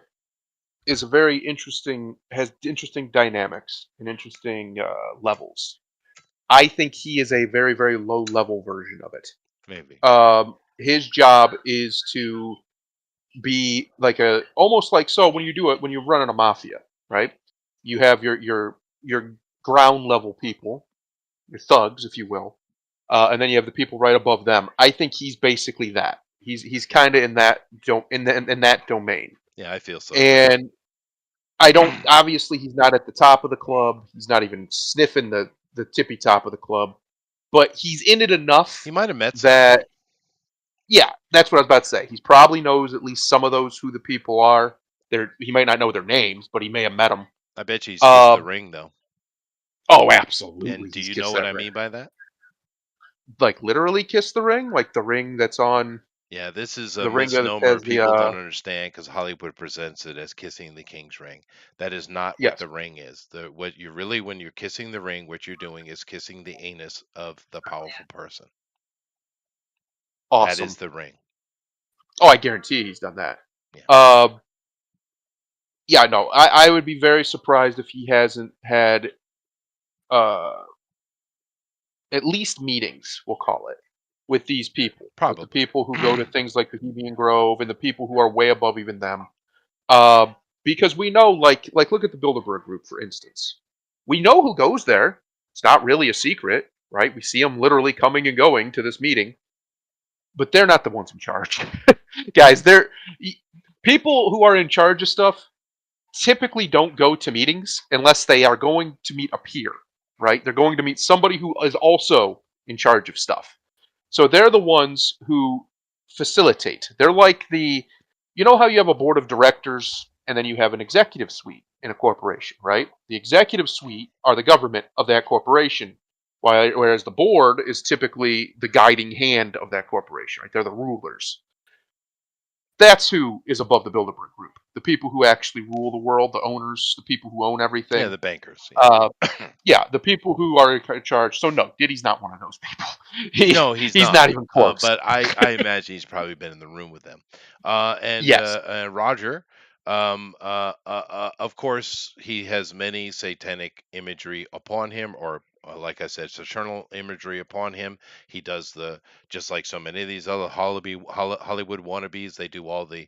is a very interesting, has interesting dynamics and interesting levels. I think he is a very, very low level version of it. Maybe. His job is to be like a almost like so when you do it when you're running a mafia, right? You have your ground level people, your thugs, if you will, and then you have the people right above them. I think he's basically that. He's kind of in that in that domain, Yeah, I feel so. and I don't. Obviously, he's not at the top of the club. He's not even sniffing the tippy top of the club, but he's in it He enough might have met somebody. that yeah, that's what I was about to say. He probably knows at least some of those who the people are. He might not know their names, but he may have met them. I bet you he's kissed the Um, ring though. oh, absolutely, And do he's you know kissed what that I ring. mean by that? Like literally kiss the ring, like the ring that's on Yeah, this is a the ring that misnomer has the people don't understand because Hollywood presents it as kissing the king's ring. That is not what yes, the ring is. What you really, when you're kissing the ring, what you're doing is kissing the anus of the powerful person. That is awesome. the ring. Oh, I guarantee he's done that. Yeah. Um, yeah, no, I would be very surprised if he hasn't had uh, at least meetings, we'll call it, with these people, with the Probably. people who go to things like Bohemian Grove and the people who are way above even them. Uh, because we know, like look at the Bilderberg Group, for instance. We know who goes there. It's not really a secret, right? We see them literally coming and going to this meeting, but they're not the ones in charge. Guys, they're people who are in charge of stuff typically don't go to meetings unless they are going to meet a peer, right? They're going to meet somebody who is also in charge of stuff. So they're the ones who facilitate. They're like you know how you have a board of directors and then you have an executive suite in a corporation, right? The executive suite are the government of that corporation, whereas the board is typically the guiding hand of that corporation, right? They're the rulers. That's who is above the Bilderberg Group. The people who actually rule the world, the owners, the people who own Yeah, everything. the bankers. Uh, Yeah. yeah, the people who are in charge. So no, Diddy's not one of those people. He No, he's he's not. not even close. But I imagine he's probably been in the room with them. Yes. Roger, of course, he has many satanic imagery upon him, or like I said, Saturnal imagery upon him. He does just like so many of these other Hollywood wannabes. They do all the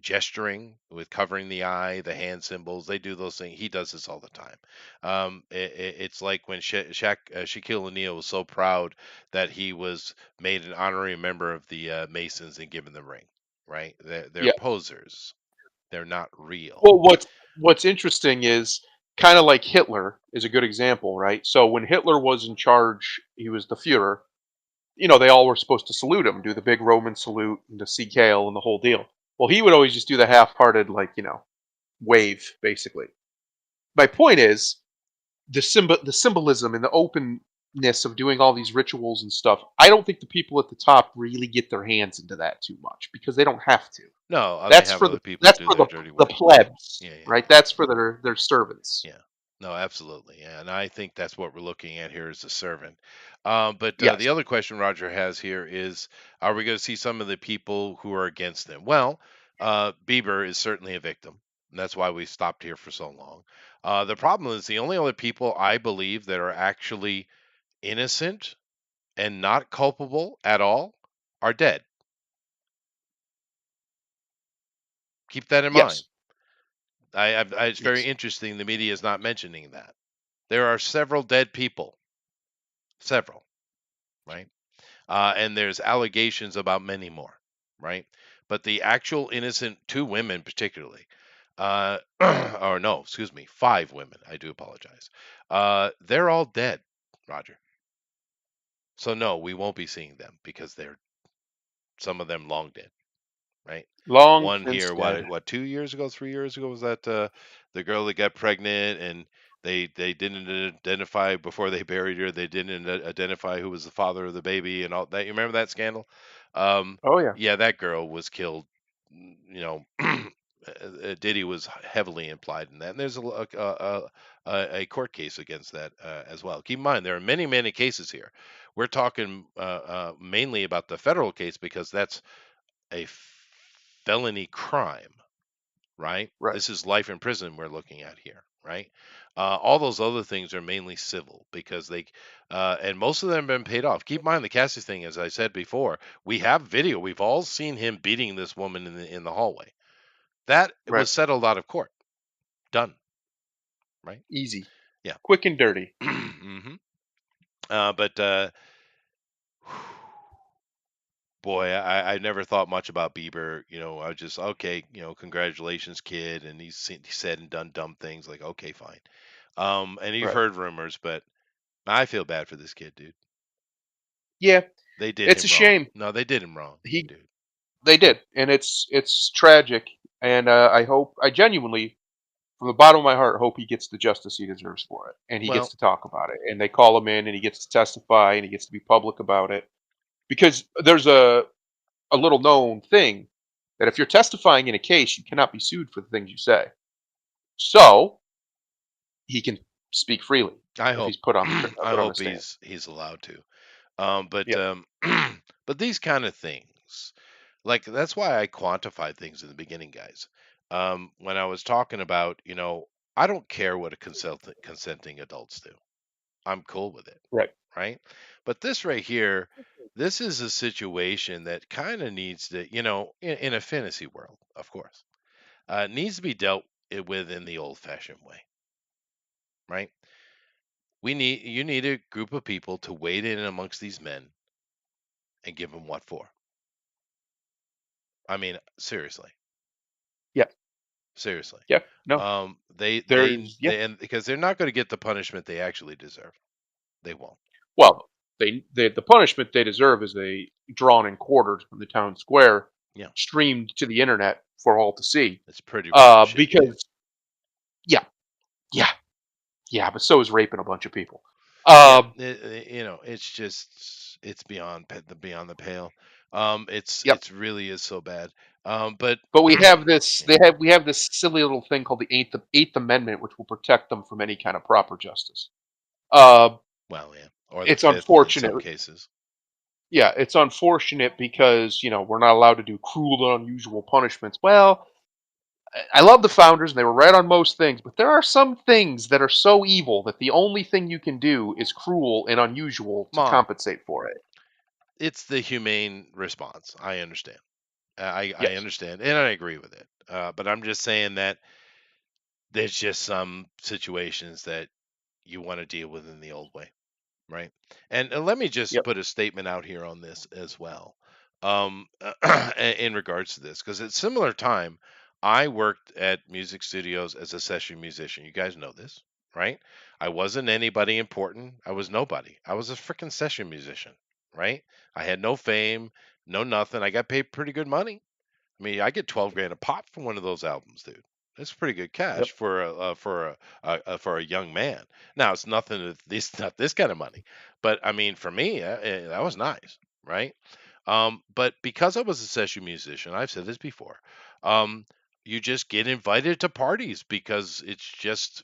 gesturing with covering the eye, the hand symbols. They do those things. He does this all the time. It's like when Shaquille O'Neal was so proud that he was made an honorary member of the Masons and given the ring. Right? They're Yeah. posers. They're not real. Well, what's interesting is kind of like Hitler is a good example, right? So when Hitler was in charge, he was the Führer. You know, they all were supposed to salute him, do the big Roman salute and the Sieg Heil and the whole deal. Well, he would always just do the half-hearted, like wave, basically. My point is the symbolism and the openness of doing all these rituals and stuff. I don't think the people at the top really get their hands into that too much because they don't have to. No, they have other people That's do for their dirty the work. plebs, Yeah, yeah, right? That's for their servants. yeah. No, absolutely. Yeah, and I think that's what we're looking at here as a servant. But Yes. the other question Roger has here is, are we going to see some of the people who are against them? Well, Bieber is certainly a victim. And that's why we stopped here for so long. The problem is the only other people I believe that are actually innocent and not culpable at all are dead. Keep that in mind. Yes. It's very Yes. interesting the media is not mentioning that. There are several dead people, several, right? And there's allegations about many more, right? But the actual innocent two women, particularly, or no, excuse me, five women. I do apologize. They're all dead, Roger. So no, we won't be seeing them because they're some of them long dead, right? Long One since here, dead. what 2 years ago, 3 years ago was that the girl that got pregnant and they didn't identify before they buried her. They didn't identify who was the father of the baby and all that. You remember that scandal? Oh yeah. Yeah, that girl was killed. Diddy was heavily implied in that, and there's a court case against that as well. Keep in mind there are many many cases here. We're talking mainly about the federal case because that's a felony crime, right? Right. This is life in prison we're looking at here, right? All those other things are mainly civil because and most of them have been paid off. Keep in mind the Cassie thing, as I said before, we have video. We've all seen him beating this woman in the hallway. That Right. was settled out of court. Done, right? Easy. Yeah. Quick and dirty. hmm but boy, I never thought much about Bieber. I was just okay. Congratulations, kid. And he said and done dumb things like, okay, fine. And you've Right. heard rumors, but I feel bad for this kid, dude. Yeah. They did It's a him wrong. shame. No, they did him wrong, He dude. They did, and it's tragic. And I genuinely, from the bottom of my heart, hope he gets the justice he deserves for it, and he gets Well, to talk about it, and they call him in, and he gets to testify, and he gets to be public about it. Because there's a little known thing that if you're testifying in a case, you cannot be sued for the things you say. So he can speak freely I if hope he's put on I put on the hope stand. he's allowed to. But Yeah. but these kind of things, like that's why I quantified things in the beginning, guys. when I was talking about, I don't care what a consenting adults do. I'm cool with it, Right. right? But this right here, this is a situation that kind of needs to, in a fantasy world, of course, needs to be dealt with in the old-fashioned way, right? You need a group of people to wade in amongst these men and give them what for. I mean, seriously, Yeah. seriously. Yeah. No. Yeah. And because they're not going to get the punishment they actually deserve. They won't. Well, the punishment they deserve is a drawn and quartered from the town square, Yeah, streamed to the internet for all to see. it's pretty rough shit, dude. Because yeah, yeah, yeah. But so is raping a bunch of people. Yeah, Um, it's just it's beyond the pale. yep. It's really is so bad. But But we have this. yeah, We have this silly little thing called the Eighth Amendment, which will protect them from any kind of proper justice. Uh, well, yeah, or the it's fifth in unfortunate. some cases. Yeah, it's unfortunate because we're not allowed to do cruel and unusual punishments. Well, I love the founders, and they were right on most things, but there are some things that are so evil that the only thing you can do is cruel and unusual to Mom, compensate for it. it's the humane response. I understand. I Yes. understand, and I agree with it. But I'm just saying that there's just some situations that you want to deal with in the old way. Right. And let me just Yep. put a statement out here on this as well. In regards to this, because at similar time, I worked at music studios as a session musician. You guys know this, right? I wasn't anybody important. I was nobody. I was a freaking session musician, right? I had no fame, no nothing. I got paid pretty good money. I mean, I get 12 grand a pop for one of those albums, dude. That's pretty good cash Yep. for for a young man. Now it's nothing. Not this kind of money, but I mean, for me, that was nice, right? But because I was a session musician, I've said this before. Um, you just get invited to parties because it's just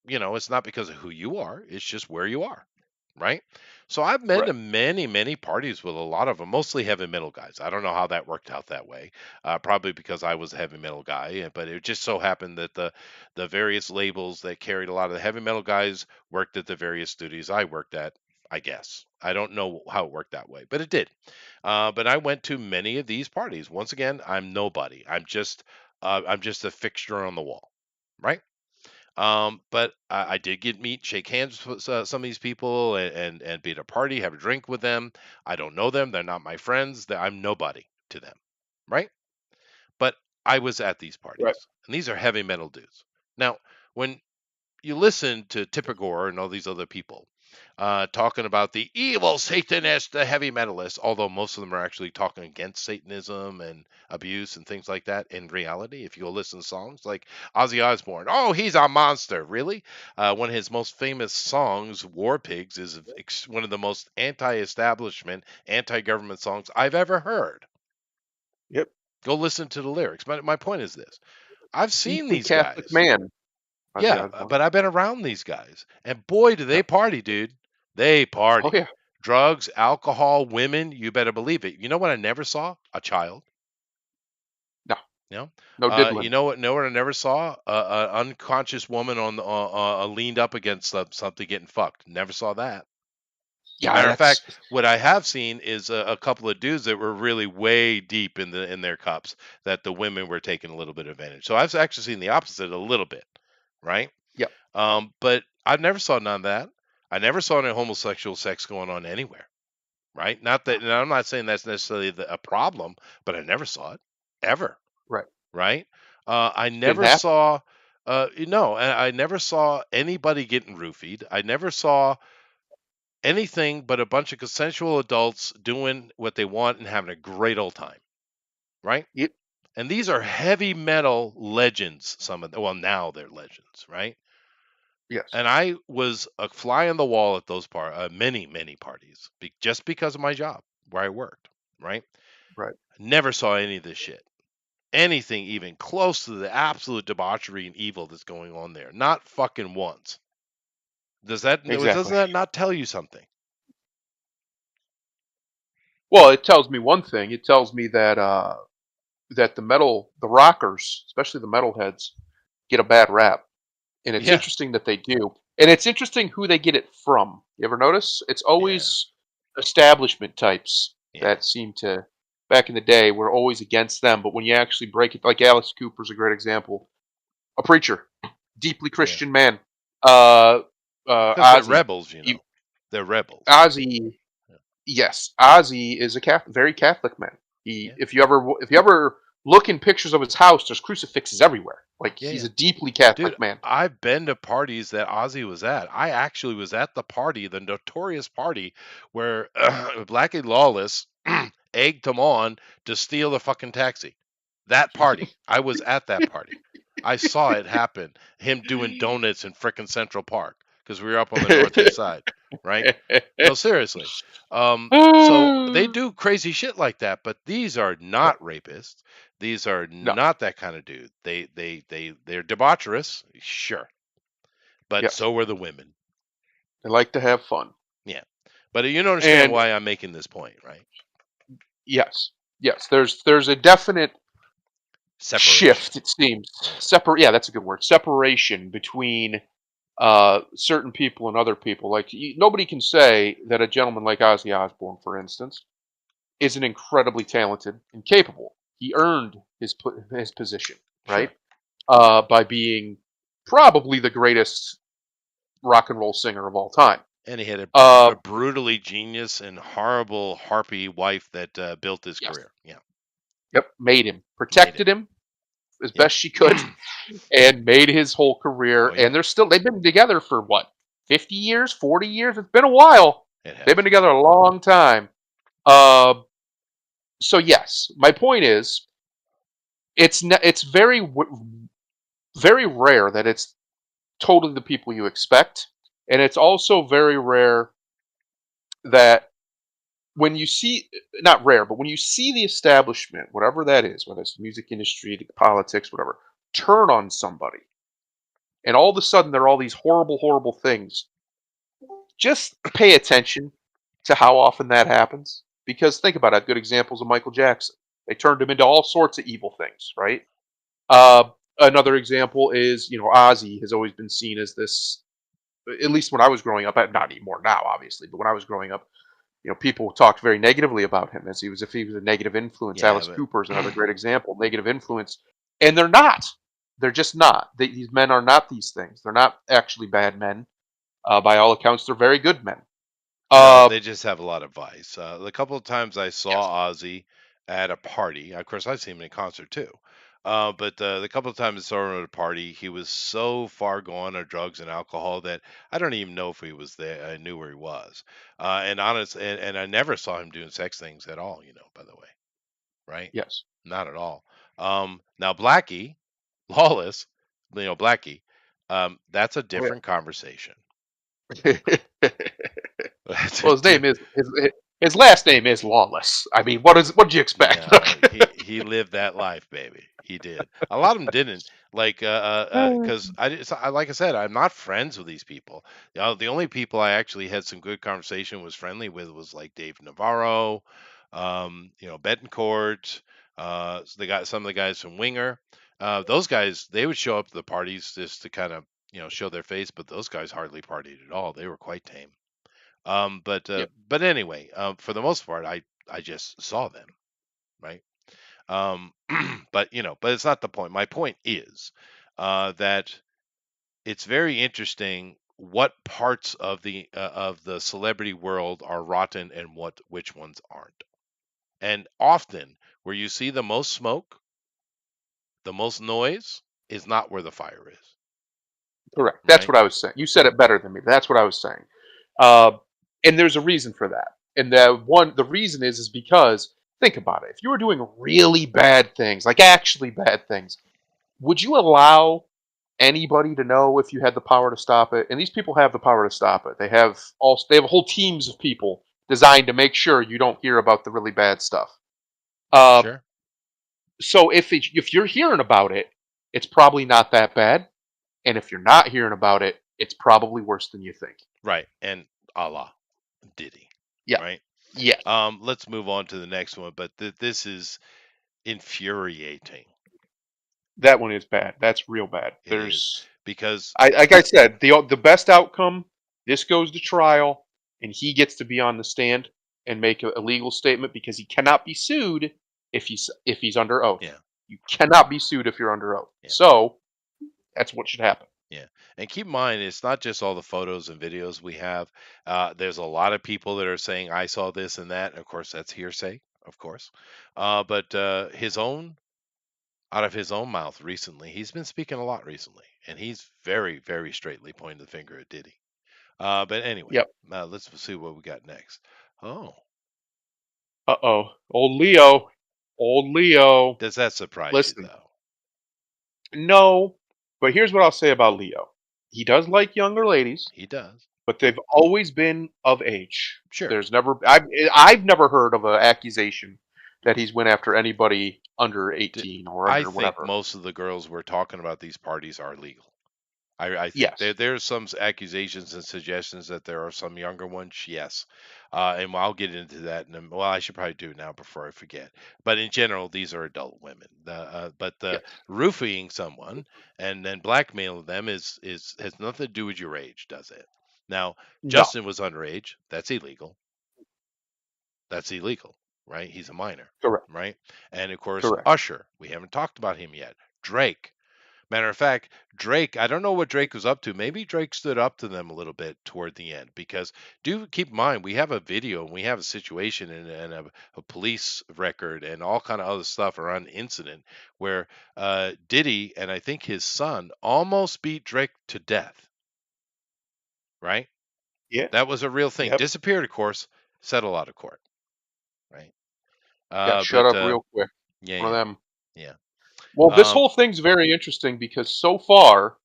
it's not because of who you are, it's just where you are, right? So I've been Right. to many, many parties with a lot of them, mostly heavy metal guys. I don't know how that worked out that way. Probably because I was a heavy metal guy, but it just so happened that the various labels that carried a lot of the heavy metal guys worked at the various studios I worked at. I guess I don't know how it worked that way, but it did. But I went to many of these parties. Once again, I'm nobody. I'm just a fixture on the wall, right? But I did get meet, shake hands with some of these people, and be at a party, have a drink with them. I don't know them; they're not my friends. I'm nobody to them, right? But I was at these Right. parties, and these are heavy metal dudes. Now, when you listen to Tipper and all these other people talking about the evil Satanist, the heavy metalists, although most of them are actually talking against Satanism and abuse and things like that. In reality, if you go listen to songs like Ozzy Osbourne, oh, he's a monster, really? One of his most famous songs, War Pigs, is one of the most anti-establishment, anti-government songs I've ever heard. Yep. Go listen to the lyrics. My point is this: I've seen Deeply these Catholic guys. man, Ozzy Yeah, Osbourne. but I've been around these guys, and boy, do they Yep. party, dude. They Oh party. yeah. Drugs, alcohol, women, you better believe it. You know what I never saw? A child. No. You know, No you diddling. know what I never saw? A unconscious woman leaned up against something getting fucked. Never saw that. Yeah. Matter of fact, That's. what I have seen is a couple of dudes that were really way deep in their cups that the women were taking a little bit of advantage. So I've actually seen the opposite a little bit, right? Yep. But I never saw none of that. I never saw any homosexual sex going on anywhere, right? Not No. that, and I'm not saying that's necessarily a problem, but I never saw it ever, Right. right? I Didn't never happen. saw, I never saw anybody getting roofied. I never saw anything but a bunch of consensual adults doing what they want and having a great old time, right? Yep. And these are heavy metal legends. Some of them, well, now they're legends, right? Yes. And I was a fly on the wall at those many, many parties, just because of my job where I worked, right? Right. Never saw any of this shit. Anything even close to the absolute debauchery and evil that's going on there. Not fucking once. Doesn't Exactly. that not tell you something? Well, it tells me one thing. It tells me that that the rockers, especially the metalheads, get a bad rap, and it's Yeah, interesting that they do. And it's interesting who they get it from. You ever notice? It's yeah, always establishment types yeah, that seem to. Back in the day, we're always against them, but when you actually break it, like Alice Cooper's a great example, a preacher, deeply yeah. Christian man. Because they're Ozzy, rebels, you he, know. They're rebels. Ozzy, yes, Ozzy is a Catholic, very Catholic man. Yeah, If you ever look in pictures of his house, there's crucifixes everywhere. Like yeah, he's yeah. a deeply Dude, Catholic man. I've been to parties that Ozzy was at. I actually was at the party, the notorious party where Blackie Lawless egged him on to steal the fucking taxi. That party. I was at that party. I saw it happen. Him doing donuts in frickin' Central Park because we were up on the northeast side, right? No, seriously. So they do crazy shit like that, but these are Right. not rapists. These are No. not that kind of dude. They're debaucherous, sure, but Yes. so are the women. They like to have fun. Yeah, but you don't understand And why I'm making this point, right? yes. Yes. There's a definite Separation. shift, it seems. Yeah, Yeah, that's a good word. Separation between certain people and other people. Like nobody can say that a gentleman like Ozzy Osbourne, for instance, isn't incredibly talented and capable. He earned his position, right? sure. By being probably the greatest rock and roll singer of all time. And he had Uh, a brutally genius and horrible harpy wife that built his yes. career. Yeah, Yep. Made him, made protected him. him as Yeah. best she could, and made his whole career. Oh And yeah, they've been together for what, 50 years, 40 years? It's been a while. it They've been has. together a long time. Uh, so yes, my point is, it's very rare that it's totally the people you expect, and it's also very rare that when you see, not rare, but when you see the establishment, whatever that is, whether it's the music industry, the politics, whatever, turn on somebody, and all of a sudden there are all these horrible, horrible things. Just pay attention to how often that happens, because think about it. Good examples of Michael Jackson. They turned him into all sorts of evil things, right? Another example is, Ozzy has always been seen as this. At least when I was growing up, not anymore now, obviously, but when I was growing up, people talked very negatively about him as if he was a negative influence. Yeah, Alice but Cooper is another great example, negative influence, and they're not. They're just not. These men are not these things. They're not actually bad men. By all accounts, they're very good men. no, Uh, they just have a lot of vice. The couple of times I yes, saw Ozzy at a party, of course I've seen him in concert too. But the couple of times I saw him at a party, he was so far gone on drugs and alcohol that I don't even know if he was there. I knew where he was. And I never saw him doing sex things at all. By the way, right? yes. Not at all. Now Blackie, Lawless, Blackie, that's a Oh, different conversation. yeah. That's a Well, different. his last name is Lawless. I mean, what did you expect? No, he lived that life, baby. He did. A lot of them didn't. Like, because like I said, I'm not friends with these people. The only people I actually had some good conversation, was friendly with, was like Dave Navarro, Betancourt, some of the guys from Winger. Those guys, they would show up to the parties just to kind of, show their face, but those guys hardly partied at all. They were quite tame. Yeah, But anyway, for the most part, I just saw them, right? Um, but it's not the point. My point is that it's very interesting what parts of the celebrity world are rotten and which ones aren't. And often, where you see the most smoke, the most noise, is not where the fire is, correct. That's right? what I was saying. You said it better than me. That's what I was saying. Uh, and there's a reason for that. And the reason is because think about it. If you were doing really bad things, like actually bad things, would you allow anybody to know if you had the power to stop it? And these people have the power to stop it. They have whole teams of people designed to make sure you don't hear about the really bad stuff. Uh, Sure. so if you're hearing about it, it's probably not that bad. And if you're not hearing about it, it's probably worse than you think. Right. And a la Diddy, Yeah. right? Yes. Let's move on to the next one. But this is infuriating. That one is bad. That's real bad. It is because Like I said, the best outcome. This goes to trial, and he gets to be on the stand and make a legal statement because he cannot be sued if he's under oath. yeah, You cannot be sued if you're under oath. yeah, So that's what should happen. yeah. And keep in mind, it's not just all the photos and videos we have. There's a lot of people that are saying I saw this and that. Of course, that's hearsay, of course. But his own out of his own mouth recently, he's been speaking a lot recently, and he's very, very straightly pointing the finger at Diddy. But anyway, Yep. let's see what we got next. Oh, Uh-oh. Old Leo. Old Leo. does that surprise you Listen. though? No, but here's what I'll say about Leo. He does like younger ladies, He does. but they've always been of age. Sure. There's never I've never heard of an accusation that he's went after anybody under D- 18 or I under think whatever. most of the girls we're talking about these parties are legal. I think Yes. there's some accusations and suggestions that there are some younger ones. Yes, and I'll get into that. Well, I should probably do it now before I forget. But in general, these are adult women. But the Yes. roofing someone and then blackmailing them is has nothing to do with your age, does it? Now, No. Justin was underage. That's illegal. That's illegal, right? He's a minor, Correct. right? And of course, Correct. Usher. We haven't talked about him yet. Drake. Matter of fact, Drake, I don't know what Drake was up to. Maybe Drake stood up to them a little bit toward the end because do keep in mind we have a video and we have a situation and a police record and all kind of other stuff around the incident where Diddy and I think his son almost beat Drake to death, right? Yeah. That was a real thing. Yep. Disappeared, of course, settled out of court, right? Got shut But up real quick. yeah, One of yeah, them. yeah. Well, this Um, whole thing's very interesting because so far,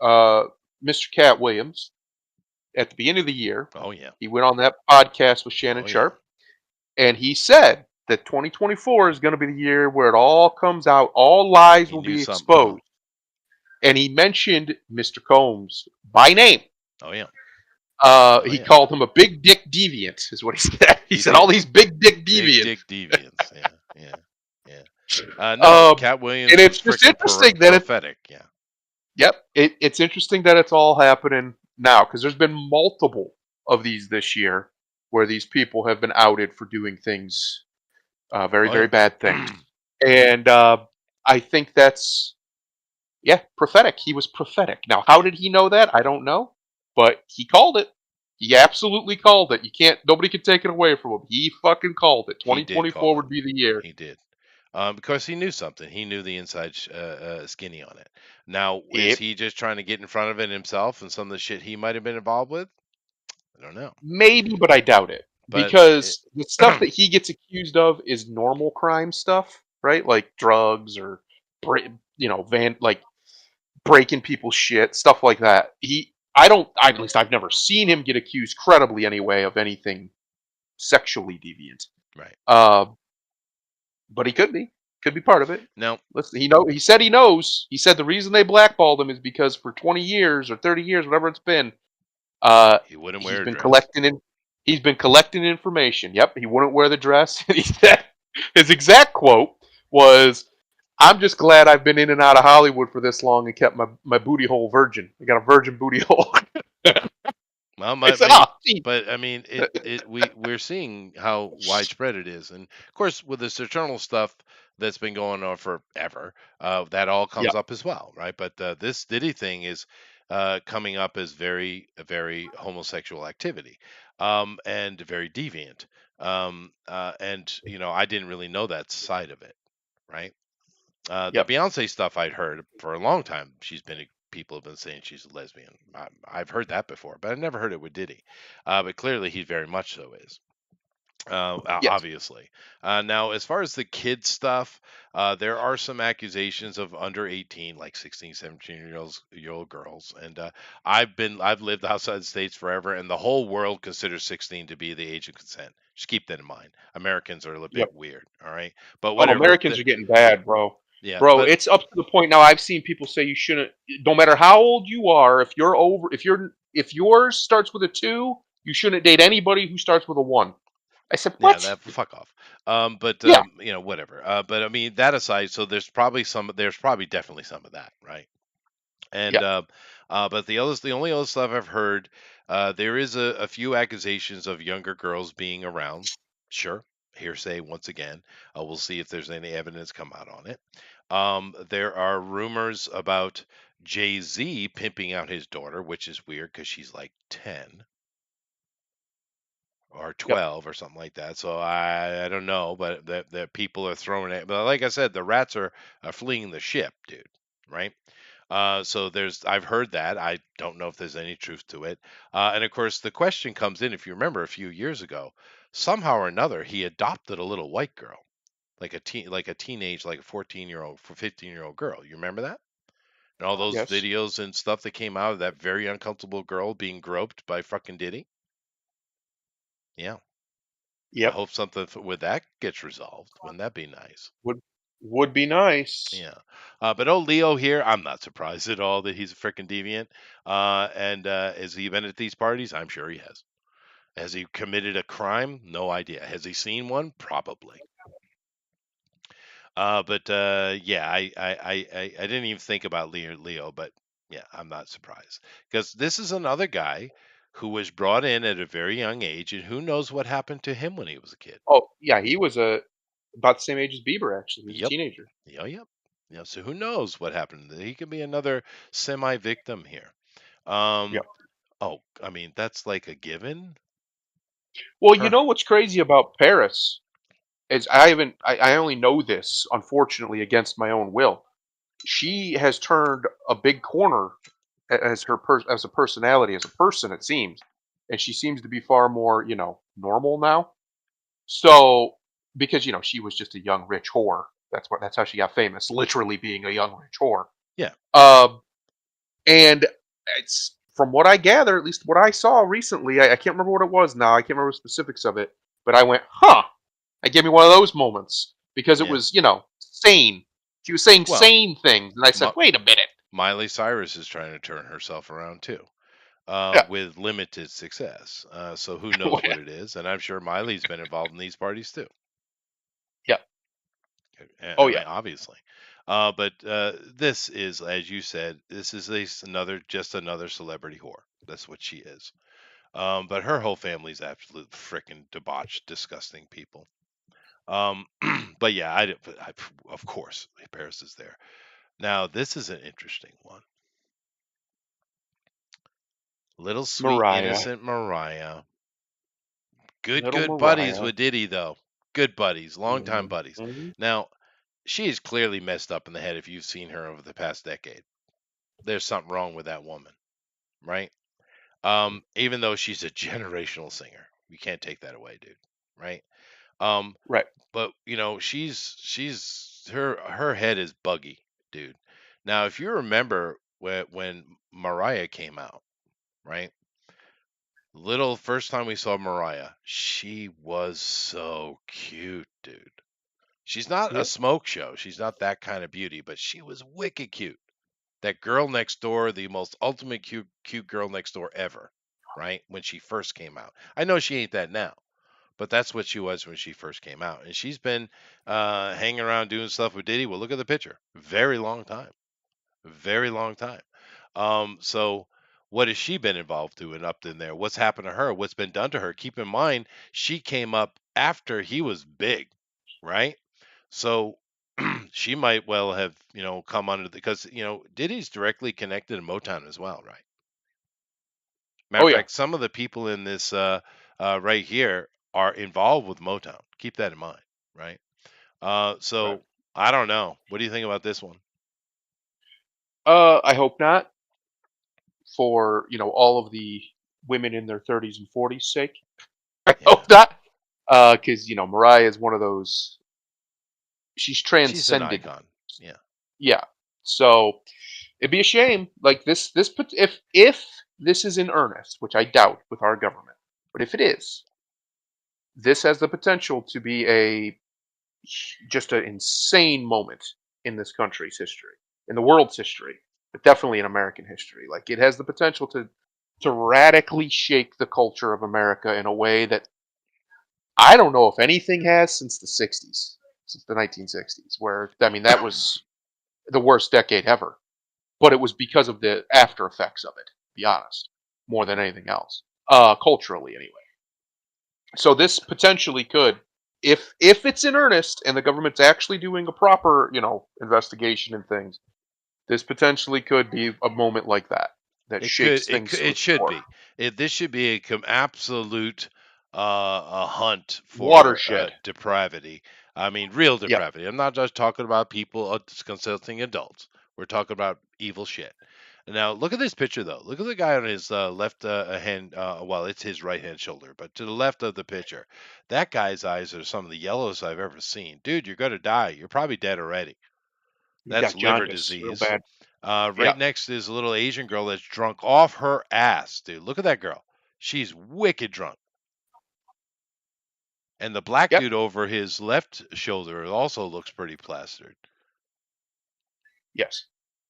uh, Mr. Cat Williams, at the beginning of the year, oh yeah, he went on that podcast with Shannon oh yeah. Sharp. And he said that 2024 is going to be the year where it all comes out, all lies He will knew be something, huh? exposed. And he mentioned Mr. Combs by name. Oh yeah, oh He yeah. called him a big dick deviant, is what he said. He He said all did. these big dick Big deviants. dick deviants. Yeah, yeah, yeah. No, Um, Cat and Williams was it's just freaking interesting that prophetic. Yeah, it's interesting that it's all happening now because there's been multiple of these this year where these people have been outed for doing things, very, oh very bad things. yeah. And I think that's yeah, prophetic. He was prophetic. Now, how Yeah, did he know that? I don't know, but he called it. He absolutely called it. You can't. Nobody can take it away from him. He fucking called it. he did 2024 call it. would be the year. He did. Because he knew something. He knew the inside skinny on it. Now, is It he just trying to get in front of it himself and some of the shit he might have been involved with? I don't know. maybe, but I doubt it But because the stuff that he gets accused of is normal crime stuff, right? Like drugs or like breaking people's shit, stuff like that. I don't. At least I've never seen him get accused credibly anyway of anything sexually deviant. right Uh, but he could be part of it. now, Listen, he said he knows. He said the reason they blackballed him is because for 20 years or 30 years, whatever it's been, uh, he wouldn't he's wear a been dress. collecting in, he's been collecting information. Yep, he wouldn't wear the dress. And he said his exact quote was, "I'm just glad I've been in and out of Hollywood for this long and kept my booty hole virgin. I got a virgin booty hole." Well, I my, said, but "Oh, gee." but I mean, we're seeing how widespread it is, and of course, with the Saturnal stuff that's been going on forever, that all Yeah, comes up as well, right? But this Diddy thing is coming up as very homosexual activity, and very deviant, and I didn't really know that side of it, right? The yep, Beyonce stuff I'd heard for a long time. People have been saying she's a lesbian. I've heard that before, but I never heard it with Diddy. But clearly, he very much so is. yes, Obviously. Now, as far as the kid stuff, there are some accusations of under 18, like 16, 17-year-old girls. And I've lived outside the States forever, and the whole world considers 16 to be the age of consent. Just keep that in mind. Americans are a little yep. bit weird. All right. But Oh, whatever. Americans are getting bad, bro. Yeah. Bro, But it's up to the point now. I've seen people say you shouldn't. No matter how old you are, if yours starts with a two, you shouldn't date anybody who starts with a one. I said, Yeah, what? that fuck off. But Yeah, whatever. But I mean, that aside, so there's probably definitely some of that, right? And yeah, but the only other stuff I've heard, there is a few accusations of younger girls being around. Sure, hearsay once again. We'll see if there's any evidence come out on it. There are rumors about Jay Z pimping out his daughter, which is weird because she's like 10 or yep, 12 or something like that. So I don't know, but that people are throwing it. But like I said, the rats are fleeing the ship, dude. Right? So I've heard that. I don't know if there's any truth to it. And of course, the question comes in, if you remember a few years ago, somehow or another, he adopted a little white girl, like a teenage, like a 14-year-old, for 15-year-old girl. You remember that? And all those yes, videos and stuff that came out of that very uncomfortable girl being groped by fucking Diddy. Yeah. I yep. hope something with that gets resolved. Wouldn't that be nice? Would would be nice. Yeah. But old Leo here, I'm not surprised at all that he's a freaking deviant. And has he been at these parties? I'm sure he has. Has he committed a crime? No idea. Has he seen one? Probably. But yeah, I didn't even think about Leo, but yeah, I'm not surprised because this is another guy who was brought in at a very young age, and who knows what happened to him when he was a kid. Oh yeah, he was about the same age as Bieber. Actually, he was a Yep. teenager. Yeah, yep. Yeah, so who knows what happened? He could be another semi-victim here. Um, Yep. oh, I mean, that's like a given. Well, you Her, know what's crazy about Paris is I haven't. I only know this unfortunately against my own will. She has turned a big corner as as a personality, as a person. It seems, and she seems to be far more, normal now. So, because she was just a young rich whore. That's how she got famous. Literally being a young rich whore. yeah, Um, and it's from what I gather, at least what I saw recently. I can't remember what it was now. I can't remember the specifics of it. But I went, huh. It gave me one of those moments because it yeah. was, sane. She was saying Well, sane things, and I said, Mi- wait a minute. Miley Cyrus is trying to turn herself around too, Yeah. with limited success. So who knows what it is? And I'm sure Miley's been involved in these parties too. Yeah. I Oh mean, yeah. obviously. But this is, as you said, this is just another celebrity whore. That's what she is. But her whole family's absolute freaking debauched, disgusting people. Um, but yeah, of course, Paris is there. Now, this is an interesting one. Little sweet Mariah. innocent Mariah. Good, Little good buddies Mariah. with Diddy though. Good buddies, longtime buddies. Mhm. Now, she is clearly messed up in the head if you've seen her over the past decade. There's something wrong with that woman, right? Even though she's a generational singer. You can't take that away, dude. Right? Um, Right. but she's her head is buggy, dude. Now, if you remember when Mariah came out, right? Little first time we saw Mariah, she was so cute, dude. She's not a Yeah. smoke show. She's not that kind of beauty, but she was wicked cute. That girl next door, the most ultimate cute girl next door ever, right? When she first came out. I know she ain't that now, but that's what she was when she first came out. And she's been hanging around doing stuff with Diddy. Well, look at the picture. Very long time. Very long time. So what has she been involved doing up in there? What's happened to her? What's been done to her? Keep in mind, she came up after he was big, right? So she might well have, come under because, Diddy's directly connected to Motown as well, right? Matter Oh of yeah. fact, some of the people in this right here are involved with Motown. Keep that in mind, right? Right. So I don't know. What do you think about this one? I hope not for all of the women in their 30s and 40s sake. I Yeah, hope not, because Mariah is one of those. She's she's an transcended. icon. Yeah, Yeah. So it'd be a shame. Like if this is in earnest, which I doubt with our government, but if it is, this has the potential to be a just an insane moment in this country's history, in the world's history, but definitely in American history. Like it has the potential to radically shake the culture of America in a way that I don't know if anything has since the '60s, since the 1960s, where I mean that was the worst decade ever. But it was because of the after effects of it. To be honest, more than anything else, culturally anyway. So this potentially could, if it's in earnest and the government's actually doing a proper, investigation and things, this potentially could be a moment like that that It could, shakes things to it its should core. be. This should be a absolute a hunt for Watershed. depravity. I mean, real Yep. depravity. I'm not just talking about people consulting adults. We're talking about evil shit. Now, look at this picture, though. Look at the guy on his left hand. Well, it's his right hand shoulder, but to the left of the picture, that guy's eyes are some of the yellowest I've ever seen. Dude, you're gonna die. You're probably dead already. He's That's got liver jaundice real disease. bad. Right Yeah. next is a little Asian girl that's drunk off her ass, dude. Look at that girl. She's wicked drunk. And the black Yep. dude over his left shoulder also looks pretty plastered. Yes.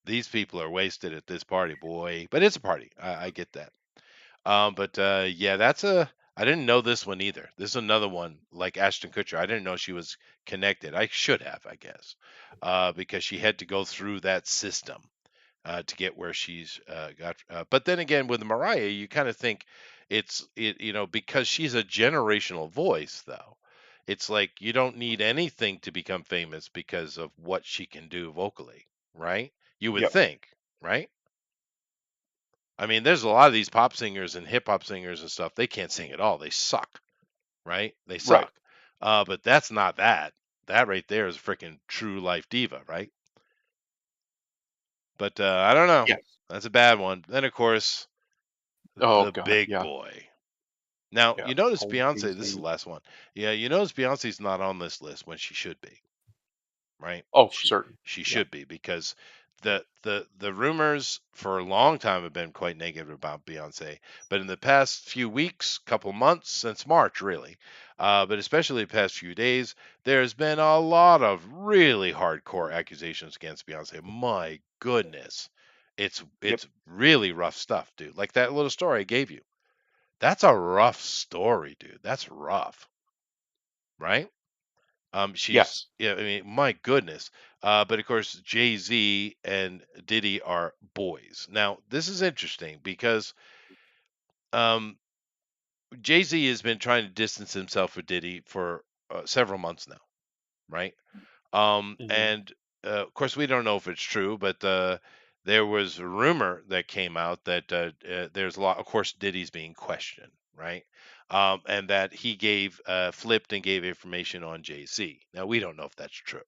These people are wasted at this party, boy. But it's a party. I get that. But yeah, that's a. I didn't know this one either. This is another one like Ashton Kutcher. I didn't know she was connected. I should have, I guess, because she had to go through that system to get where she's got. But then again, with Mariah, you kind of think because she's a generational voice, though. It's like you don't need anything to become famous because of what she can do vocally, right? You would Yep. think, right? I mean, there's a lot of these pop singers and hip hop singers and stuff. They can't sing at all. They suck, right? They Right. suck. But that's not that. That right there is a freaking true life diva, right? But I don't know. Yes. That's a bad one. Then of course Oh the God. big Yeah. boy. Now, Yeah. you notice Oh, Beyonce, this is the Jay-Z. last one. Yeah, you notice Beyonce's not on this list when she should be, right? Oh, for She certain. she Yeah. should be because the rumors for a long time have been quite negative about Beyonce, but in the past few weeks, couple months since March, really, but especially the past few days, there's been a lot of really hardcore accusations against Beyonce. My goodness, Yep. it's really rough stuff, dude. Like that little story I gave you. That's a rough story, dude. That's rough, right? She's Yes. yeah. I mean, my goodness. But of course, Jay Z and Diddy are boys. Now, this is interesting because um, Jay Z has been trying to distance himself with Diddy for several months now, right? Hmm. And of course, we don't know if it's true, but there was a rumor that came out that there's a lot. Of course, Diddy's being questioned, right? And that he gave flipped and gave information on Jay Z. Now we don't know if that's true,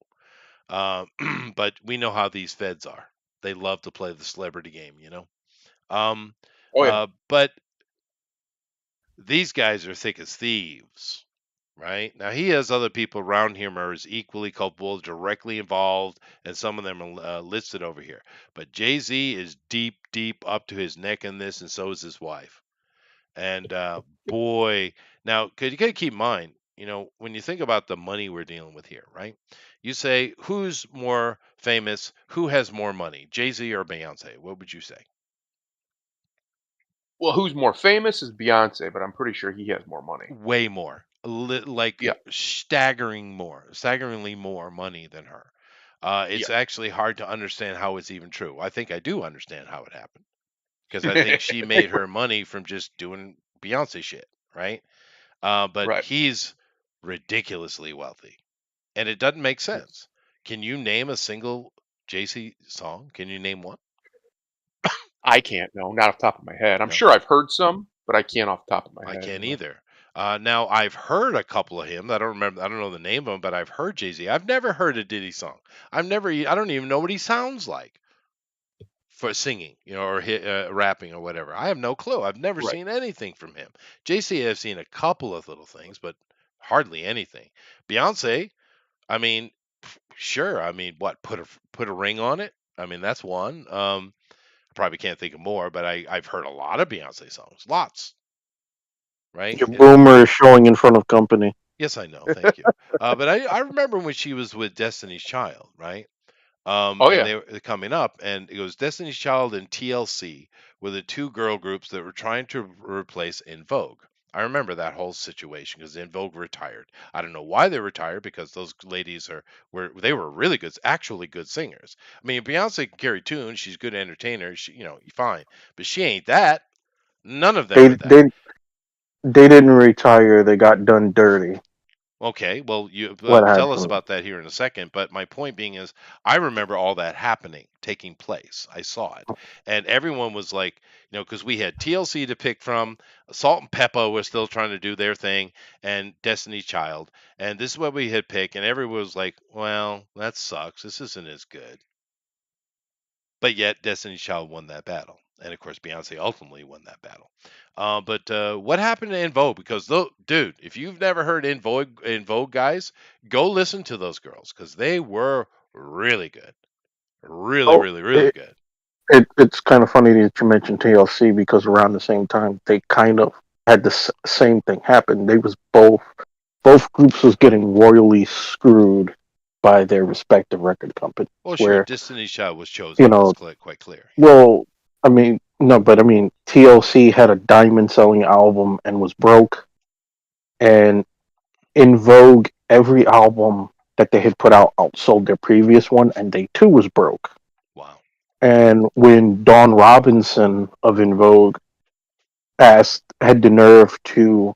um, but we know how these feds are. They love to play the celebrity game, you know. Um, Oh yeah. but these guys are thick as thieves, right? Now he has other people around him are as equally culpable, directly involved, and some of them are listed over here. But Jay Z is deep, deep up to his neck in this, and so is his wife. And boy, now cause you got to keep in mind, when you think about the money we're dealing with here, right? You say who's more famous, who has more money, Jay Z or Beyonce? What would you say? Well, who's more famous is Beyonce, but I'm pretty sure he has more money. Way more, like Yeah. staggeringly more money than her. Yeah. It's actually hard to understand how it's even true. I think I do understand how it happened because I think she made her money from just doing Beyonce shit, right? But Right. he's ridiculously wealthy, and it doesn't make Yes. sense. Can you name a single JC song? Can you name one? I can't. No, not off the top of my head. I'm No, sure I've heard some, but I can't off the top of my I head. can't No. either. Now I've heard a couple of him. I don't remember. I don't know the name of them, but I've heard Jay Z. I've never heard a Diddy song. I don't even know what he sounds like for singing, or rapping or whatever. I have no clue. I've never Right. seen anything from him. JC, I've seen a couple of little things, but hardly anything. Beyonce, I mean, sure. I mean, what put a ring on it? I mean, that's one. I probably can't think of more, but I've heard a lot of Beyonce songs, lots, right? Your boomer is showing in front of company. Yes, I know. Thank you. But I remember when she was with Destiny's Child, right? Oh And yeah. they were coming up, and it was Destiny's Child and TLC were the two girl groups that were trying to replace In Vogue. I remember that whole situation because In Vogue retired. I don't know why they retired because those ladies were really good, actually good singers. I mean, Beyonce can carry tunes. She's a good entertainer. Fine, but she ain't that. None of them They are that. they they didn't retire. They got done dirty. Okay, well, you What tell us happened? about that here in a second. But my point being is, I remember all that happening, taking place. I saw it, and everyone was like, because we had TLC to pick from, Salt and Peppa was still trying to do their thing, and Destiny's Child, and this is what we had picked, and everyone was like, well, that sucks. This isn't as good. But yet, Destiny's Child won that battle, and of course, Beyonce ultimately won that battle. But what happened to In Vogue? Because dude, if you've never heard In Vogue guys, go listen to those girls because they were really good, really, Oh, really, really good. it's kind of funny that you mentioned TLC because around the same time they kind of had the same thing happen. They was both groups was getting royally screwed by their respective record companies. Well, sure, Where Destiny's Child was you chosen. That's know, quite clear. Yeah. well, I mean, no, but I mean, TLC had a diamond selling album and was broke, and In Vogue, every album that they had put out outsold their previous one, and they too was broke. Wow. And when Dawn Robinson of In Vogue had the nerve to,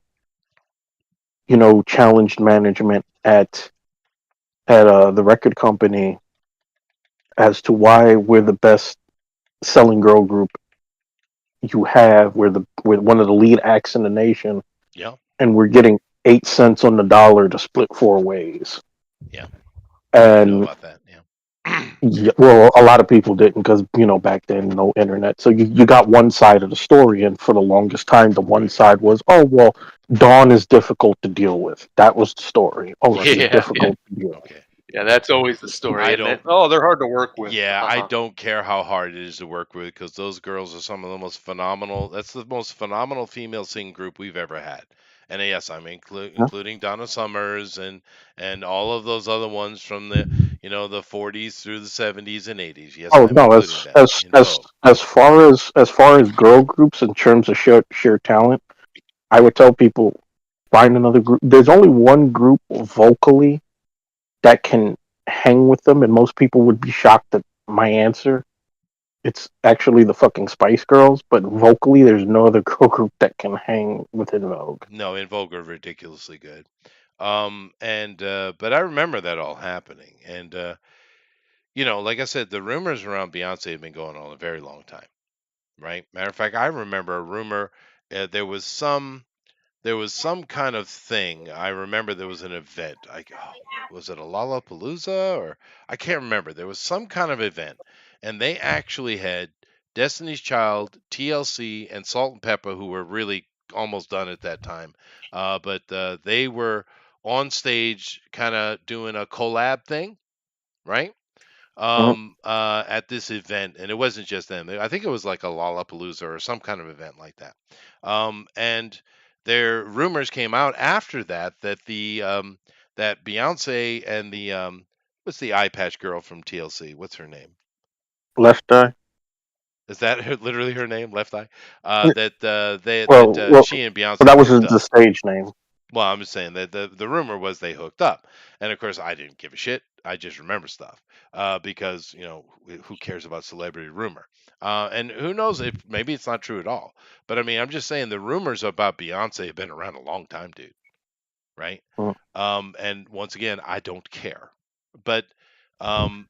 challenge management at the record company as to why we're the best selling girl group you have, we're one of the lead acts in the nation, Yeah. and we're getting 8 cents on the dollar to split four ways. Yeah. I didn't know And about that. Yeah. yeah, well, a lot of people didn't because back then no internet, so you got one side of the story, and for the longest time, the one Right. side was, oh well, Dawn is difficult to deal with. That was the story. Oh, she's Yeah, yeah, difficult to deal with. Okay. yeah. That's always the story, I isn't it? don't. Oh, they're hard to work with. Yeah, I don't care how hard it is to work with because those girls are some of the most phenomenal. That's the most phenomenal female singing group we've ever had. And yes, I'm Yeah. including Donna Summers and all of those other ones from the 40s through the 70s and 80s. Yes, Oh I'm no, including them in Vogue. as far as girl groups in terms of sheer talent, I would tell people find another group. There's only one group vocally that can hang with them, and most people would be shocked at my answer. It's actually the fucking Spice Girls, but vocally, there's no other girl group that can hang with In Vogue. No, in Vogue are ridiculously good. And but I remember that all happening. And like I said, the rumors around Beyonce have been going on a very long time, right? Matter of fact, I remember a rumor. There was some kind of thing. I remember there was an event. Was it a Lollapalooza or I can't remember. There was some kind of event, and they actually had Destiny's Child, TLC, and Salt and Pepper, who were really almost done at that time. But they were on stage, kind of doing a collab thing, right? Mhm. At this event, and it wasn't just them. I think it was like a Lollapalooza or some kind of event like that. And there rumors came out after that Beyonce and the what's the eye patch girl from TLC? What's her name? Left Eye. Is that literally her name, Left Eye? Well, well, She and but Beyonce that was hooked the up. stage name. Well, I'm just saying that the rumor was they hooked up, and of course I didn't give a shit. I just remember stuff because who cares about celebrity rumor? And who knows if maybe it's not true at all. But I mean, I'm just saying the rumors about Beyonce have been around a long time, dude. Right? Mhm. And once again, I don't care. But um,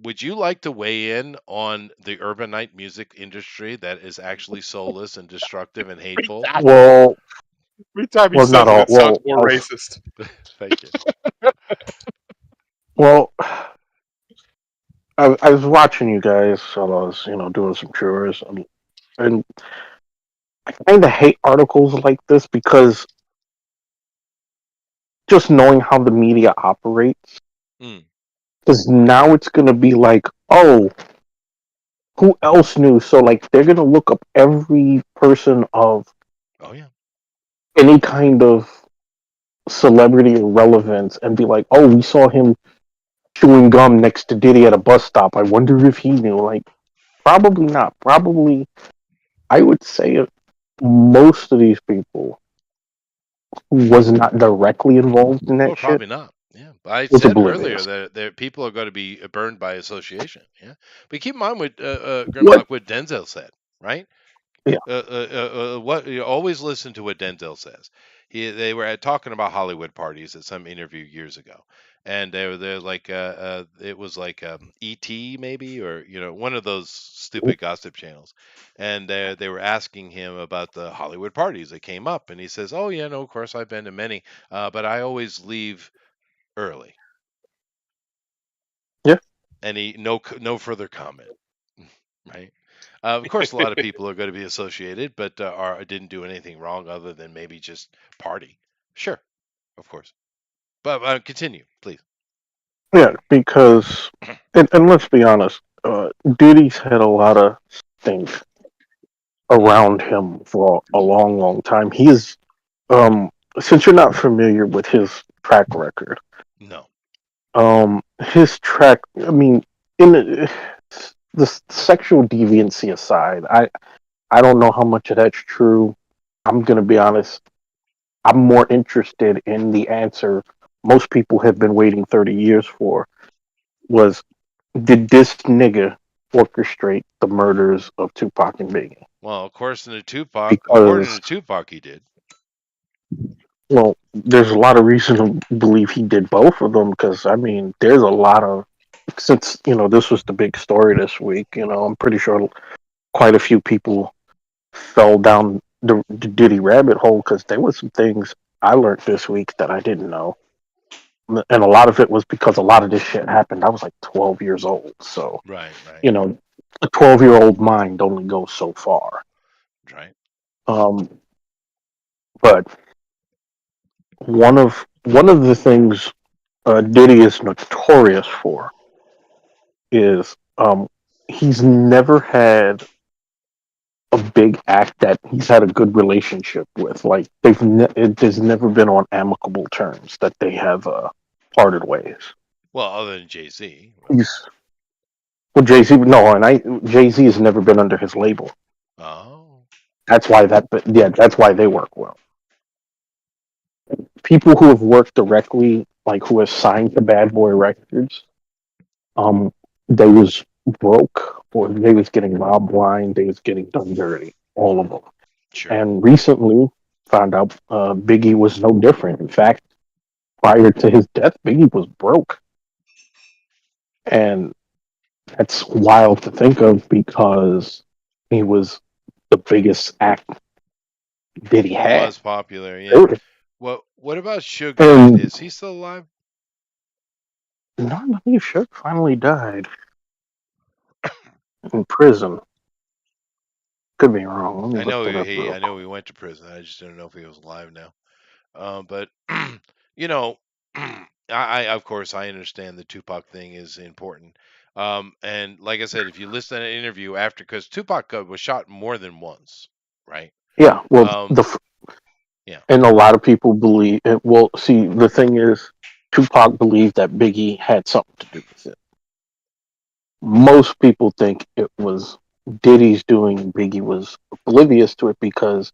would you like to weigh in on the urbanite music industry that is actually soulless and destructive and hateful? Exactly. Well, Every time he well, not says it, all. it sounds Well, more racist. Thank you. well, I was watching you guys while I was, doing some chores, and I kind of hate articles like this because just knowing how the media operates, Mm. because now it's gonna be like, oh, who else knew? So like, they're gonna look up every person of Oh yeah. any kind of celebrity or relevance and be like, oh, we saw him chewing gum next to Diddy at a bus stop. I wonder if he knew. Like, probably not. Probably, I would say it. most of these people who was not directly involved in Oh, that shit probably not. Yeah, but I was said earlier oblivious. that people are going to be burned by association. Yeah, but keep in mind what What? Grimlock, what Denzel said, right? Yeah. What you always listen to what Denzel says. They were talking about Hollywood parties at some interview years ago, and they're like it was like ET maybe, or one of those stupid gossip channels, and they were asking him about the Hollywood parties that came up, and he says, "Oh yeah, no, of course I've been to many, but I always leave early." Yeah. Any no further comment, right? Of course, a lot of people are going to be associated, but didn't do anything wrong other than maybe just party. Sure, of course. But continue, please. Yeah, because and let's be honest, Diddy's had a lot of things around him for a long, long time. He is, since you're not familiar with his track record, No. his track, I mean, in the sexual deviancy aside, I don't know how much of that's true. I'm gonna be honest. I'm more interested in the answer most people have been waiting 30 years for. Was did this nigga orchestrate the murders of Tupac and Biggie? Well, of course, according Because, to Tupac, he did. well, there's a lot of reason to believe he did both of them. Because I mean, there's a lot of since this was the big story this week. I'm pretty sure quite a few people fell down the Diddy rabbit hole because there was some things I learned this week that I didn't know, and a lot of it was because a lot of this shit happened. I was like 12 years old, so Right, right, you know, a 12-year-old mind only goes so far. right. Um, but one of the things Diddy is notorious for is he's never had a big act that he's had a good relationship with. Like there's never been on amicable terms that they have parted ways. Well, other than Jay Z, right? He's well, Jay Z. No, and Jay Z has never been under his label. Oh, That's why but yeah, that's why they work well. People who have worked directly, like who have signed to Bad Boy Records, um, they was broke or they was getting robbed blind, they was getting done dirty, all of them. sure. And recently found out Biggie was no different. In fact, prior to his death, Biggie was broke, and that's wild to think of because he was the biggest act that he He had. was popular, yeah. What about Suge Knight? And Is he still alive? none of these shit finally died in prison. Could be wrong. Let me look that up I real know quick. he went to prison. I just didn't know if he was alive now. But you know, of course I understand the Tupac thing is important. And like I said, if you listen to an interview after, because Tupac was shot more than once, right? Yeah, well, Um, yeah. and a lot of people believe. Well, see, the thing is, Tupac believed that Biggie had something to do with it. Most people think it was Diddy's doing. Biggie was oblivious to it because,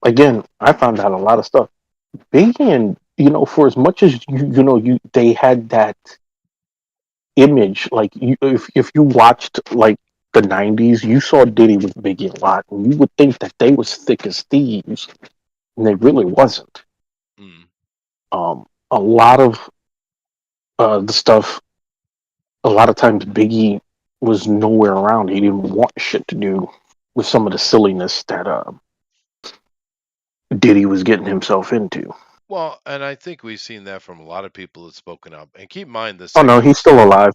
again, I found out a lot of stuff. Biggie and for as much as they had that image. Like if you watched like the '90s, you saw Diddy with Biggie a lot, and you would think that they was thick as thieves, and they really wasn't. Mm. A lot of the stuff, a lot of times Biggie was nowhere around. He didn't want shit to do with some of the silliness that Diddy was getting himself into. Well, and I think we've seen that from a lot of people that's spoken up. And keep in mind the Oh no, sexual he's still stuff. alive.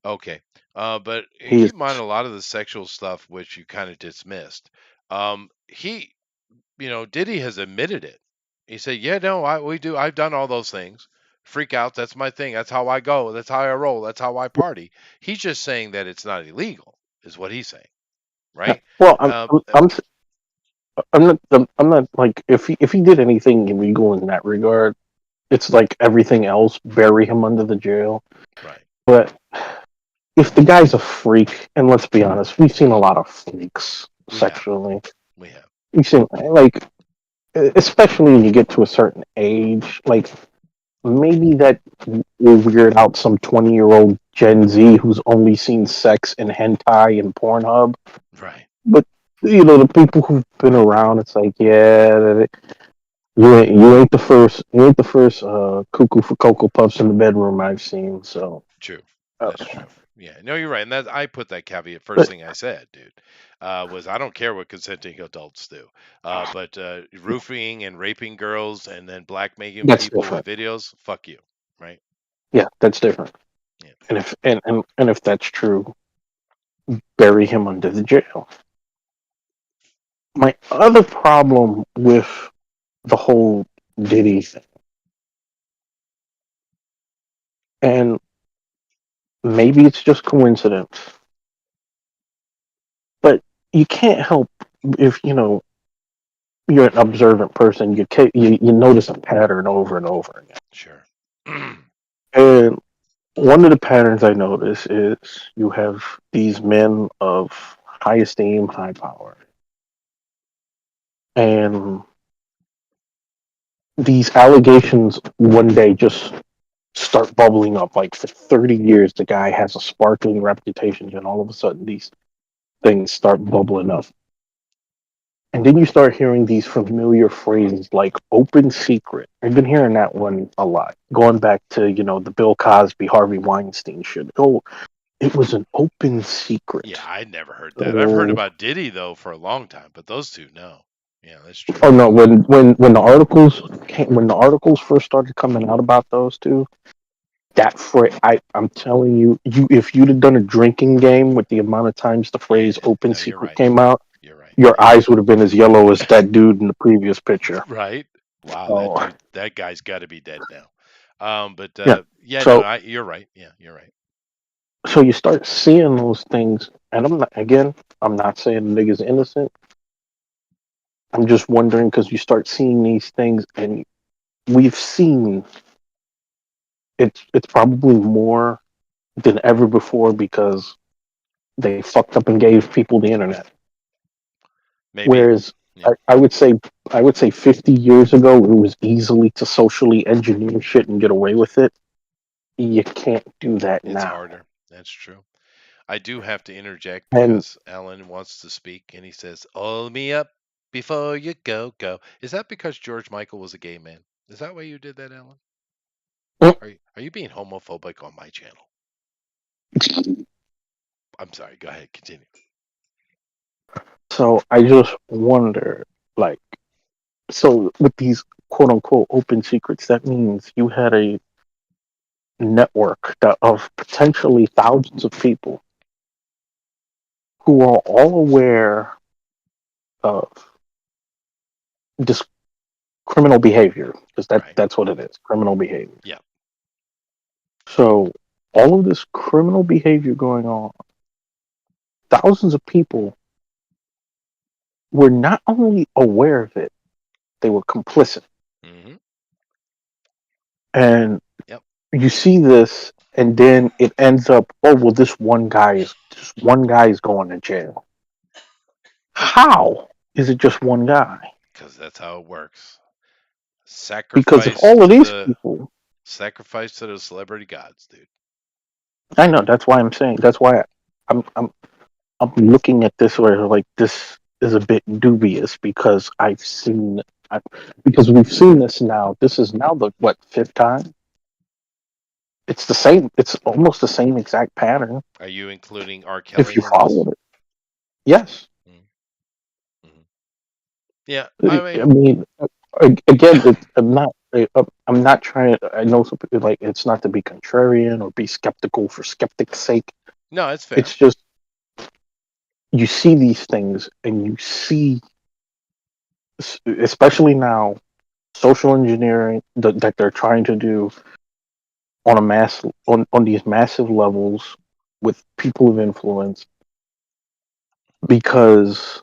Okay. But He's keep in mind a lot of the sexual stuff which you kind of dismissed. He Diddy has admitted it. He said, "Yeah, no, we do. I've done all those things. Freak out. That's my thing. That's how I go. That's how I roll. That's how I party." He's just saying that it's not illegal, is what he's saying, right? well. Um, uh, I'm not like if he did anything illegal in that regard, it's like everything else, bury him under the jail. right. But if the guy's a freak, and let's be honest, we've seen a lot of freaks We have. sexually. We have. You see, like, especially when you get to a certain age, like maybe that will weird out some 20-year-old Gen Z who's only seen sex in hentai and Pornhub. Right. But the people who've been around, it's like, yeah, you ain't the first cuckoo for cocoa puffs in the bedroom I've seen. So, True. uh, That's true. Yeah. No, you're right. And that I put that caveat first but thing I said, dude. Was I don't care what consenting adults do. But roofing and raping girls and then blackmailing that's people with different. videos, fuck you. Right? Yeah, that's different. Yeah. And if that's true, bury him under the jail. My other problem with the whole Diddy thing, and maybe it's just coincidence, but you can't help if you're an observant person. You notice a pattern over and over again. Sure. And one of the patterns I notice is you have these men of high esteem, high power, and these allegations one day just start bubbling up. Like for 30 years, the guy has a sparkling reputation, and all of a sudden, these things start bubbling up. And then you start hearing these familiar phrases like open secret. I've been hearing that one a lot, going back to, the Bill Cosby, Harvey Weinstein shit. Oh, it was an open Yeah, secret. I never heard that. I've heard Oh, about Diddy though for a long time, but those two, no. Yeah, that's true. oh no, when the articles first started coming out about those two, that phrase, I'm telling you, if you'd have done a drinking game with the amount of times the Yeah. phrase open No, you're secret right. came out, You're right. your Yeah. eyes would have been as yellow as that dude in the previous picture. Right? Wow, So that guy's got to be dead now. But yeah. yeah, no, So you're right. Yeah, you're right. so you start seeing those things, and I'm not saying the nigga's innocent. I'm just wondering because you start seeing these things, and we've seen it's probably more than ever before because they fucked up and gave people the internet. Maybe. Whereas Yeah. I would say 50 years ago it was easily to socially engineer shit and get away with it. You can't do that It's now. harder. That's true. I do have to interject And because Alan wants to speak and he says, "Hold me up before you go." Is that because George Michael was a gay man? Is that why you did that, Alan? Are you being homophobic on my channel? I'm sorry. Go ahead. Continue. so I just wonder, like, so with these quote unquote open secrets, that means you had a network of potentially thousands of people who are all aware of this criminal behavior because Right. that's what it is, criminal behavior. Yeah. So all of this criminal behavior going on, thousands of people were not only aware of it, they were complicit. Hmm. And Yep. you see this, and then it ends up, oh well, this one guy is going to jail. How is it just one guy? Because that's how it works. Because if Sacrifice all of to these the people, sacrifice to the celebrity gods, dude. I know that's why I'm saying that's why I'm looking at this where like this is a bit dubious because because we've seen this now. This is now the what fifth time. It's the same. It's almost the same exact pattern Are you including R. if you Kelly in this? follow it. Yes, Mm-hmm. Yeah, I I mean, mean, again, I'm not trying. I know some people like it's not to be contrarian or be skeptical for skeptic's sake. no, it's fair. It's just you see these things and you see, especially now, social engineering that they're trying to do on these massive levels with people of influence. Because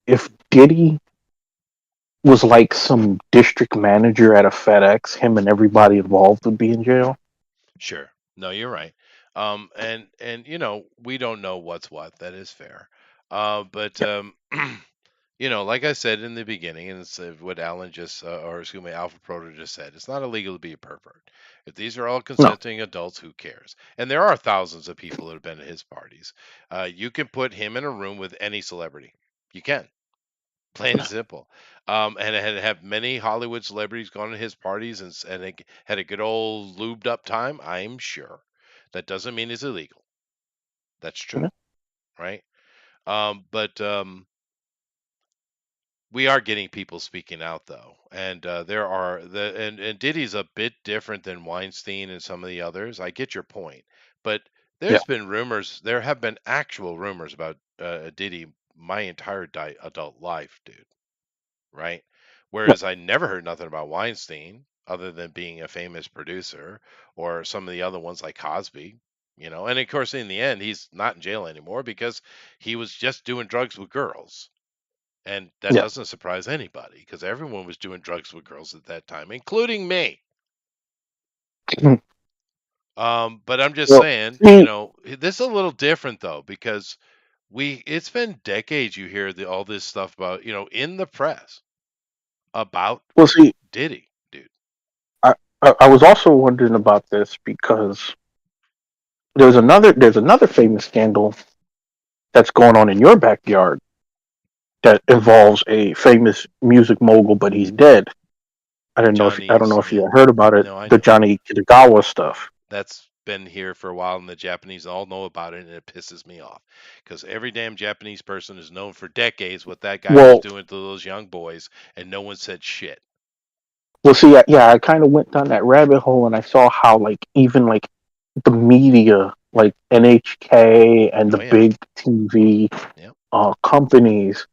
if Diddy was like some district manager at a FedEx, him and everybody involved would be in jail. Sure. No, you're right. And we don't know what's what. That is fair. But Yeah. like I said in the beginning, and it's what Alan just, or excuse me, Alpha Proto just said, it's not illegal to be a pervert. If these are all No. consenting adults, who cares? And there are thousands of people that have been at his parties. You can put him in a room with any celebrity. You can, plain and simple. And have many Hollywood celebrities gone to his parties and had a good old lubed up time? I'm sure. That doesn't mean it's illegal. That's true, Yeah. right? But we are getting people speaking out though, and there are and Diddy's a bit different than Weinstein and some of the others. I get your point, but Yeah. there's been rumors. There have been actual rumors about Diddy my entire adult life, dude. Right? Yeah. Whereas I never heard nothing about Weinstein other than being a famous producer or some of the other ones like Cosby. And of course, in the end, he's not in jail anymore because he was just doing drugs with girls. And that Yeah. doesn't surprise anybody because everyone was doing drugs with girls at that time, including me. But I'm just Well, saying, see, this is a little different though because it's been decades you hear all this stuff about, in the press about well, see, Diddy, dude. I was also wondering about this because there's another famous scandal that's going on in your backyard that involves a famous music mogul, but he's dead. I don't Johnny's, know if yeah. you heard about it, No, I the know. Johnny Kitagawa stuff. That's been here for a while, and the Japanese all know about it, and it pisses me off because every damn Japanese person has known for decades what that guy was Well, doing to those young boys, and no one said shit. see, yeah, I kind of went down that rabbit hole and I saw how like even like the media, like NHK and Oh the yeah, big TV yep, companies,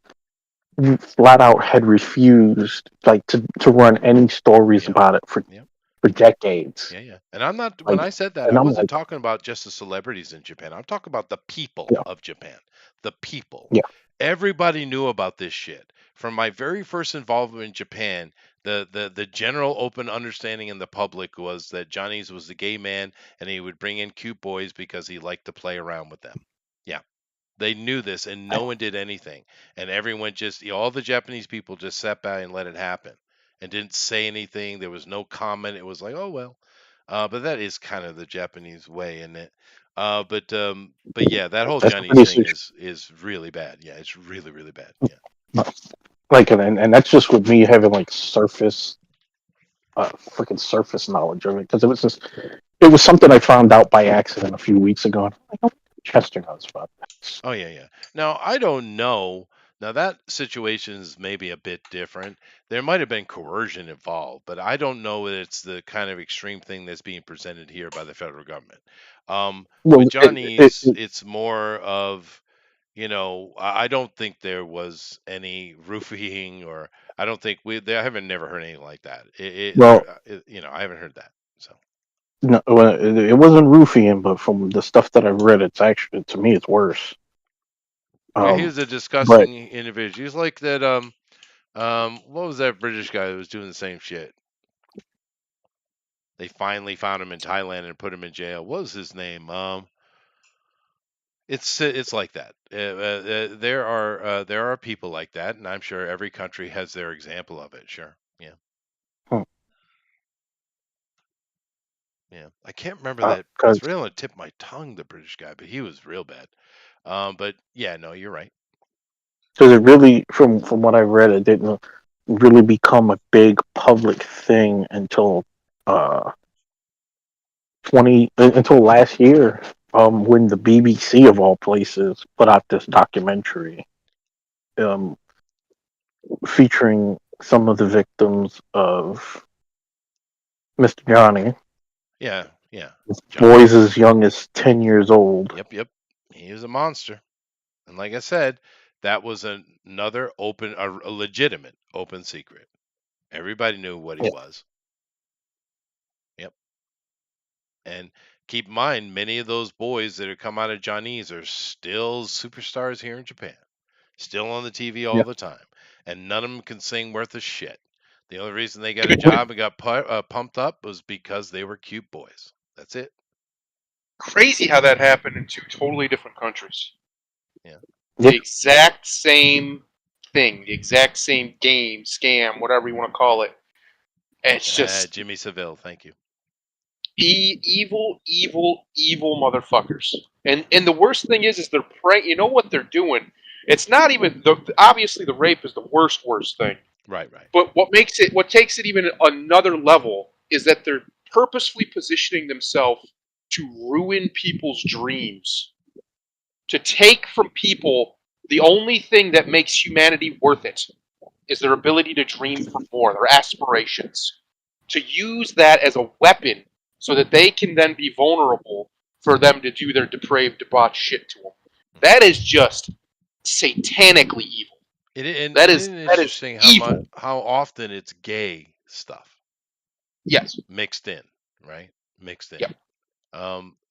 flat out had refused like to run any stories yep, about it yep. for decades. Yeah, yeah. And I'm not, when Like, I said that, I and I'm wasn't like, talking about just the celebrities in Japan. I'm talking about the people yeah, of Japan. The people. yeah, Everybody knew about this shit. From my very first involvement in Japan, the general open understanding in the public was that Johnny's was a gay man and he would bring in cute boys because he liked to play around with them. Yeah. They knew this and no one did anything. And everyone just, all the Japanese people just sat back and let it happen and didn't say anything. There was no comment. It was like, oh, well. But that is kind of the Japanese way, isn't it? But yeah, that whole that's Johnny's pretty thing is really bad. Yeah, it's really, really bad. Yeah. like, and that's just with me having like freaking surface knowledge of it because it was something I found out by accident a few weeks ago. And I'm like, oh, Chester knows about this. Oh yeah, yeah. Now I don't know. Now that situation is maybe a bit different. There might have been coercion involved, but I don't know that it's the kind of extreme thing that's being presented here by the federal government. With Well, Johnny's, it's more of, I don't think there was any roofing or I don't think I haven't never heard anything like that. well, I haven't heard that. So. no, well, it wasn't roofing, but from the stuff that I've read, it's actually to me it's worse. Yeah, he Um, was a but disgusting individual. He's like that. What was that British guy that was doing the same shit? They finally found him in Thailand and put him in jail. What was his name? It's like that. There are people like that, and I'm sure every country has their example of it. Sure, yeah, yeah. I can't remember that. because It's really on the tip of my tongue, the British guy, but he was real bad. But yeah, no, you're right. it really, from what I read, it didn't really become a big public thing until uh 20 until last year, when the BBC of all places put out this documentary, um, featuring some of the victims of Mr. Johnny, Yeah, yeah. Johnny. boys as young as 10 years old. Yep, yep. He was a monster. And like I said, that was another a legitimate open secret. Everybody knew what he Yeah, was. Yep. And keep in mind, many of those boys that have come out of Johnny's are still superstars here in Japan, still on the TV all yeah. the time. And none of them can sing worth a shit. The only reason they got a job and got pumped up was because they were cute boys. That's it. Crazy how that happened in two totally different countries. Yeah. Yeah. The exact same thing, the exact same game, scam, whatever you want to call it. It's just Jimmy Seville, thank you. evil, evil, evil motherfuckers. And the worst thing is they're praying. You know what they're doing? It's not even obviously the rape is the worst thing. Right. But what takes it even another level is that they're purposefully positioning themselves to ruin people's dreams, to take from people the only thing that makes humanity worth it is their ability to dream for more, their aspirations, to use that as a weapon so that they can then be vulnerable for them to do their depraved, debauched shit to them. That is just satanically evil. And That isn't is it that is interesting evil. how often it's gay stuff Yes. mixed in, right? Mixed in. Yep.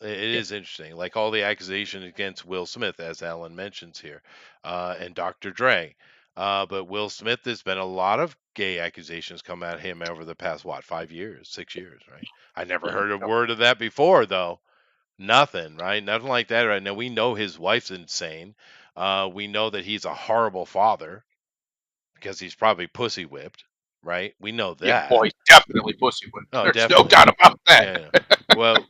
It Yep. is interesting, like all the accusations against Will Smith, as Alan mentions here, and Dr. Dre. But Will Smith, there's been a lot of gay accusations come at him over the past, what, 5 years, 6 years, right? I never heard a Yep. word of that before, though. Nothing, right? Nothing like that right now. We know his wife's insane. We know that he's a horrible father because he's probably pussy whipped, right? We know Yeah, that. boy, definitely pussy whipped. Oh, There's no definitely. doubt about that. Yeah. Well,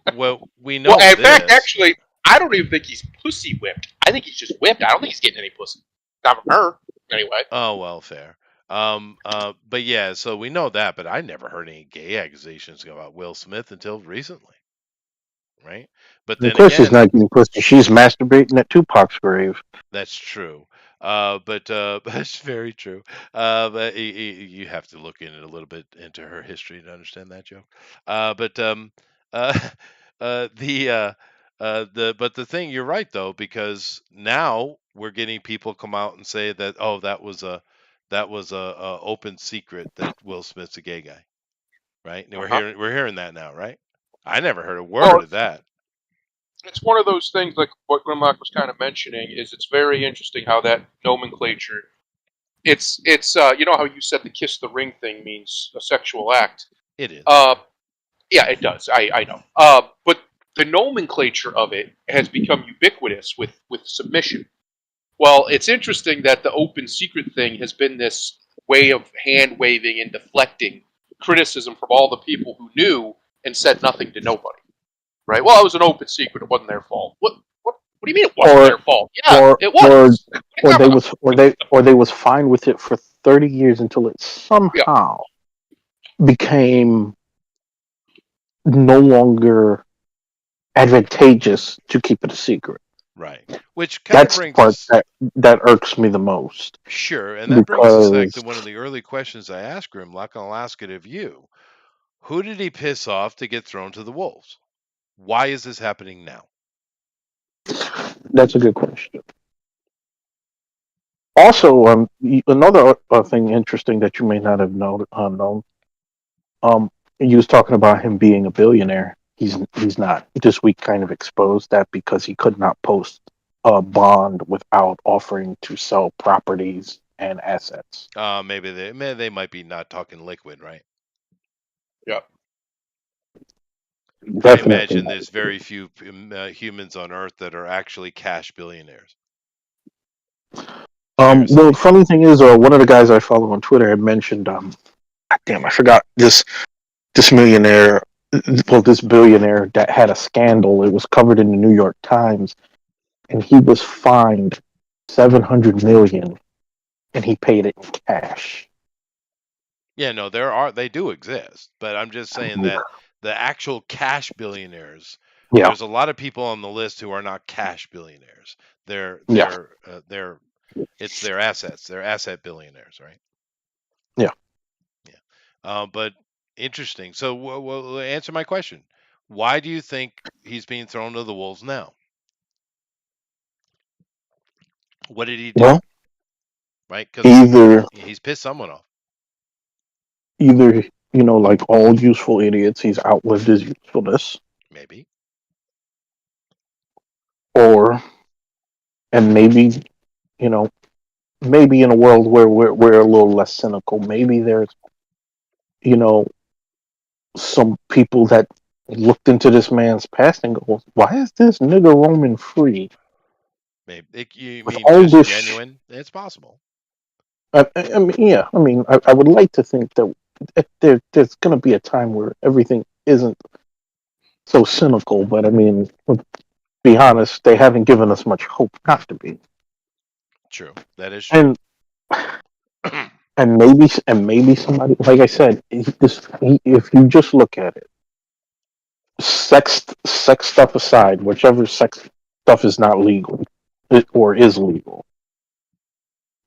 we Well, know in fact, this. actually, I don't even think he's pussy whipped. I think he's just whipped. I don't think he's getting any pussy. Not from her, anyway. Oh, well, fair. But yeah, so we know that, but I never heard any gay accusations about Will Smith until recently, right? But Of then course, she's again, not getting pussy. She's masturbating at Tupac's grave. that's true. But that's very true. But you have to look in it a little bit into her history to understand that joke. But uh, the but the thing, you're right though, because now we're getting people come out and say that, oh, that was a open secret that Will Smith's a gay guy, right? And Uh-huh. we're hearing that now, right? I never heard a Well, word of that. it's one of those things like what Grimlock was kind of mentioning. Is it's very interesting how that nomenclature. It's you know how you said the kiss the ring thing means a sexual act. It is. Uh, yeah, it does. I know. But the nomenclature of it has become ubiquitous with submission. Well, it's interesting that the open secret thing has been this way of hand waving and deflecting criticism from all the people who knew and said nothing to nobody. Right? Well, it was an open secret. It wasn't their fault. What do you mean it wasn't Or their fault? Yeah, or it or was. What are you or talking they about? was or they was fine with it for 30 years until it Yeah. somehow became no longer advantageous to keep it a secret. Right. Which kind of That's the brings part us. that irks me the most Sure, and that brings us back because to one of the early questions I asked Grimlock. I'll ask it of you. Who did he piss off to get thrown to the wolves? Why is this happening now? that's a good question. Also, another thing interesting that you may not have known. You was talking about him being a billionaire. He's not. This week kind of exposed that because he could not post a bond without offering to sell properties and assets. Maybe they might be not talking liquid, right? Yeah. I Definitely. imagine there's very few humans on Earth that are actually cash billionaires. Well, Seriously. funny thing is, one of the guys I follow on Twitter had mentioned, damn, I forgot this millionaire, well, this billionaire that had a scandal. It was covered in the New York Times, and he was fined 700 million, and he paid it in cash. Yeah, no, they do exist, but I'm just saying that the actual cash billionaires, Yeah, there's a lot of people on the list who are not cash billionaires. They're yeah, they're they're it's their assets. They're asset billionaires, right? yeah. Yeah. But interesting. So, answer my question. Why do you think he's being thrown to the wolves now? What did he do? Well, Right? Because either he's pissed someone off. either like all useful idiots, he's outlived his usefulness, Maybe. or and maybe you know maybe in a world where we're a little less cynical, maybe there's you know some people that looked into this man's past and go, why is this nigga roaming free? Maybe you with mean all just this. genuine? It's possible. I mean, yeah. I mean, I would like to think that there's going to be a time where everything isn't so cynical. But I mean, let's be honest, they haven't given us much hope not to be. True. That is true. And and maybe somebody, like I said, if you just look at it, sex stuff aside, whichever sex stuff is not legal or is legal,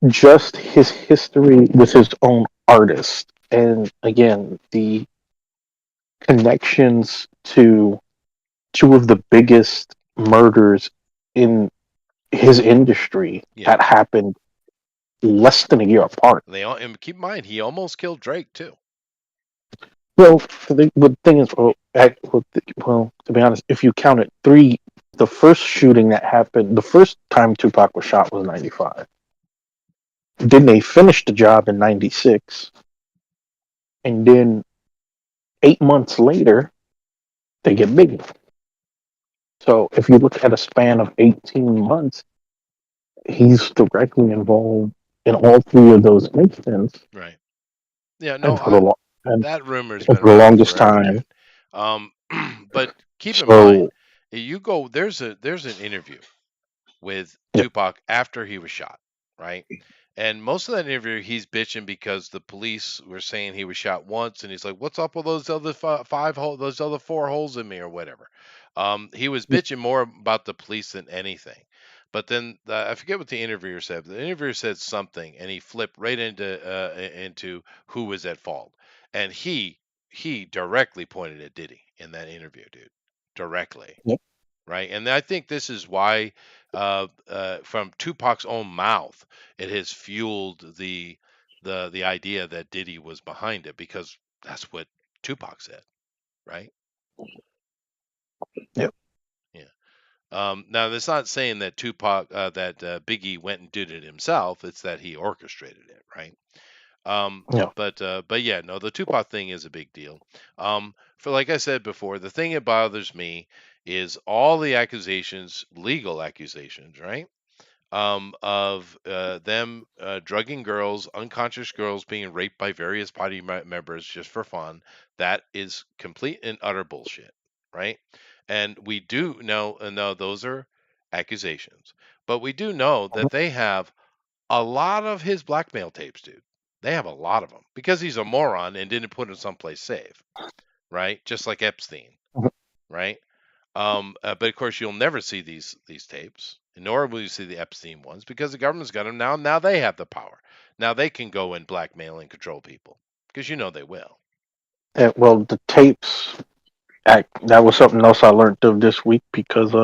just his history with his own artist, and again the connections to two of the biggest murders in his industry Yeah. that happened less than a year apart. They all, and keep in mind he almost killed Drake too. Well, the thing is, well, to be honest, if you count it, the first shooting that happened, the first time Tupac was shot was '95. Then they finished the job in '96, and then 8 months later, they get Biggie. So if you look at a span of 18 months, he's directly involved in all three of those incidents, Right. Yeah. No. and for the lo- and, That rumor's and been for the around longest forever, time. dude. Um, but keep in mind, So you go. There's an interview with yeah, Tupac after he was shot, right? And most of that interview, he's bitching because the police were saying he was shot once, and he's like, "What's up with those other those other four holes in me, or whatever?" He was bitching more about the police than anything. But then I forget what the interviewer said. The interviewer said something, and he flipped right into who was at fault, and he directly pointed at Diddy in that interview, dude, directly, yeah, right? And I think this is why, from Tupac's own mouth, it has fueled the idea that Diddy was behind it because that's what Tupac said, right? yeah, Yeah. Now that's not saying that Biggie went and did it himself. It's that he orchestrated it, right? Um, yeah. but yeah, no, the Tupac thing is a big deal. For like I said before, the thing that bothers me is all the accusations, legal accusations, right? Of them drugging girls, unconscious girls being raped by various party members just for fun. That is complete and utter bullshit, right? And we do know, no, those are accusations, but we do know Mhm, that they have a lot of his blackmail tapes, dude. They have a lot of them because he's a moron and didn't put them someplace safe, right? Just like Epstein, mhm. right? But of course, you'll never see these tapes, nor will you see the Epstein ones because the government's got them now. Now they have the power. Now they can go and blackmail and control people because you know they will. Well, the tapes. That was something else I learned of this week because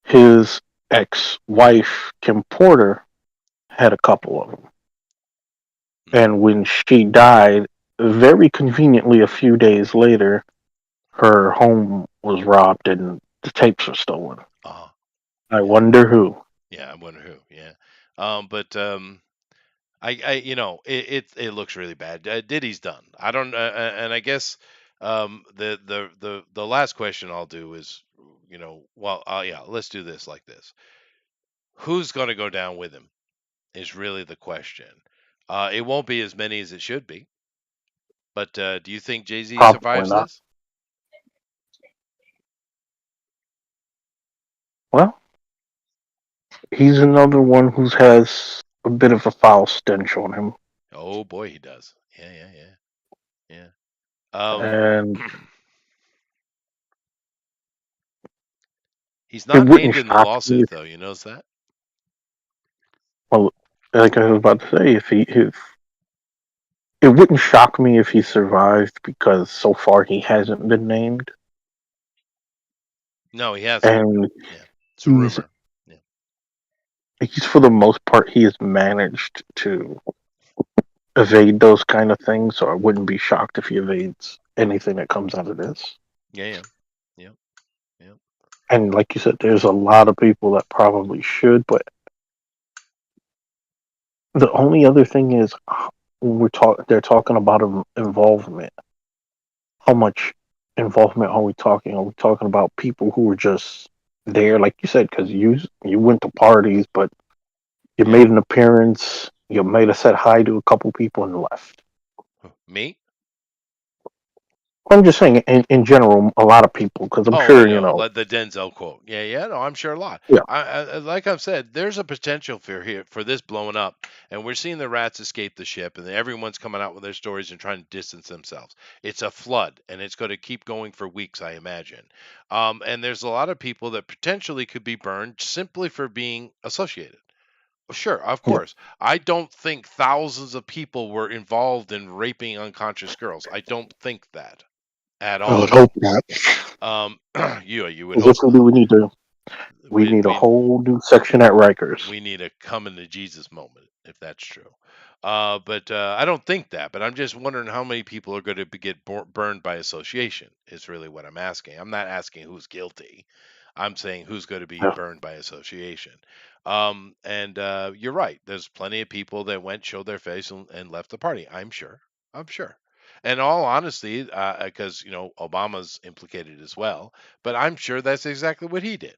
his ex-wife Kim Porter had a couple of them, Mm. and when she died, very conveniently, a few days later, her home was robbed and the tapes were stolen. Uh, I yeah, wonder who. yeah. I wonder who. Yeah. But it looks really bad. Diddy's done. I don't, and I guess the last question I'll do is, well, yeah, let's do this like this. Who's going to go down with him is really the question. It won't be as many as it should be, but do you think Jay Z Probably survives not. this? Well, he's another one who has a bit of a foul stench on him, Oh boy, he does. Yeah, yeah, yeah, yeah. and He's it not wouldn't named in the shock me. lawsuit though. You notice that? Well, like I was about to say, if it wouldn't shock me if he survived because so far he hasn't been named, No, he hasn't. and Yeah, it's a he's rumor. Yeah, he's for the most part he has managed to evade those kind of things. So I wouldn't be shocked if he evades anything that comes out of this. yeah, yeah, yeah, yeah. And like you said, there's a lot of people that probably should, but the only other thing is when they're talking about involvement. How much involvement are we talking? Are we talking about people who are just there, like you said, because you went to parties, but you Yeah. made an appearance. You might have said hi to a couple people and left. Me? I'm just saying, in general, a lot of people, because I'm Oh, sure you you know, know. like the Denzel quote. Yeah, yeah. No, I'm sure a lot. Yeah, Like I've said, there's a potential for here for this blowing up, and we're seeing the rats escape the ship, and everyone's coming out with their stories and trying to distance themselves. It's a flood, and it's going to keep going for weeks, I imagine. And there's a lot of people that potentially could be burned simply for being associated. Sure, of yeah. course. I don't think thousands of people were involved in raping unconscious girls. I don't think that at I would all. hope not. Um, you would 'Cause hope if we do, not. we We need a we whole new section at Rikers. we need a coming to Jesus moment if that's true. But I don't think that. But I'm just wondering how many people are going to burned by association. Is really what I'm asking. I'm not asking who's guilty. I'm saying who's going to be Yeah. burned by association. And you're right. There's plenty of people that went, showed their face, and left the party. I'm sure. I'm sure. In all honesty, because Obama's implicated as well, but I'm sure that's exactly what he did.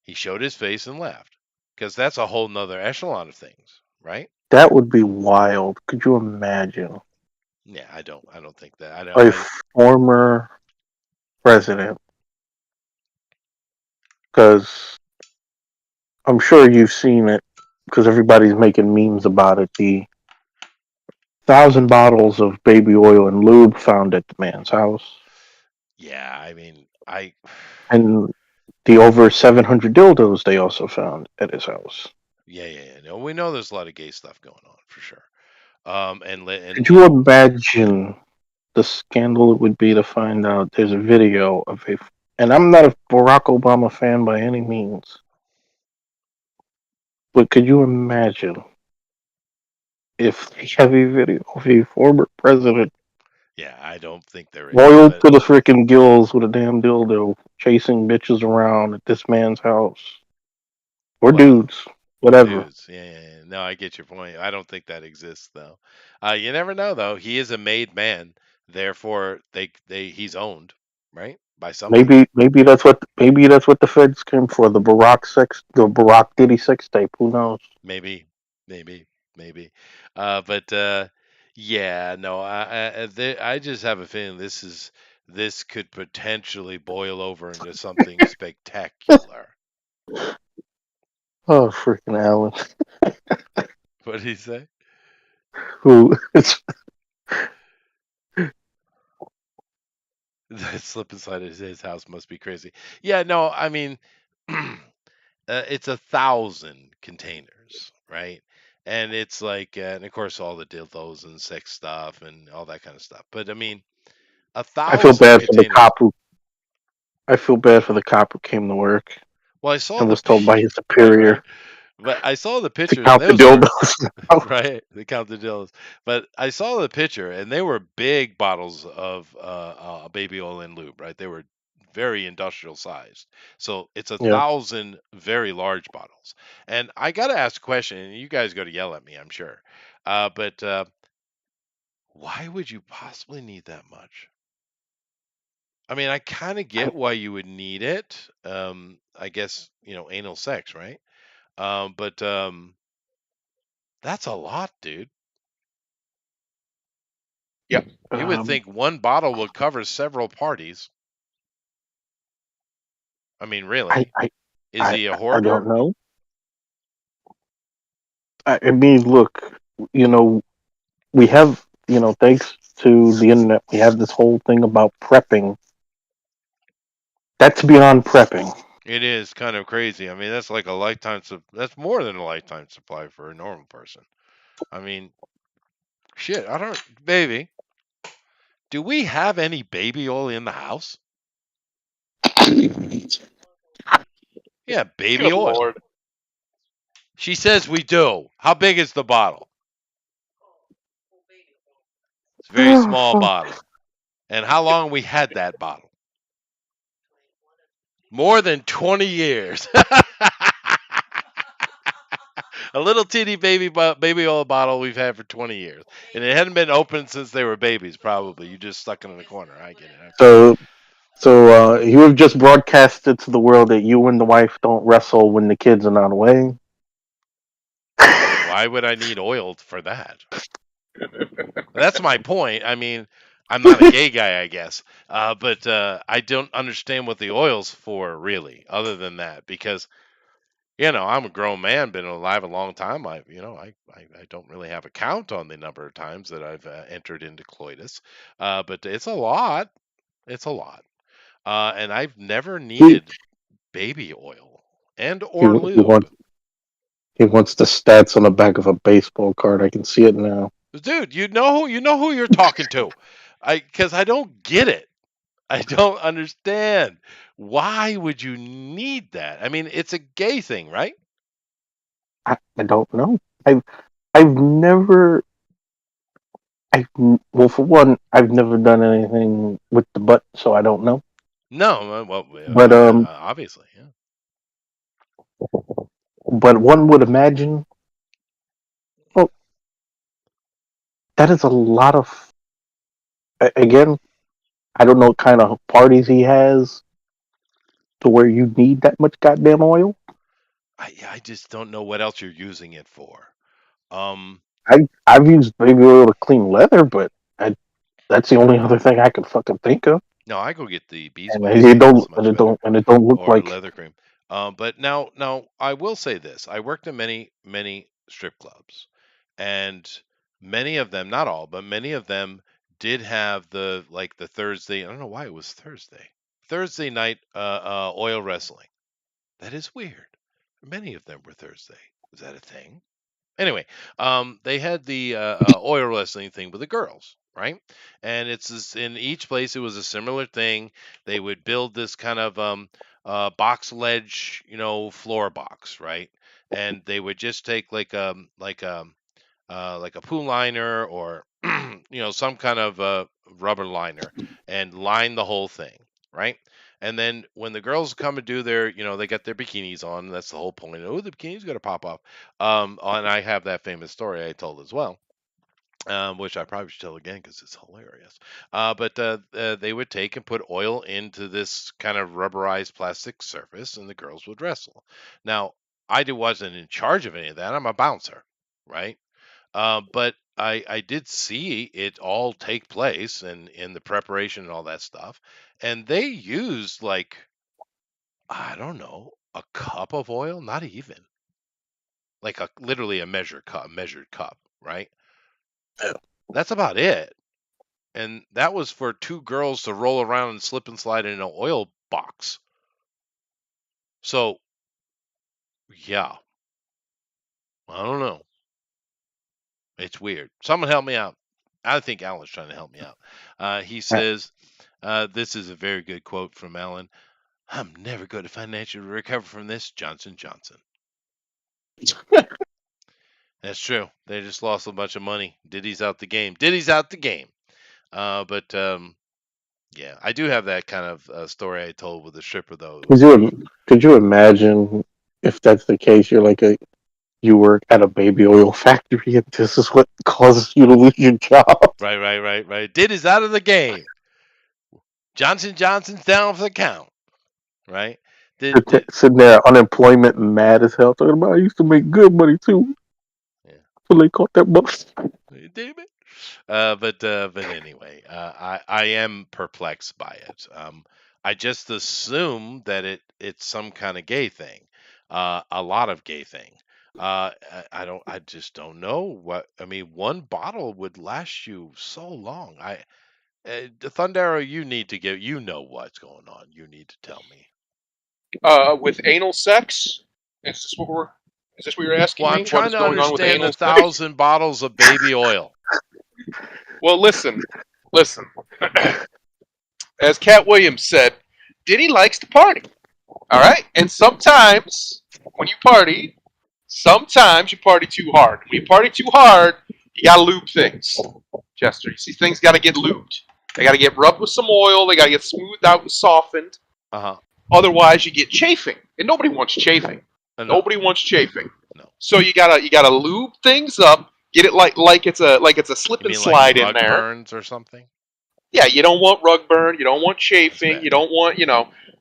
He showed his face and left, because that's a whole nother echelon of things, right? That would be wild. Could you imagine Yeah, I don't think that. I don't. a former president? Because I'm sure you've seen it. Because everybody's making memes about it. The 1,000 bottles of baby oil and lube found at the man's house, Yeah, I mean, I. and the over 700 dildos they also found at his house. Yeah, yeah, yeah. No, we know there's a lot of gay stuff going on for sure. And Could you imagine the scandal it would be to find out there's a video of a, and I'm not a Barack Obama fan by any means, but could you imagine if they have a video of a former president yeah, I don't think there is, oiled but to the freaking gills with a damn dildo chasing bitches around at this man's house? Or well, dudes, or whatever. dudes. Yeah, yeah, yeah. No, I get your point. I don't think that exists though. You never know though. He is a made man, therefore he's owned, right, by somebody. Maybe that's what the feds came for. The Barack Diddy sex tape. Who knows? Maybe, maybe, maybe. But yeah, no, I just have a feeling this could potentially boil over into something spectacular. Oh, freaking Alan. What did he say? Who? It's, That slip inside his house must be crazy. Yeah, no, I mean, it's 1,000 containers, right? And it's like, and of course, all the dildos and sex stuff and all that kind of stuff. But I mean, a I feel thousand bad for the containers. cop who. I feel bad for the cop who came to work Well, I saw and the was told by his right, superior but I saw the to pictures, and count the those were dildos. right. They count the dildos, but I saw the picture, and they were big bottles of baby oil and lube, right? They were very industrial sized, so it's a Yeah, thousand very large bottles. And I got to ask a question, and you guys go to yell at me, I'm sure, but why would you possibly need that much? I mean, I kind of I, get why you would need it. I guess anal sex, right? But that's a lot, dude. Yep. You would think one bottle would cover several parties. I mean, I, really? I, Is he a I don't hoarder? know. I mean, look, you know, we have, thanks to the internet, we have this whole thing about prepping. That's beyond prepping. It is kind of crazy. I mean, that's like a lifetime. That's more than a lifetime supply for a normal person. I mean, shit. I don't, baby. Do we have any baby oil in the house? Yeah, baby Good oil. lord. She says we do. How big is the bottle? It's a very Oh, small fuck. bottle. And how long we had that bottle? More than 20 years. A little teeny baby oil bottle we've had for 20 years, and it hadn't been opened since they were babies. Probably you just stuck it in the corner. I get it. Okay. So So you have just broadcasted to the world that you and the wife don't wrestle when the kids are not away. Why would I need oil for that? That's my point. I mean, I'm not a gay guy, I guess, but I don't understand what the oil's for, really, other than that, because I'm a grown man, been alive a long time. I don't really have a count on the number of times that I've entered into coitus, but it's a lot. It's a lot, and I've never he, needed baby oil and he or he lube. wants he wants the stats on the back of a baseball card. I can see it now. Dude, you know who you're talking to. Because I don't get it. I don't understand. Why would you need that? I mean, it's a gay thing, right? I don't know. I've never. Well, for one, I've never done anything with the butt, so I don't know. No, well, But obviously, yeah. but one would imagine. Well, that is a lot of. Again, I don't know what kind of parties he has to where you need that much goddamn oil. I just don't know what else you're using it for. Um, I've used baby oil to clean leather, but that's the only other thing I can fucking think of. no, I go get the And beeswax. It's much better. it don't look Or like leather cream. But now I will say this: I worked in many strip clubs, and many of them, not all, but many of them did have the Thursday. I don't know why it was Thursday night oil wrestling. That is weird. Many of them were Thursday. Is that a thing? Anyway, they had the oil wrestling thing with the girls, right? And it's this, in each place it was a similar thing. They would build this kind of box ledge, floor box, right? And they would just take like a pool liner or some kind of rubber liner and line the whole thing, right? And then when the girls come and do their, they got their bikinis on. That's the whole point. Oh, the bikini's gonna pop off. And I have that famous story I told as well. Which I probably should tell again because it's hilarious. But they would take and put oil into this kind of rubberized plastic surface, and the girls would wrestle. Now, wasn't in charge of any of that. I'm a bouncer, right? But I did see it all take place and in the preparation and all that stuff. And they used like, I don't know, a cup of oil, not even like literally a measured cup, right? That's about it. And that was for two girls to roll around and slip and slide in an oil box. So yeah, I don't know. It's weird. Someone help me out. I think Alan's trying to help me out. He says, this is a very good quote from Alan. I'm never going to financially recover from this, Johnson Johnson. That's true. They just lost a bunch of money. Diddy's out the game. Diddy's out the game. But yeah, I do have that kind of story I told with the stripper though. It was pretty. could you imagine if that's the case? You work at a baby oil factory, and this is what causes you to lose your job. Right. Diddy's out of the game. Johnson Johnson's down for the count. Right? Did Sitting there, unemployment, mad as hell, talking about I used to make good money too. yeah. So they caught that bus. Damn it. But anyway, I am perplexed by it. I just assume that it's some kind of gay thing, a lot of gay thing. I just don't know what I mean. One bottle would last you so long. Thundero, you know what's going on. You need to tell me. With anal sex, is this what we're? Is this what you're asking Well, I'm me? What trying is to going on with understand the anal sex? 1,000 bottles of baby oil. Well, listen. As Cat Williams said, Diddy likes to party. All right, and sometimes when you party too hard. When you party too hard, you gotta lube things. Chester, you see, things gotta get lubed. They gotta get rubbed with some oil. They gotta get smoothed out and softened. Uh huh. Otherwise, you get chafing, and nobody wants chafing. No, Nobody wants chafing. no. So you gotta lube things up. Get it like it's a slip You and mean like slide in rug there. burns or something? Yeah, you don't want rug burn, you don't want That's chafing, bad. you don't want,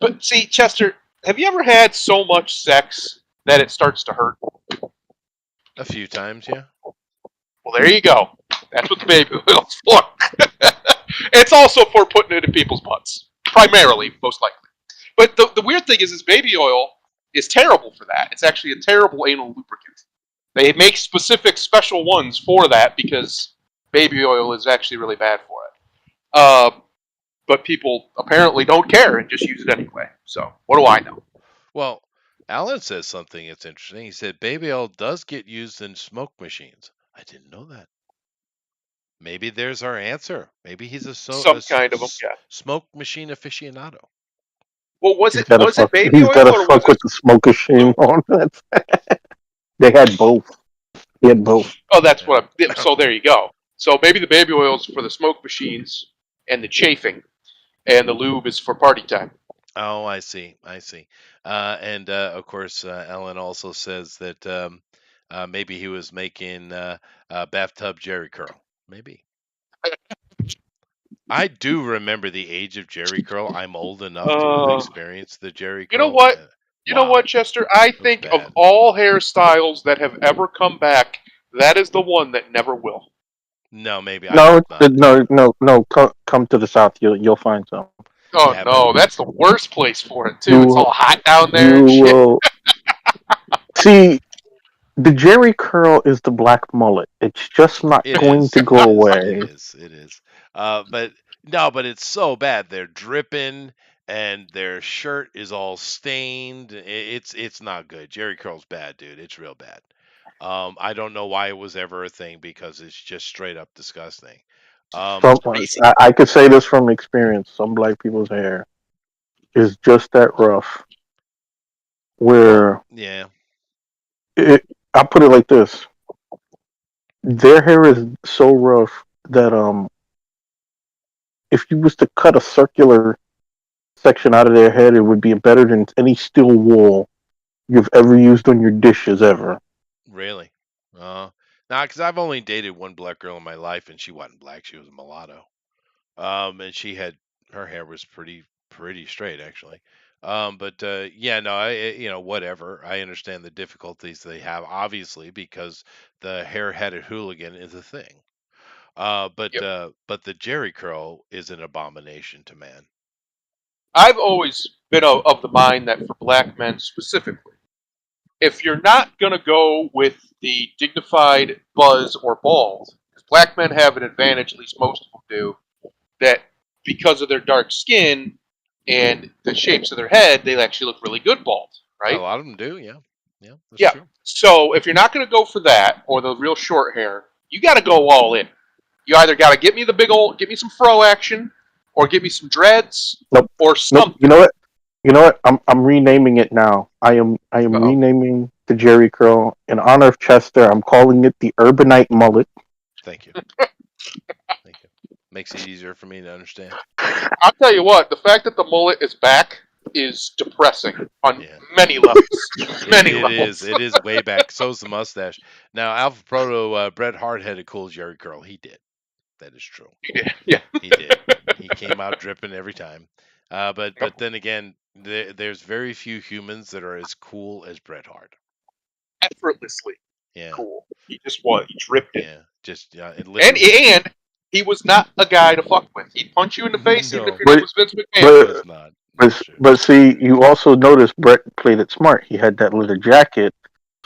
But see, Chester, have you ever had so much sex that it starts to hurt? A few times, yeah. Well, there you go. That's what the baby oil's for. It's also for putting it in people's butts, primarily, most likely. But the weird thing is baby oil is terrible for that. It's actually a terrible anal lubricant. They make specific special ones for that because baby oil is actually really bad for it. But people apparently don't care and just use it anyway. So what do I know? Well, Alan says something that's interesting. He said baby oil does get used in smoke machines. I didn't know that. Maybe there's our answer. Maybe he's Some kind of them, yeah. smoke machine aficionado. Well, was He's it got to was it fuck. baby He's got oil to or was fuck it with the smoke machine lube? on it. They had both. He had both. Oh, that's Yeah. what. So there you go. So maybe the baby oil is for the smoke machines and the chafing, and the lube is for party time. Oh, I see. I see. And of course, Ellen also says that maybe he was making bathtub Jerry curl. Maybe. I do remember the age of Jerry curl. I'm old enough to have Uh, experienced the Jerry you know curl. what? You know what, Wow, Chester? I it was think of bad. all hairstyles that have ever come back, that is the one that never will. No, maybe I No, hope not. no. Come to the south. You'll find some. Oh Yeah, but no, that's the worst place for it too. It's You all hot down there you and shit. will see. The Jerry curl is the black mullet. It's just not it going is. to It go is. It away. is. It is. But no, but it's so bad. They're dripping, and their shirt is all stained. It's not good. Jerry curl's bad, dude. It's real bad. I don't know why it was ever a thing because it's just straight up disgusting. Um, Some, I could say this from experience. Some black people's hair is just that rough. well, Where yeah, it, I put it like this: their hair is so rough that if you was to cut a circular section out of their head, it would be better than any steel wool you've ever used on your dishes ever. really. Nah, because I've only dated one black girl in my life, and she wasn't black. She was a mulatto. And she had her hair was pretty straight actually. But yeah, no, whatever. I understand the difficulties they have, obviously, because the hair-headed hooligan is a thing. Yep. But the Jerry curl is an abomination to man. I've always been of the mind that for black men specifically, if you're not going to go with the dignified buzz or bald, because black men have an advantage, at least most of them do, that because of their dark skin and the shapes of their head, they actually look really good bald, A right? lot of them do, yeah, yeah, that's Yeah. true. So if you're not going to go for that or the real short hair, you got to go all in. You either got to get me some fro action, or get me some dreads, Nope, or nope. something. You know what? I'm renaming it now. I am Uh-oh. renaming the Jerry curl in honor of Chester. I'm calling it the Urbanite mullet. Thank you, thank you. Makes it easier for me to understand. I'll tell you what, the fact that the mullet is back is depressing on Yeah. many levels. It Many it is levels. it is way back. So's the mustache. Now, Alpha Proto Bret Hart had a cool Jerry curl. He did. That is true. Yeah. He did. He came out dripping every time. But then again, there's very few humans that are as cool as Bret Hart. Effortlessly Yeah, cool. He just was. He dripped it. yeah. Just it And literally. he was not a guy to fuck with. He'd punch you in the face even if No, your name But was Vince McMahon. he but was not. That's but true. but see, you also notice Brett played it smart. He had that leather jacket,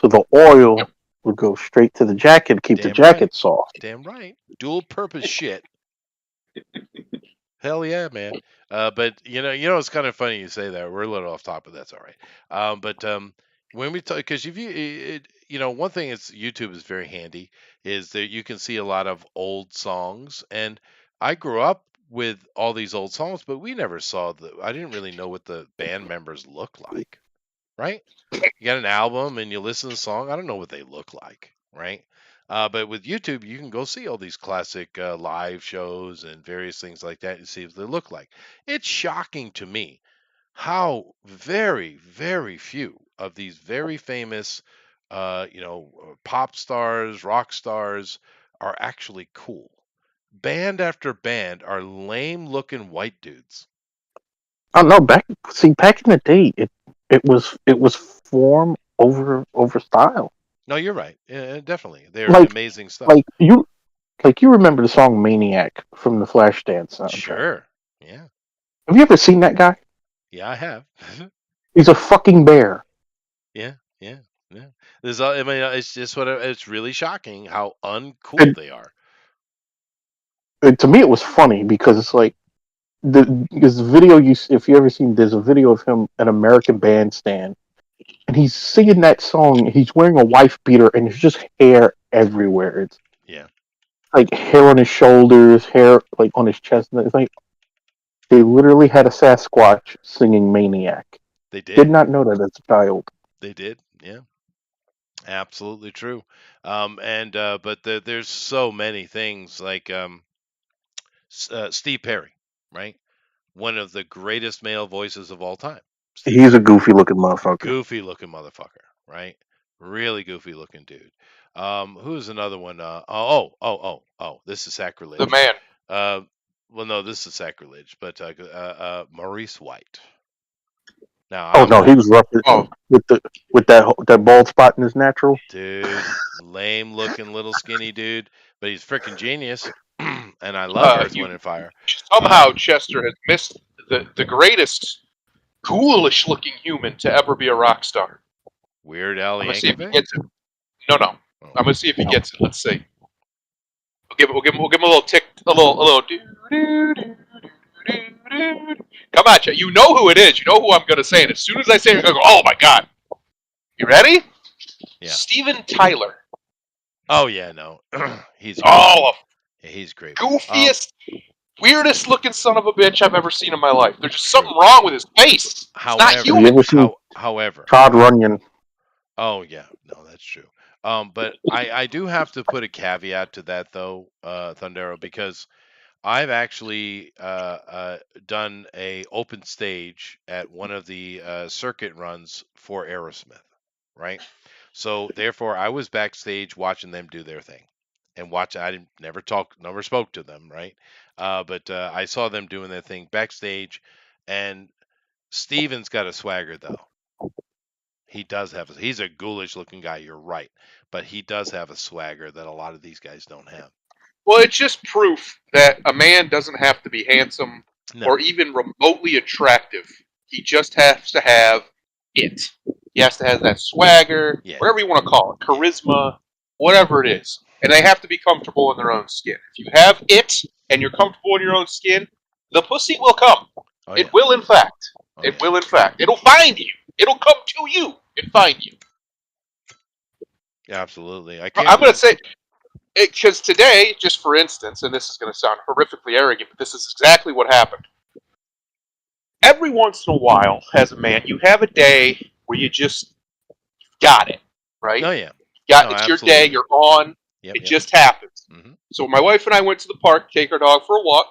so the oil Yep. would go straight to the jacket, keep the Damn right. jacket soft. Damn right. Dual purpose shit. Hell yeah, man. But it's kind of funny you say that. We're a little off topic. That's all right. But when we talk, because if one thing is YouTube is very handy is that you can see a lot of old songs, and I grew up with all these old songs, but we never saw I didn't really know what the band members look like, right? You got an album and you listen to the song. I don't know what they look like, right? But with YouTube, you can go see all these classic live shows and various things like that and see what they look like. It's shocking to me how very, very few of these very famous, pop stars, rock stars are actually cool. band after band are lame-looking white dudes. I don't know. Back in the day, it was form over style. No, you're right. Yeah, definitely. They're Like amazing stuff. like you remember the song "Maniac" from the Flashdance soundtrack. Sure. Yeah. Have you ever seen that guy? Yeah, I have. He's a fucking bear. Yeah, yeah, yeah. I mean, it's just it's really shocking how uncool And, they are. and to me, it was funny because it's like because the video if you ever seen, there's a video of him an American Bandstand, and he's singing that song. He's wearing a wife beater, and there's just hair everywhere. It's Yeah, like hair on his shoulders, hair like on his chest. And it's like they literally had a Sasquatch singing "Maniac." they Did did. not know that as a child. They did. Yeah, absolutely true. And but there's so many things like Steve Perry, right? One of the greatest male voices of all time. Steve He's a Perry, goofy looking motherfucker. goofy looking motherfucker, right? Really goofy looking dude. Who's another one? This is The sacrilege. man. Uh, well, no, this is sacrilege, but Maurice White. Now, Oh I'm no, he was rough Oh, with that bald spot in his natural. dude, lame looking little skinny dude, but he's freaking genius, and I love Earth, you Wind, and Fire. somehow Chester has missed the greatest, ghoulish looking human to ever be a rock star. Weird Al I'm gonna see if he Yankovic. gets it. No, no. Oh, I'm gonna see if he No. gets it. Let's see. We'll give him a little tick, a little. Come on, Chet. You know who it is. You know who I'm gonna say. And as soon as I say it, you're gonna go, "Oh my god!" You ready? yeah. Steven Tyler. Oh yeah, no, he's great. Oh, Yeah, he's great. goofiest, weirdest looking son of a bitch I've ever seen in my life. There's just True. something wrong with his face. It's not However, Have you human. ever seen however, Todd Runyon? oh yeah, no, that's true. But I do have to put a caveat to that though, Thundero, because I've actually done a open stage at one of the circuit runs for Aerosmith, right? So therefore, I was backstage watching them do their thing, and watch. I didn't never spoke to them, right? But I saw them doing their thing backstage, and Steven's got a swagger though. He does have. He's a ghoulish looking guy. You're right, but he does have a swagger that a lot of these guys don't have. Well, it's just proof that a man doesn't have to be handsome No, or even remotely attractive. He just has to have it. He has to have that swagger, yeah, whatever you want to call it, charisma, whatever it is. And they have to be comfortable in their own skin. If you have it and you're comfortable in your own skin, the pussy will come. oh yeah, It will, in fact. oh, It yeah. will, in fact. It'll find you. It'll come to you and find you. Yeah, absolutely. I can't I'm going to believe. say, because today, just for instance, and this is going to sound horrifically arrogant, but this is exactly what happened. Every once in a while, as a man, you have a day where you just got it, right? Oh yeah, no, It's your day, absolutely. you're on, Yep, it yep. just happens. Hmm. So my wife and I went to the park, take our dog for a walk,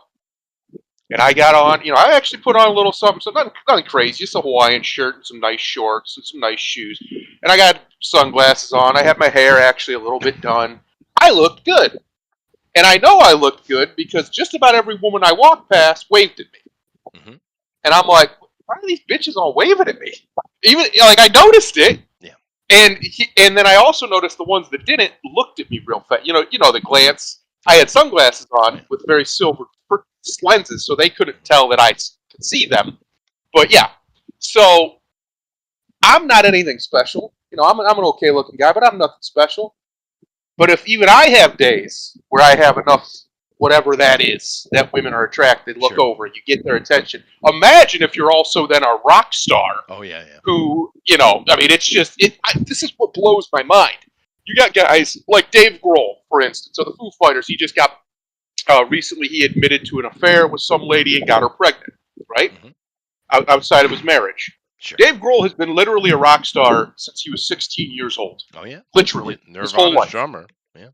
and I got on, I actually put on a little something, so nothing crazy, just a Hawaiian shirt and some nice shorts and some nice shoes. And I got sunglasses on, I had my hair actually a little bit done. I looked good. And I know I looked good because just about every woman I walked past waved at me. Hmm. And I'm like, why are these bitches all waving at me? Even like I noticed it. Yeah. And then I also noticed the ones that didn't looked at me real fast. The glance. I had sunglasses on with very silver lenses, so they couldn't tell that I could see them. But yeah, so I'm not anything special. I'm an okay looking guy, but I'm nothing special. But if even I have days where I have enough, whatever that is, that women are attracted, look Sure. over and you get their attention. Imagine if you're also then a rock star Oh yeah, yeah. who, it's just, this is what blows my mind. You got guys like Dave Grohl, for instance, of the Foo Fighters. He just got, recently he admitted to an affair with some lady and got her pregnant, right? Hmm. Outside of his marriage. Sure. Dave Grohl has been literally a rock star since he was 16 years old. Oh yeah. Literally. His whole Nirvana's life. drummer. Yeah.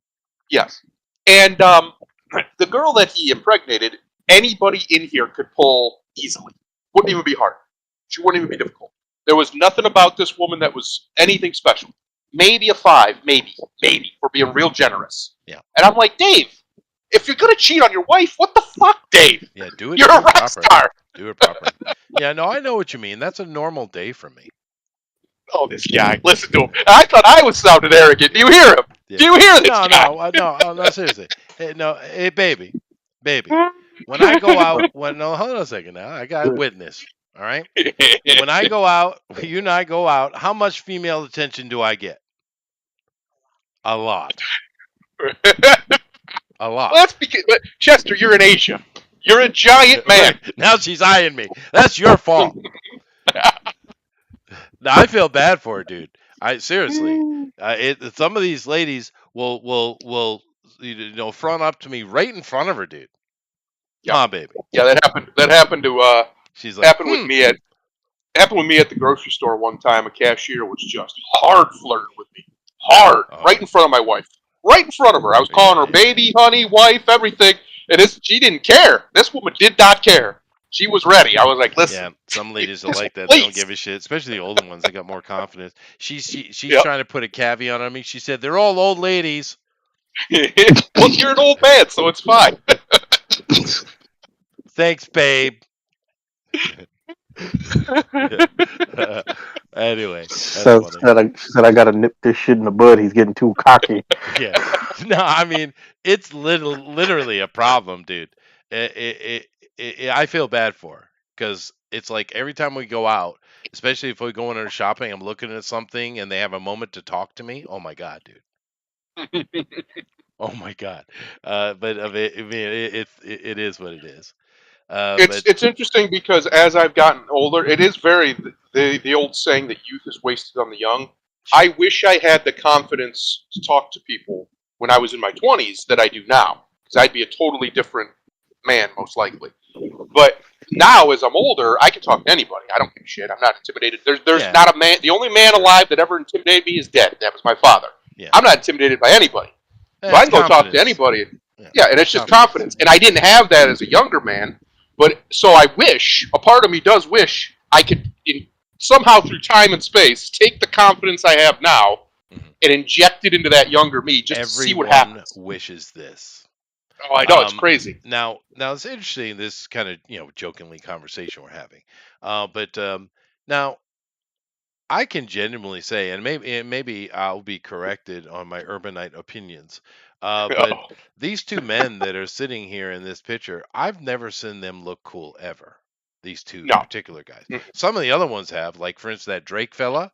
Yes. And the girl that he impregnated, anybody in here could pull easily. Wouldn't even be hard. She wouldn't even be difficult. There was nothing about this woman that was anything special. Maybe a 5, maybe, for being real generous. Yeah. And I'm like, Dave, if you're gonna cheat on your wife, what the fuck, Dave? Yeah, do You're a it rock proper. star. Do it proper. Yeah, no, I know what you mean. That's a normal day for me. Oh, this guy. Listen to him. I thought I was sounding arrogant. Do you hear him? Yeah. Do you hear this No, guy? no, no, no, seriously. Hey, no, hey, baby. When I go out, no, hold on a second now. I got witness. All right. When I go out, you and I go out. How much female attention do I get? A lot. A Well, lot. that's because Chester, you're in Asia. You're a giant man. Right. Now she's eyeing me. That's your fault. Now I feel bad for her, dude. I seriously. Some of these ladies will front up to me right in front of her, dude. Yeah, Huh, baby. yeah, that happened. That happened to She's like, happened with me at happened with me at the grocery store one time. A cashier was just hard flirting with me, hard, right in front of my wife, right in front of her. I was calling her baby, honey, wife, everything, and she didn't care. This woman did not care. She was ready. I was like, listen. Yeah, some ladies are like that. They don't Please. give a shit, especially the older ones. They got more confidence. She's Yep. trying to put a caveat on me. She said they're all old ladies. Well, you're an old man, so it's fine. Thanks, babe. Anyway, So that's funny. she said I gotta nip this shit in the bud. He's getting too cocky. Yeah. No, I mean it's literally a problem, dude. I feel bad for her because it's like every time we go out, especially if we go in there shopping, I'm looking at something and they have a moment to talk to me. Oh my god, dude. Oh my god. But I mean, it is what it is. But It's interesting because as I've gotten older, it is very the old saying that youth is wasted on the young. I wish I had the confidence to talk to people when I was in my 20s that I do now, because I'd be a totally different man, most likely. But now, as I'm older, I can talk to anybody. I don't give a shit. I'm not intimidated. There's Yeah. not a man. The only man alive that ever intimidated me is dead. That was my father. Yeah. I'm not intimidated by anybody. So I can go talk to anybody. Yeah, and it's just confidence. And I didn't have that as a younger man. But so I wish, a part of me does wish I could, somehow through time and space, take the confidence I have now and inject it into that younger me just to see what happens. Wishes this. Oh, I know, it's crazy. Now it's interesting, this kind of, jokingly conversation we're having. But now I can genuinely say, and maybe I'll be corrected on my urbanite opinions. But these two men that are sitting here in this picture, I've never seen them look cool ever. These two particular guys. Some of the other ones have, like for instance, that Drake fella.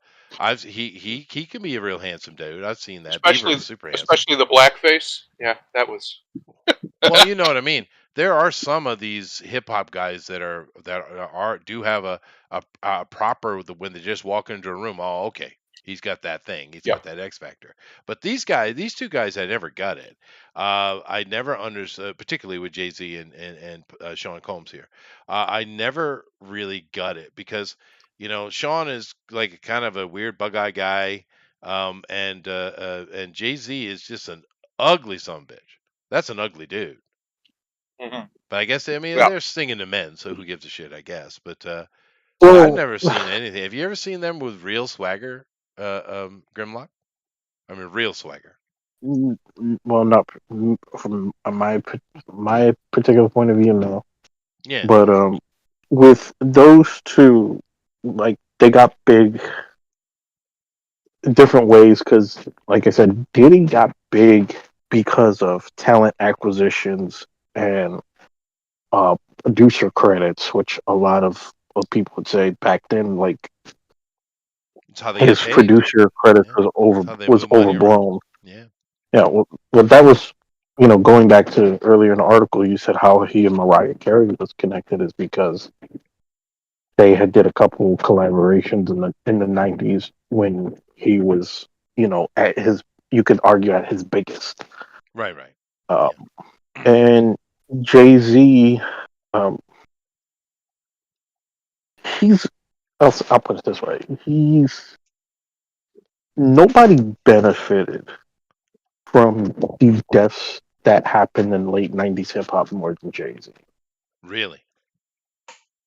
He can be a real handsome dude. I've seen that. Especially the blackface. Yeah, that was. Well, you know what I mean. There are some of these hip hop guys that do have a proper when they just walk into a room. Oh, okay, he's got that thing. He's got that X factor. But these two guys, I never got it. I never understood, particularly with Jay-Z and Sean Combs here. I never really got it because Sean is like kind of a weird bug-eye guy, and Jay-Z is just an ugly son of a bitch. That's an ugly dude. Mm-hmm. But I guess they're singing to men, so who gives a shit? I guess. But I've never seen anything. Have you ever seen them with real swagger, Grimlock? I mean, real swagger. Well, not from my particular point of view, no. Yeah. But with those two, like they got big different ways because, like I said, Diddy got big because of talent acquisitions and producer credits, which a lot of people would say back then, like his producer credits was overblown. Yeah. Yeah. Well, that was going back to earlier in the article, you said how he and Mariah Carey was connected is because they had did a couple collaborations in the 90s when he was at his, you could argue, at his biggest. Right. And Jay-Z, he's, I'll put it this way, nobody benefited from the deaths that happened in late 90s hip hop more than Jay-Z. Really?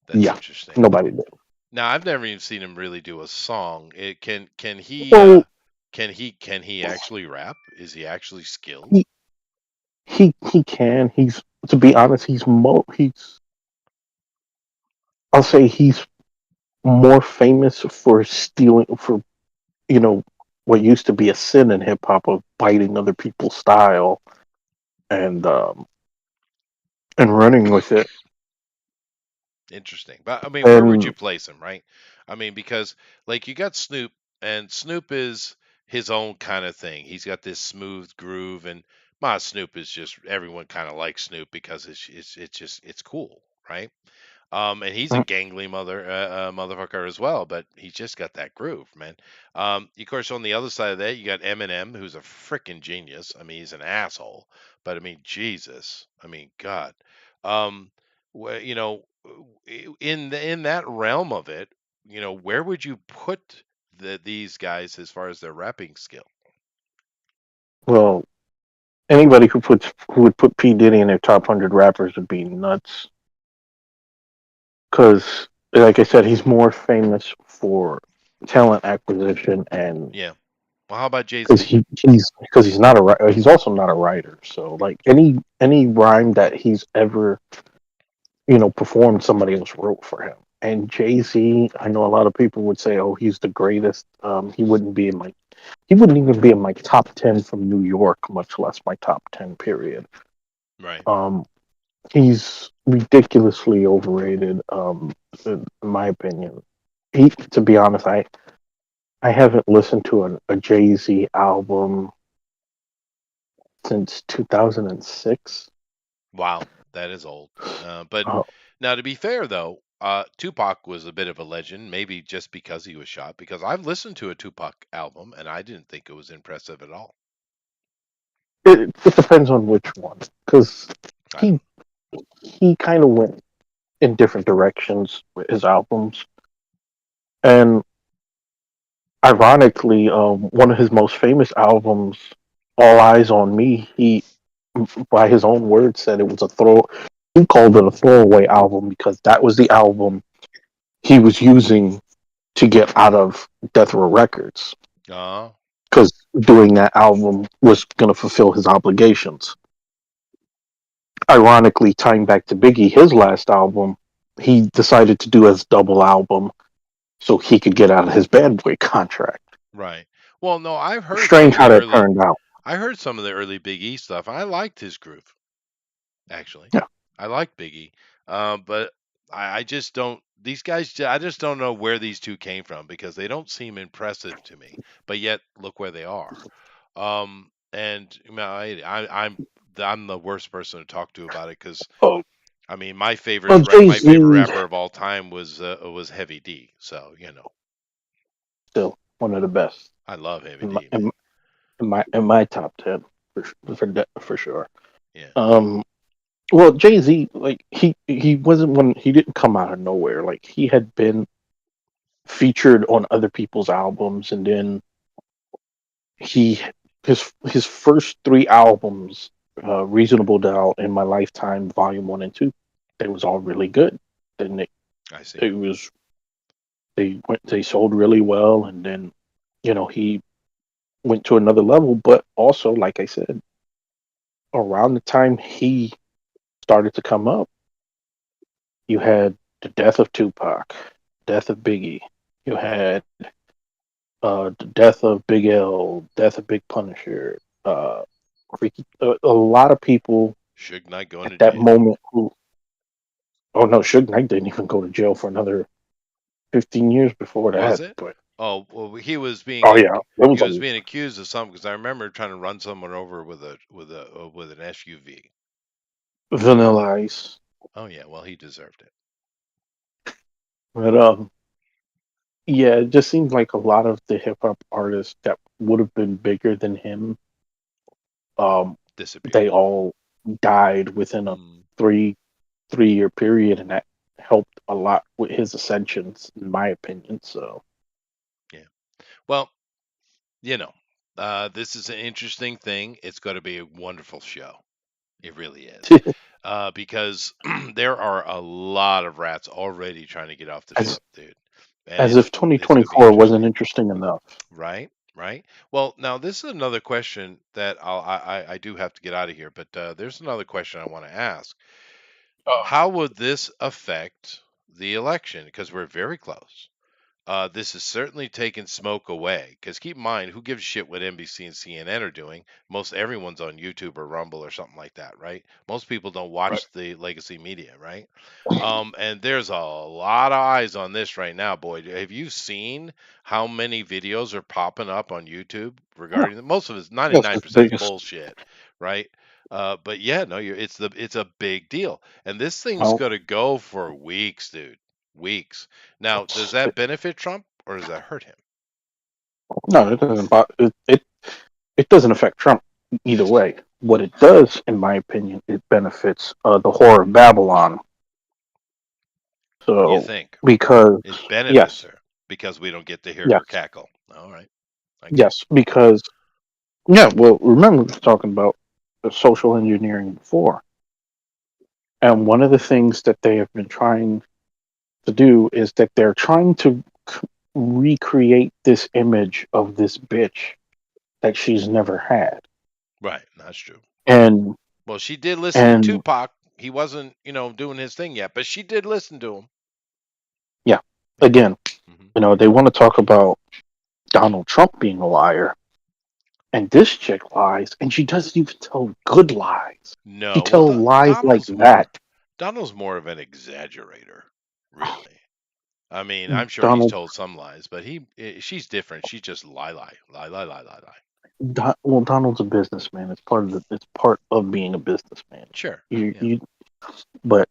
That's interesting. Nobody did. Now I've never even seen him really do a song. Can he actually rap? Is he actually skilled? He he can. He's, to be honest, he's, I'll say he's more famous for stealing, for, you know, what used to be a sin in hip hop of biting other people's style and running with it. Interesting. But I mean, where would you And place him, right? I mean, because like you got Snoop, and Snoop is his own kind of thing. He's got this smooth groove, and my Snoop is just everyone kind of likes Snoop because it's just it's cool, right? And he's a gangly motherfucker as well, but he's just got that groove, man. Of course, on the other side of that, you got Eminem, who's a freaking genius. I mean, he's an asshole, but I mean, Jesus, I mean, God, um, you know, in that realm of it, where would you put these guys as far as their rapping skill? well, anybody who would put P Diddy in their top 100 rappers would be nuts. Because, like I said, he's more famous for talent acquisition, and Yeah. Well, how about Jay Z? because he's not he's also not a writer. So like any rhyme that he's ever, performed, somebody else wrote for him. And Jay Z, I know a lot of people would say, "Oh, he's the greatest." He wouldn't even be in my top 10 from New York, much less my top 10 period. Right. Um, he's ridiculously overrated, in my opinion. To be honest, I haven't listened to a Jay Z album since 2006. Wow, that is old. But Uh, now, to be fair, though, Tupac was a bit of a legend, maybe just because he was shot. Because I've listened to a Tupac album and I didn't think it was impressive at all. it depends on which one, because I he don't. he kind of went in different directions with his albums. And ironically, one of his most famous albums, "All Eyes on Me," he, by his own words, said it was a throw. He called it a throwaway album because that was the album he was using to get out of Death Row Records. Uh, Because doing that album was going to fulfill his obligations. Ironically, tying back to Biggie, his last album, he decided to do as double album so he could get out of his Bad Boy contract. right. Well, no, I've heard some Strange of how the that early. turned out. I heard some of the early Big E stuff. I liked his groove, actually. Yeah. I like Biggie, but I just don't. These guys, I just don't know where these two came from because they don't seem impressive to me. But yet, look where they are. And you know, I'm the worst person to talk to about it because Oh, I mean, well, Jay my favorite Z rapper of all time was Heavy D. So still one of the best I love Heavy in my D, in man. my in my top 10 for sure. Yeah, Um, well, Jay Z, like he wasn't one. He didn't come out of nowhere. Like he had been featured on other people's albums, and then he his first three albums, Reasonable Doubt, In My Lifetime, Volume One and Two, they was all really good. Then I see. it was they sold really well, and then he went to another level. But also, like I said, around the time he started to come up, you had the death of Tupac, death of Biggie, you had the death of Big L, death of Big Punisher, uh, a lot of people Suge Knight going at to that jail. moment who, oh no, Suge Knight didn't even go to jail for another 15 years before Was that. it? But Oh, well, oh yeah, it he was was a being accused of something because I remember trying to run someone over with an SUV. Vanilla Ice. Oh yeah, well he deserved it. But yeah, it just seems like a lot of the hip hop artists that would have been bigger than him, um, Disappeared. they all died within a Mm, 3 year period, and that helped a lot with his ascensions, in my opinion. So yeah. Well, you know, this is an interesting thing. It's going to be a wonderful show. It really is. Because there are a lot of rats already trying to get off the as ship, dude. And as if it's going to be 2024 wasn't interesting, interesting enough. right? right? Well, now this is another question that I do have to get out of here, but there's another question I want to ask. Uh, How would this affect the election? Because we're very close. This has certainly taken smoke away. Because keep in mind, who gives a shit what NBC and CNN are doing? Most everyone's on YouTube or Rumble or something like that, right? Most people don't right. watch the legacy media, right? And there's a lot of eyes on this right now, boy. Have you seen how many videos are popping up on YouTube Yeah, regarding most of it's yes, it's 99% the is biggest. bullshit, right? But yeah, no, it's a big deal, and this thing's Well, gonna go for weeks, dude, weeks. Now, does it's that benefit Trump or does that hurt him? no, it doesn't. It doesn't affect Trump either way. What it does, in my opinion, it benefits the Whore of Babylon. You So think because it benefits yes, her because we don't get to hear her yes, cackle? All right, I get it. yes, because yeah. Well, remember we were talking about the social engineering before, and one of the things that they have been trying to do is that they're trying to recreate this image of this bitch that she's never had, Right, that's true. and Well, she did listen to and Tupac. He wasn't, doing his thing yet, but she did listen to him. yeah, Yeah. again, Hmm. they want to talk about Donald Trump being a liar, and this chick lies, and she doesn't even tell good lies. She No, well, tells lies like that. Donald's more of an exaggerator, really. I mean, I'm sure he's Donald, told some lies, but she's different. She just lie, lie, lie, lie, lie, lie, lie. Well, Donald's a businessman. It's part of being a businessman. Sure. You, Yeah. you, but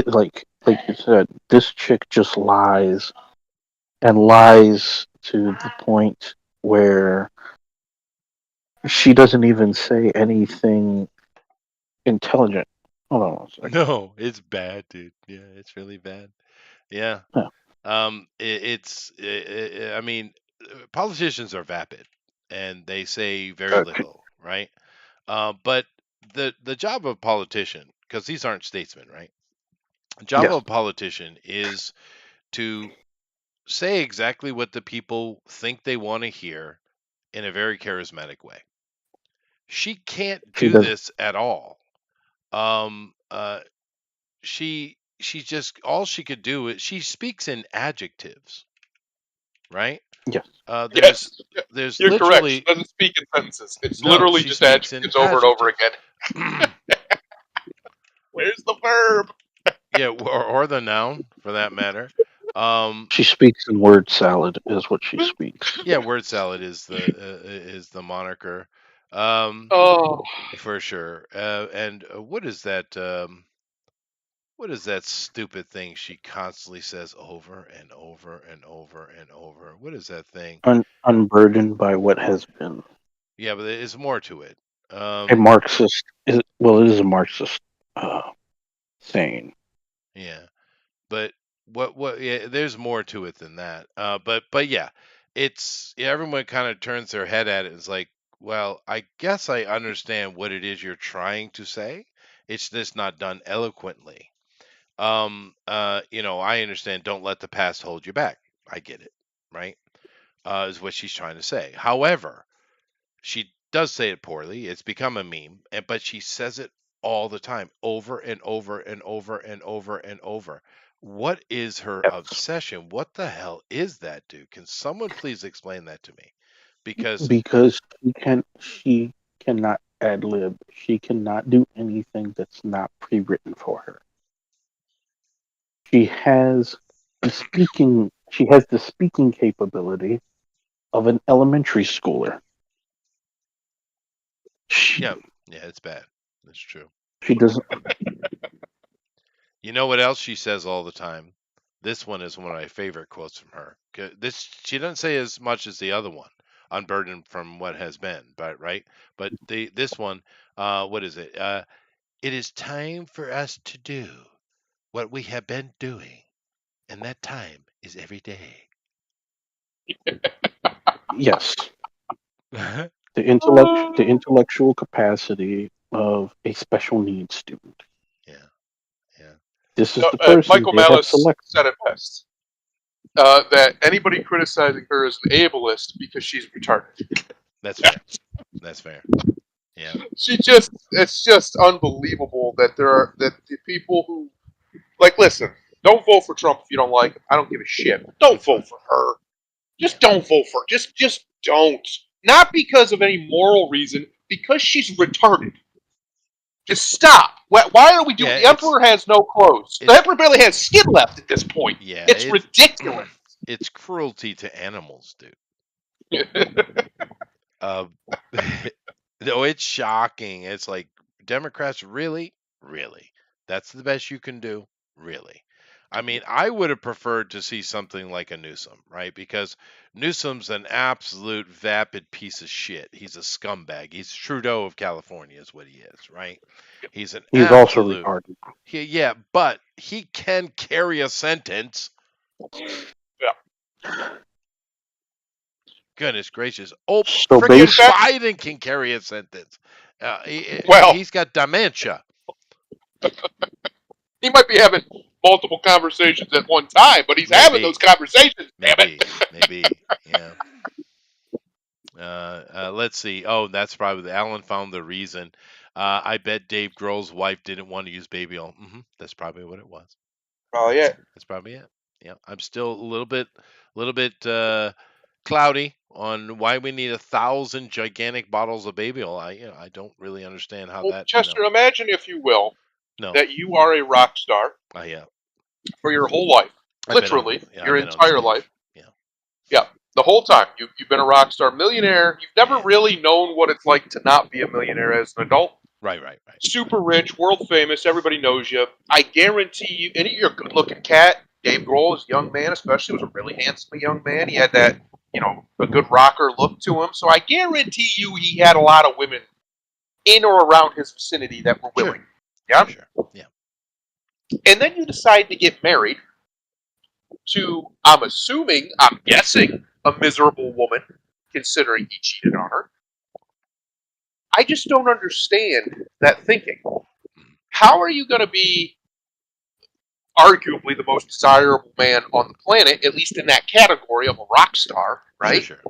like you said, this chick just lies and lies to the point where she doesn't even say anything intelligent. Hold on one second. No, it's bad, dude. Yeah, it's really bad. Yeah. Yeah, I mean, politicians are vapid and they say very okay. little, right? But the job of a politician, because these aren't statesmen, right? The job of Yes, a politician is to say exactly what the people think they want to hear in a very charismatic way. She can't she do doesn't. this at all. Um, uh, she just all she could do is she speaks in adjectives, right? Yes, There's Yes, you're correct. She literally doesn't speak in sentences. It's no. literally She just speaks in adjectives over and over adjectives. again. Where's the verb? Yeah, or the noun for that matter. Um, she speaks in word salad, is what she speaks. yeah, word salad is the moniker, um, Oh, for sure. And what is that stupid thing she constantly says over and over and over and over? What is that thing? Unburdened by what has been. Yeah, but there's more to it. A Um, Marxist is well, it is a Marxist saying. yeah, but what? Yeah, there's more to it than that. But yeah, yeah, everyone kind of turns their head at it. It's like, well, I guess I understand what it is you're trying to say. It's just not done eloquently. I understand. Don't let the past hold you back. I get it, right? Is what she's trying to say. However, she does say it poorly. It's become a meme, but she says it all the time, over and over and over and over and over. What is her Yes, obsession? What the hell is that, dude? Can someone please explain that to me? Because because she cannot ad lib. She cannot do anything that's not pre-written for her. She has the speaking capability of an elementary schooler. She yeah, yeah, it's bad. That's true. she doesn't. You know what else she says all the time? This one is one of my favorite quotes from her. This she doesn't say as much as the other one, unburdened from what has been, but right. But this one, what is it? It is time for us to do what we have been doing, and that time is every day. Yes, Yeah, the intellectual capacity of a special needs student. yeah. This is the person Michael they have Malice selected. said it best. that anybody criticizing her is an ableist because she's retarded. That's fair. That's fair. Yeah. It's just unbelievable that that the people who, like, listen, don't vote for Trump if you don't like him. I don't give a shit. Don't That's fine. vote for her. Yeah. Just don't vote for her. Just don't. Not because of any moral reason, because she's retarded. Just stop. Why are we doing? Yeah, The Emperor has no clothes. The Emperor barely has skin left at this point. Yeah, It's ridiculous. It's cruelty to animals, dude. Uh, no, it's shocking. It's like Democrats really, really. That's the best you can do, really. I mean, I would have preferred to see something like a Newsom, right? Because Newsom's an absolute vapid piece of shit. He's a scumbag. He's Trudeau of California, is what he is, right? He's an He's also absolute. retarded. Yeah, but he can carry a sentence. Yeah. Goodness gracious! Oh, So freaking based, Biden can carry a sentence. Well, He's got dementia. he might be having multiple conversations at one time, but he's having those conversations. Damn it. Maybe, yeah. Let's see. Oh, that's probably Alan found the reason. I bet Dave Grohl's wife didn't want to use baby oil. That's probably what it was. Oh yeah. That's probably it. Yeah, I'm still a little bit cloudy on why we need 1,000 gigantic bottles of baby oil. I don't really understand how Well, that. Chester, imagine if you will No. that you are a rock star Yeah. for your whole life, literally your entire life. Yeah, the whole time you've been a rock star, millionaire. You've never really known what it's like to not be a millionaire as an adult. Right. Super rich, world famous. Everybody knows you. I guarantee you, and you're a good-looking cat. Dave Grohl, as a young man, especially, was a really handsome young man. He had that, a good rocker look to him. So I guarantee you, he had a lot of women in or around his vicinity that were willing. Sure. Yeah. And then you decide to get married to, I'm guessing, a miserable woman, considering he cheated on her. I just don't understand that thinking. How are you going to be arguably the most desirable man on the planet, at least in that category of a rock star, right? Sure.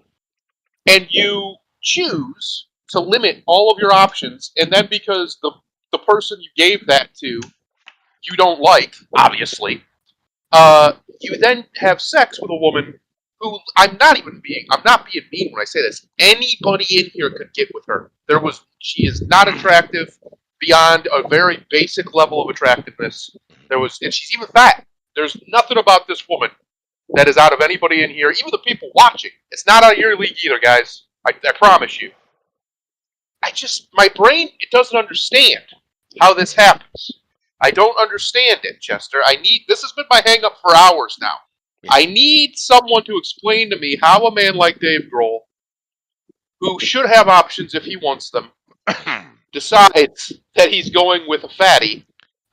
And you choose to limit all of your options, and then because the person you gave that to you don't like, obviously, you then have sex with a woman who I'm not being mean when I say this. Anybody in here could get with her. She is not attractive beyond a very basic level of attractiveness. And she's even fat. There's nothing about this woman that is out of anybody in here, even the people watching. It's not out of your league either, guys. I promise you. My brain, it doesn't understand how this happens. I don't understand it, Chester. This has been my hang up for hours now. Yeah. I need someone to explain to me how a man like Dave Grohl, who should have options if he wants them, decides that he's going with a fatty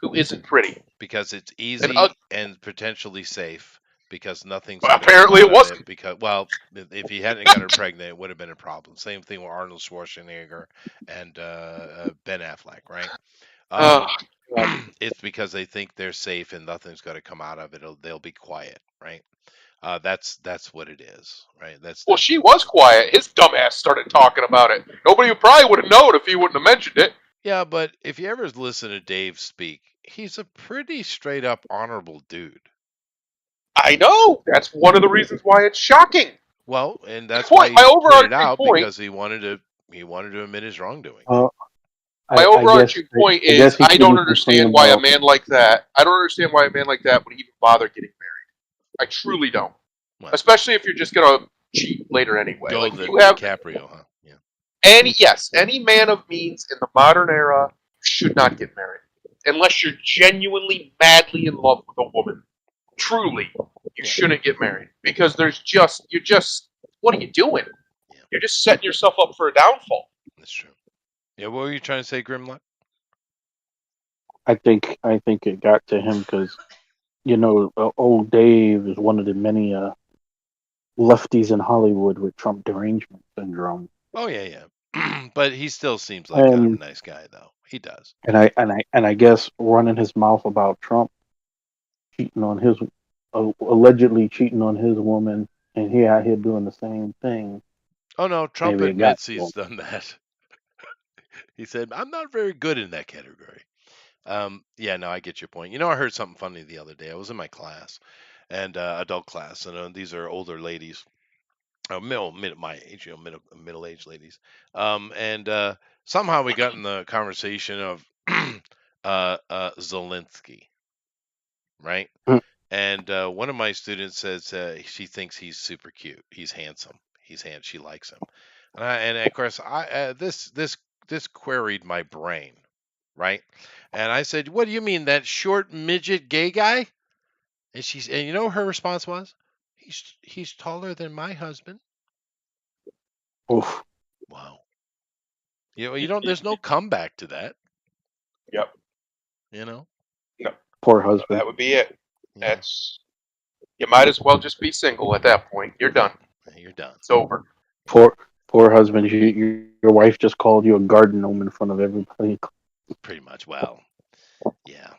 who isn't pretty. Because it's easy and potentially safe. Because nothing's apparently it wasn't. If he hadn't got her pregnant, it would have been a problem. Same thing with Arnold Schwarzenegger and Ben Affleck, right? It's because they think they're safe and nothing's going to come out of it. They'll be quiet, right? That's what it is, right? She was quiet. His dumbass started talking about it. Nobody probably would have known if he wouldn't have mentioned it. Yeah, but if you ever listen to Dave speak, he's a pretty straight up honorable dude. I know. That's one of the reasons why it's shocking. Well, and that's why he put it out, because he wanted to admit his wrongdoing. My overarching point is I don't understand why a man like that would even bother getting married. I truly don't. Well, especially if you're just gonna cheat later anyway. DiCaprio, huh? Yeah. Any man of means in the modern era should not get married unless you're genuinely madly in love with a woman. Truly, you shouldn't get married because what are you doing? Yeah. You're just setting yourself up for a downfall. That's true. Yeah, what were you trying to say, Grimlock? I think it got to him because, old Dave is one of the many lefties in Hollywood with Trump derangement syndrome. Oh yeah. But he still seems like kind of a nice guy, though. He does. And I guess running his mouth about Trump cheating on his allegedly cheating on his woman, and he out here doing the same thing. Oh no, Trump Maybe it got admits to him. he's done that. He said, "I'm not very good in that category." Yeah, no, I get your point. I heard something funny the other day. I was in my class, and adult class, and these are older ladies, my age, middle aged ladies. And somehow we got in the conversation of Zelensky, right? Mm. And one of my students says she thinks he's super cute. He's handsome. She likes him. And of course, this queried my brain, right? And I said, "What do you mean, that short midget gay guy?" And you know what her response was? He's taller than my husband. Oof. Wow. You don't. There's no comeback to that. Yep. You know. No, Poor husband. that would be it. Yeah. That's you might as well just be single at that point. You're done. You're done. It's over. Yeah. Poor husband. Your wife just called you a garden gnome in front of everybody. Pretty much. Well. Yeah.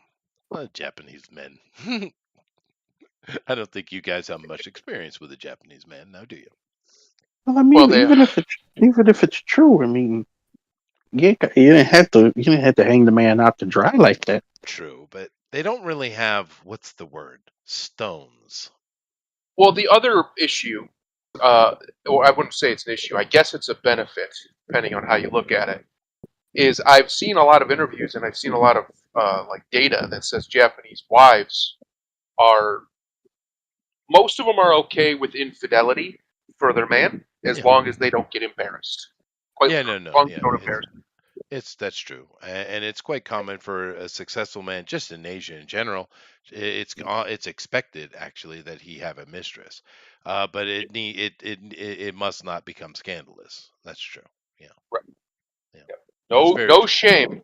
Well, Japanese men. I don't think you guys have much experience with a Japanese man, now do you? Well, I Well, mean, they even if it's true, I mean, you didn't have to hang the man out to dry like that. True, but they don't really have, what's the word? Stones. well the other issue, or I wouldn't say it's an issue. I guess it's a benefit, depending on how you look at it. Is I've seen a lot of interviews and I've seen a lot of like data that says Japanese wives are most of them are okay with infidelity for their man as Yeah. long as they don't get embarrassed. Quite Yeah, literally, no, as no, long as yeah. they don't embarrass. That's true, and it's quite common for a successful man, just in Asia in general. It's expected actually that he have a mistress, but it must not become scandalous. That's true. Yeah, Right. yeah, Yeah. that's No, very no true. shame.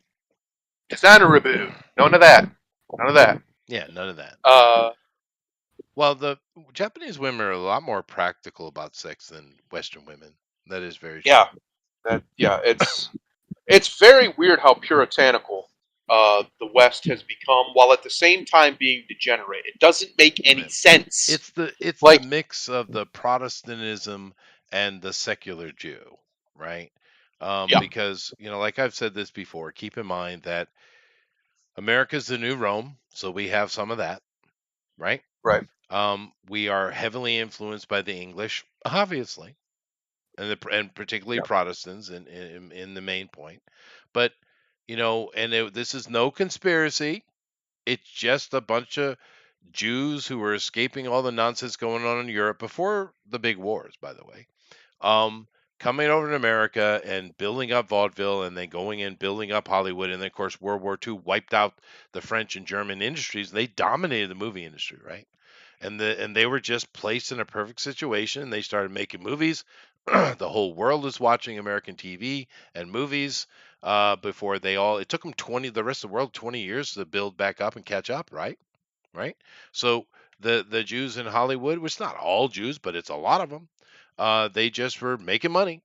Dishonorable. None of that. None of that. Yeah, none of that. Uh, Well, the Japanese women are a lot more practical about sex than Western women. That is very true. yeah. It's very weird how puritanical the West has become, while at the same time being degenerate. It doesn't make any Yeah. sense. It's the Like, mix of the Protestantism and the secular Jew, right? yeah, Because like I've said this before, keep in mind that America's the new Rome, so we have some of that, right? right. We are heavily influenced by the English, obviously, and particularly Yeah, Protestants in the main point. But this is no conspiracy. It's just a bunch of Jews who were escaping all the nonsense going on in Europe before the big wars, by the way, um, coming over to America and building up vaudeville, and then going and building up Hollywood, and then of course World War II wiped out the French and German industries. They dominated the movie industry, right? And they were just placed in a perfect situation. And they started making movies. The whole world is watching American TV and movies. Before it took them the rest of the world 20 years to build back up and catch up, right? Right? So the Jews in Hollywood, which is not all Jews, but it's a lot of them. They just were making money,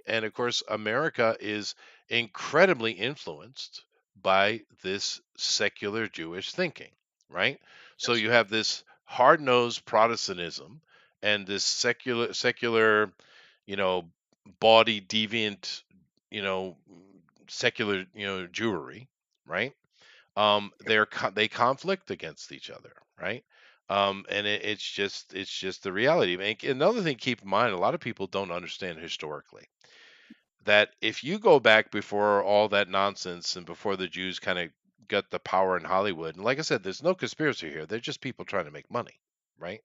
and of course, America is incredibly influenced by this secular Jewish thinking, right? So yes, you have this hard-nosed Protestantism and this secular, you know, body deviant, you know, secular, Jewry, right? They conflict against each other, right? And it's just the reality. Another thing to keep in mind, a lot of people don't understand historically that if you go back before all that nonsense and before the Jews kind of got the power in Hollywood, and like I said, there's no conspiracy here. They're just people trying to make money, right?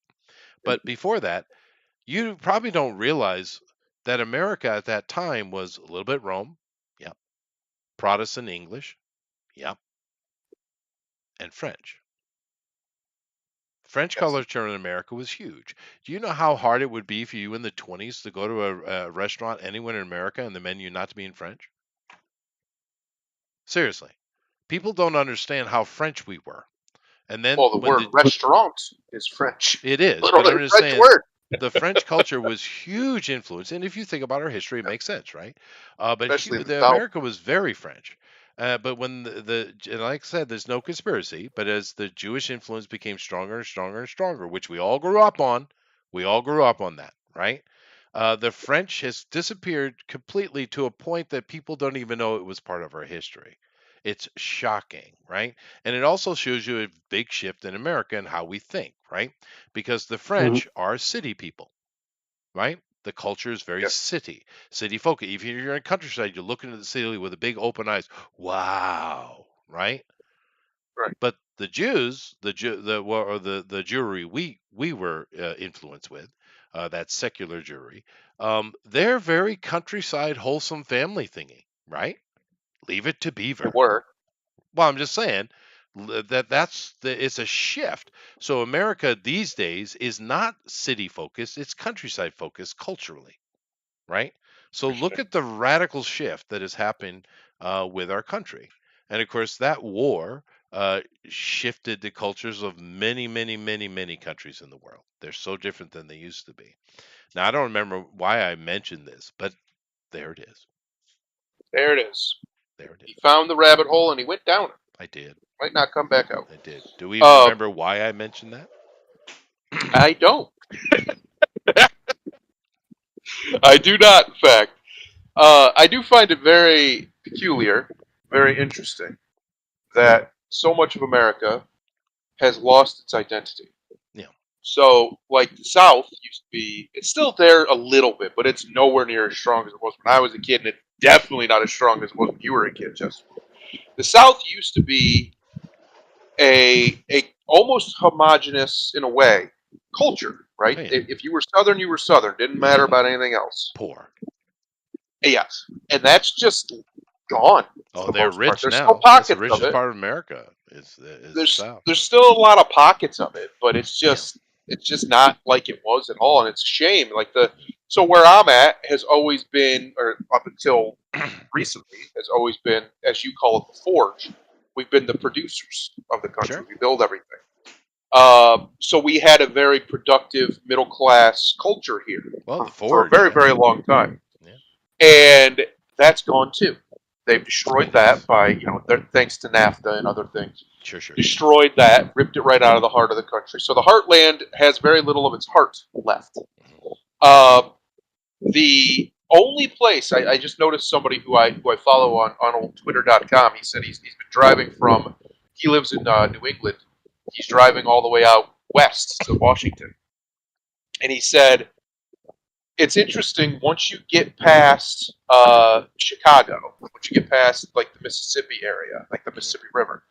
But before that, you probably don't realize that America at that time was a little bit Rome, yep, Protestant English, yep, and French. French yes. culture in America was huge. Do you know how hard it would be for you in the 20s to go to a restaurant anywhere in America and the menu not to be in French? Seriously. People don't understand how French we were. And then Well, the when word the restaurant is French. it is, but Literally a French understand word, the French culture was huge influence. And if you think about our history, it makes sense, right? But especially in the the South. America was very French. But when and like I said, there's no conspiracy. But as the Jewish influence became stronger and stronger and stronger, which we all grew up on that, right? The French has disappeared completely to a point that people don't even know it was part of our history. It's shocking, right? And it also shows you a big shift in America and how we think, right? Because the Mhm. French are city people, right? The culture is very Yeah, city focused. If you're in countryside, you're looking at the city with a big open eyes. Wow, right? right. But the Jews, or the Jewry we were influenced with, that secular Jewry, they're very countryside, wholesome family thingy, right? Leave it to They Beaver. were. Well, I'm just saying it's a shift. So America these days is not city focused; it's countryside focused culturally, right? So look Interesting. at the radical shift that has happened with our country. And of course, that war shifted the cultures of many, many, many, many countries in the world. They're so different than they used to be. Now, I don't remember why I mentioned this, but there it is. There it is. There it He is. found the rabbit hole and he went down it. I did. Might not come back out. I did. Do we Uh, remember why I mentioned that? I don't. I do not, in fact. I do find it very peculiar, very interesting that so much of America has lost its identity. Yeah. So, like the South used to be, it's still there a little bit, but it's nowhere near as strong as it was when I was a kid, and it's definitely not as strong as it was when you were a kid, Justin. The South used to be a almost homogenous in a way culture, right? Oh, yeah. If you were Southern, you were Southern. Didn't matter about anything else. Poor. Yes, and that's just gone for Oh, the they're most part. rich There's still now. That's the pockets of richest it. part of America is the South. There's still a lot of pockets of it, but Yeah. it's just not like it was at all, and it's a shame. Like the so where I'm at has always been, or up until recently, has always been, as you call it, the forge. We've been the producers of the country. Sure. We build everything. So we had a very productive middle class culture here Well, the for a Forge, very, yeah. very long time, Yeah. and that's gone too. They've destroyed It that is. by thanks to NAFTA and other things. Sure, sure, sure. Destroyed that, ripped it right out of the heart of the country. So the heartland has very little of its heart left. Mhm. Uh, the only place I just noticed somebody who I follow on old Twitter.com. He said he's been driving from. He lives in New England. He's driving all the way out west to Washington, and he said it's interesting once you get past Chicago, once you get past like the Mississippi area, like the Mhm. Mississippi River.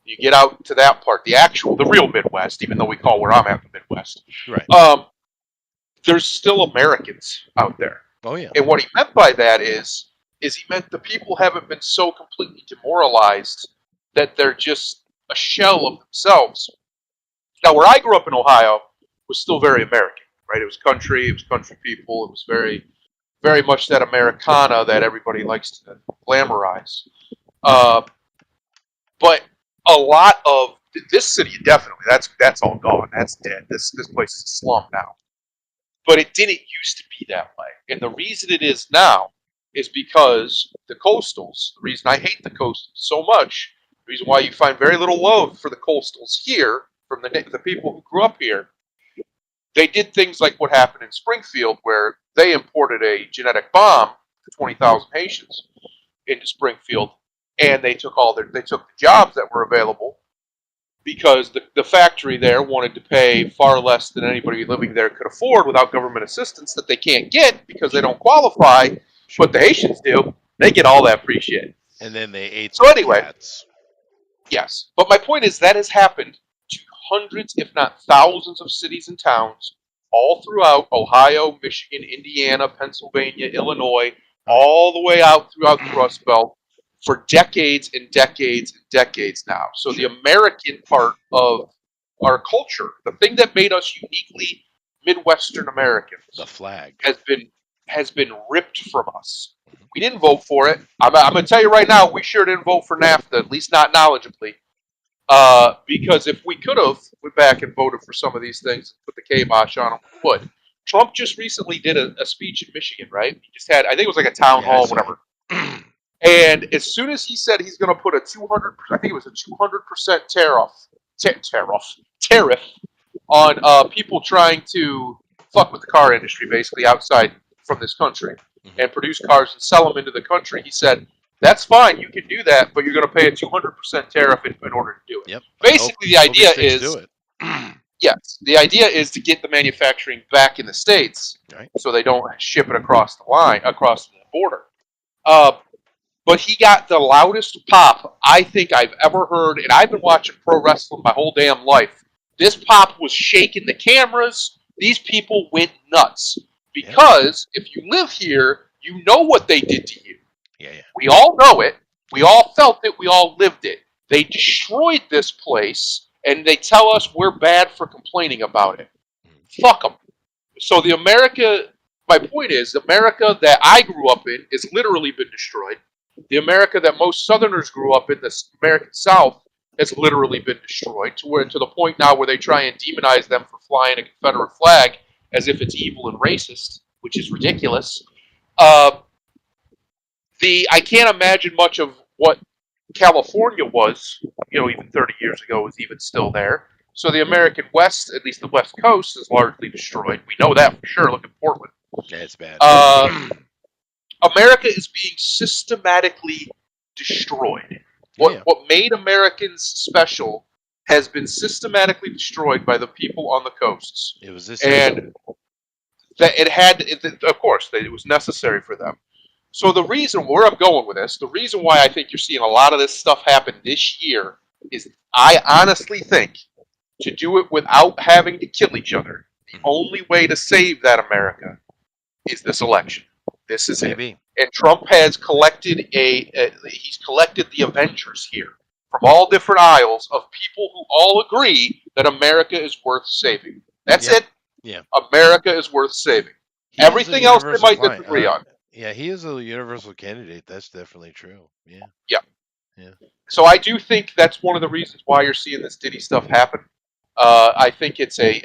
You get out to that part, the real Midwest, even though we call where I'm at the Midwest. Right. Um, there's still Americans out there. Oh, yeah. And what he meant by that is he meant the people haven't been so completely demoralized that they're just a shell of themselves. Now, where I grew up in Ohio was still very American, right? It was country people, it was very, very much that Americana that everybody likes to glamorize. Uh, but a lot of this city, definitely, that's all gone. That's dead. This place is a slum now. But it didn't used to be that way. And the reason it is now is because the coastals, the reason I hate the coastals so much, the reason why you find very little love for the coastals here from the people who grew up here, they did things like what happened in Springfield, where they imported a genetic bomb to 20,000 Haitians into Springfield, and they took the jobs that were available because the factory there wanted to pay far less than anybody living there could afford without government assistance that they can't get because they Sure. don't qualify, Sure. but the Haitians do. They get all that free shit. And then they ate So the anyway, cats. yes. But my point is that has happened to hundreds, if not thousands, of cities and towns all throughout Ohio, Michigan, Indiana, Pennsylvania, Illinois, Oh, yeah. all the way out throughout the Rust Belt for decades and decades and decades now. So the Sure. American part of our culture, the thing that made us uniquely Midwestern The Americans, flag. has been ripped from us. Mhm. We didn't vote for it. I'm going to tell you right now, we sure didn't vote for NAFTA, at least not knowledgeably. Because if we could have went back and voted for some of these things and put the kibosh on them, we would. Trump just recently did a speech in Michigan, right? He just had, I think it was like a town Yeah, I hall, saw whatever. it. And as soon as he said he's going to put a 200, I think it was a 200% tariff on people trying to fuck with the car industry, basically outside from this country, Hmm. and produce cars and sell them into the country. He said, "That's fine, you can do that, but you're going to pay a 200% tariff in order to do it." Yep. Basically, the Hope he idea sticks to is it. yes, the idea is to get the manufacturing back in the states, Right. so they don't ship it across the line, across the border. Uh, but he got the loudest pop I think I've ever heard, and I've been watching pro wrestling my whole damn life. This pop was shaking the cameras. These people went nuts. Yeah. Because if you live here, you know what they did to you. Yeah. Yeah. We all know it. We all felt it. We all lived it. They destroyed this place, and they tell us we're bad for complaining about it. Mhm. Fuck them. So the America, my point is, America that I grew up in is literally been destroyed. The America that most Southerners grew up in, the American South, has literally been destroyed to the point now where they try and demonize them for flying a Confederate flag as if it's evil and racist, which is ridiculous. Uh, I can't imagine much of what California was, even 30 years ago, is even still there. So the American West, at least the West Coast, is largely destroyed. We know that for sure. Look at Portland. Yeah, it's bad. Uh, America is being systematically destroyed. Oh, What yeah. what made Americans special has been systematically destroyed by the people on the coasts, It was this issue. and that of course, it was necessary for them. So the reason where I'm going with this, the reason why I think you're seeing a lot of this stuff happen this year is I honestly think to do it without having to kill each other, the Mhm. only way to save that America is this election. This is it. Maybe. And Trump has collected he's collected the Avengers here from all different aisles of people who all agree that America is worth saving. That's Yep. it. Yeah. America is worth saving. He is a Everything else they universal might client. disagree on. Yeah, he is a universal candidate. That's definitely true. Yeah. Yeah. Yeah. So I do think that's one of the reasons why you're seeing this Diddy stuff happen. I think it's a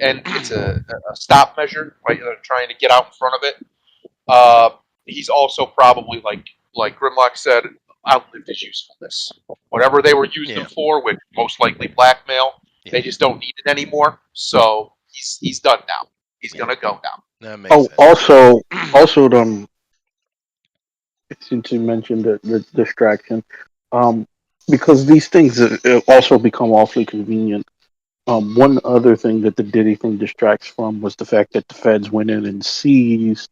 stop measure, right? They're trying to get out in front of it. He's also probably like Grimlock said, outlived his usefulness. Whatever they were using Yeah. him for, which most likely blackmail, Yeah. they just don't need it anymore. So he's done now. He's Yeah. gonna go now. That makes Oh, sense. also, since you mentioned the distraction, um, because these things also become awfully convenient. One other thing that the Diddy thing distracts from was the fact that the feds went in and seized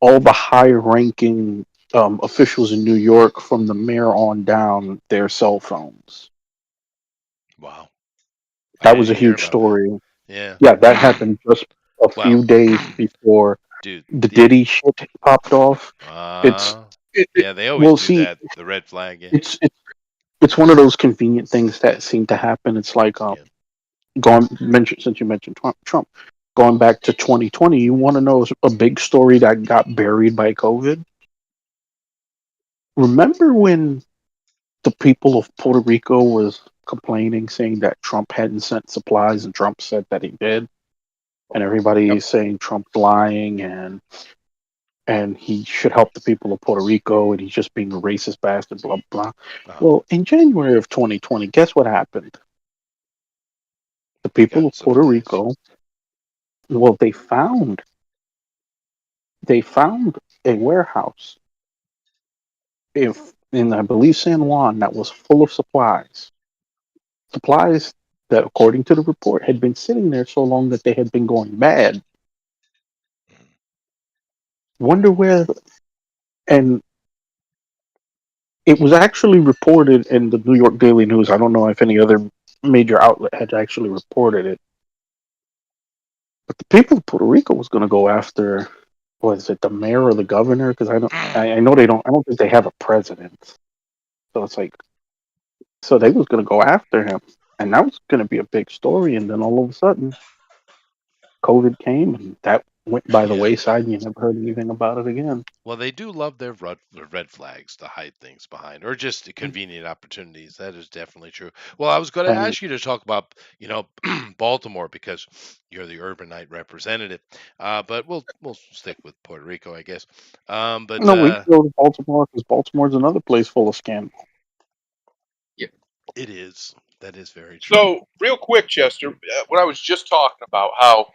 all the high-ranking officials in New York, from the mayor on down, their cell phones. Wow. I That was didn't a hear huge about that. story. Yeah. Yeah, that happened just a Well, few days before dude, the the Diddy shit popped off. It's yeah, they always well, do see, that. The red flag. Yeah. it's one of those convenient things that seem to happen. It's like Yeah. going mentioned since you mentioned Trump, going back to 2020. You want to know a big story that got buried by COVID? Remember when the people of Puerto Rico was complaining, saying that Trump hadn't sent supplies, and Trump said that he did, and Yep. everybody's saying Trump's lying, and he should help the people of Puerto Rico, and he's just being a racist bastard, blah blah. Uh-huh. Well, in January of 2020, guess what happened? The people Got of Puerto supplies. Rico, well, they found a warehouse, if in, I believe, San Juan, that was full of supplies that, according to the report, had been sitting there so long that they had been going bad. Wonder where, and it was actually reported in the New York Daily News. I don't know if any other major outlet had actually reported it, but the people of Puerto Rico was going to go after, was it the mayor or the governor? Because I know they don't. I don't think they have a president. So it's like, so they was going to go after him, and that was going to be a big story. And then all of a sudden, COVID came, and went by the Yeah. wayside, and you never heard anything about it again. Well, they do love their red flags to hide things behind, or just convenient opportunities. That is definitely true. Well, I was going to And ask you to talk about, Baltimore because you're the urbanite representative. But we'll stick with Puerto Rico, I guess. But no, we can go to Baltimore because Baltimore's another place full of scandal. Yeah. it is that is very true. So, real quick, Chester, what I was just talking about, how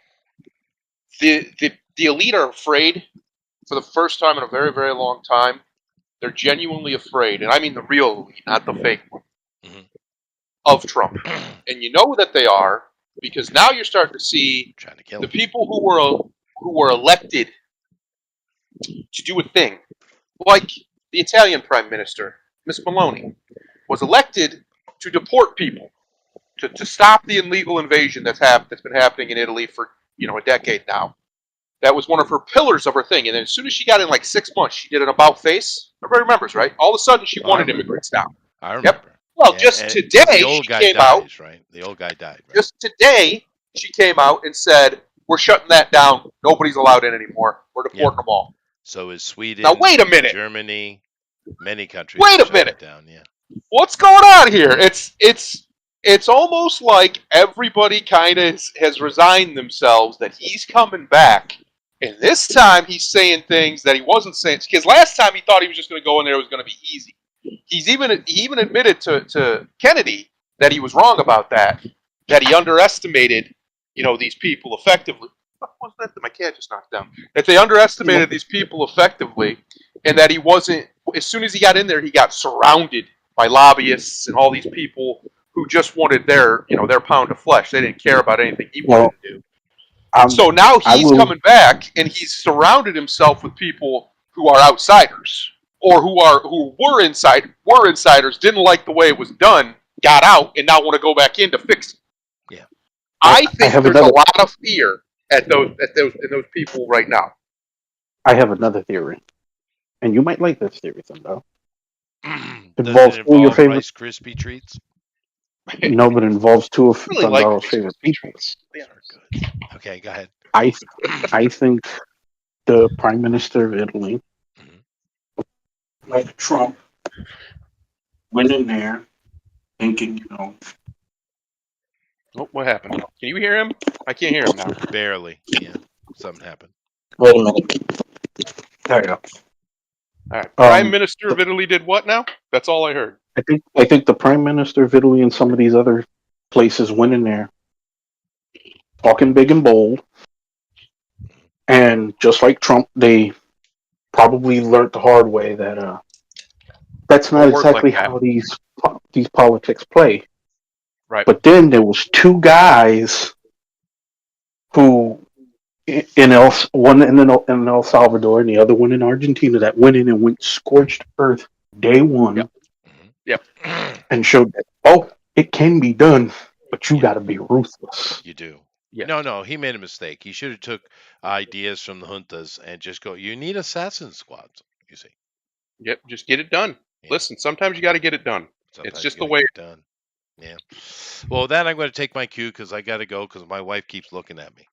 the elite are afraid for the first time in a very, very long time. They're genuinely afraid, and I mean the real elite, not the fake one, Hmm. of Trump. And you know that they are because now you're starting to see Trying to kill the him. people who were elected to do a thing, like the Italian Prime Minister, Miss Meloni, was elected to deport people, to stop the illegal invasion that's been happening in Italy for a decade now. That was one of her pillars of her thing. And then as soon as she got in like 6 months, she did an about face. Everybody remembers, right? All of a sudden, she Oh, I wanted remember. immigrants down. I Yep. remember. Well, Yeah, just because the today old she guy came out. dies, right? The old guy died, right? Just today she came out and said, "We're shutting that down. Nobody's allowed in anymore. We're Yep. deporting them all." So is Now Sweden, wait a minute. Germany, many countries Wait are a shutting minute. it down. Yeah. What's going on here? It's almost like everybody kind of has resigned themselves that he's coming back, and this time he's saying things that he wasn't saying. Because last time he thought he was just going to go in there, it was going to be easy. He even admitted to Kennedy that he was wrong about that. That he underestimated, these people effectively. What was that my cat just knocked down? That they underestimated these people effectively, and that he wasn't. As soon as he got in there, he got surrounded by lobbyists and all these people who just wanted their pound of flesh. They didn't care about anything he wanted Well, to do. um, So now I he's will. coming back, and he's surrounded himself with people who are outsiders, or who were insiders, didn't like the way it was done, got out, and now want to go back in to fix it. Yeah. I I think have there's a another. lot of fear in those people right now. I have another theory, and you might like this theory, Thundo. It Does it involves two of your involve favorite. Rice Krispie treats? No, but it involves two of Really like Thundaro's Rice favorite Krispie people. treats. Yeah. Those are good. Okay, go ahead. I I think the Prime Minister of Italy, Mhm. like Trump, went in there thinking, Oh, what happened? Can you hear him? I can't hear him now. Barely. Yeah. Something happened. wait a minute. There you go. All right. Prime Um, Minister of Italy did what now? That's all I heard. I think the Prime Minister of Italy and some of these other places went in there talking big and bold, and just like Trump, they probably learned the hard way that that's not Don't work like exactly that. how these politics play. Right. But then there was two guys who one in El Salvador and the other one in Argentina that went in and went scorched earth day one Yep. Yep. and showed that it can be done, but you Yeah, got to be ruthless. you do. Yes. No, he made a mistake. He should have took ideas from the juntas and just go. You need assassin squads. You see. Yep. Just get it done. Yeah. Listen, sometimes you got to get it done. It's Sometimes you just the gotta way. get it done. Yeah. Well, then I'm going to take my cue because I got to go because my wife keeps looking at me.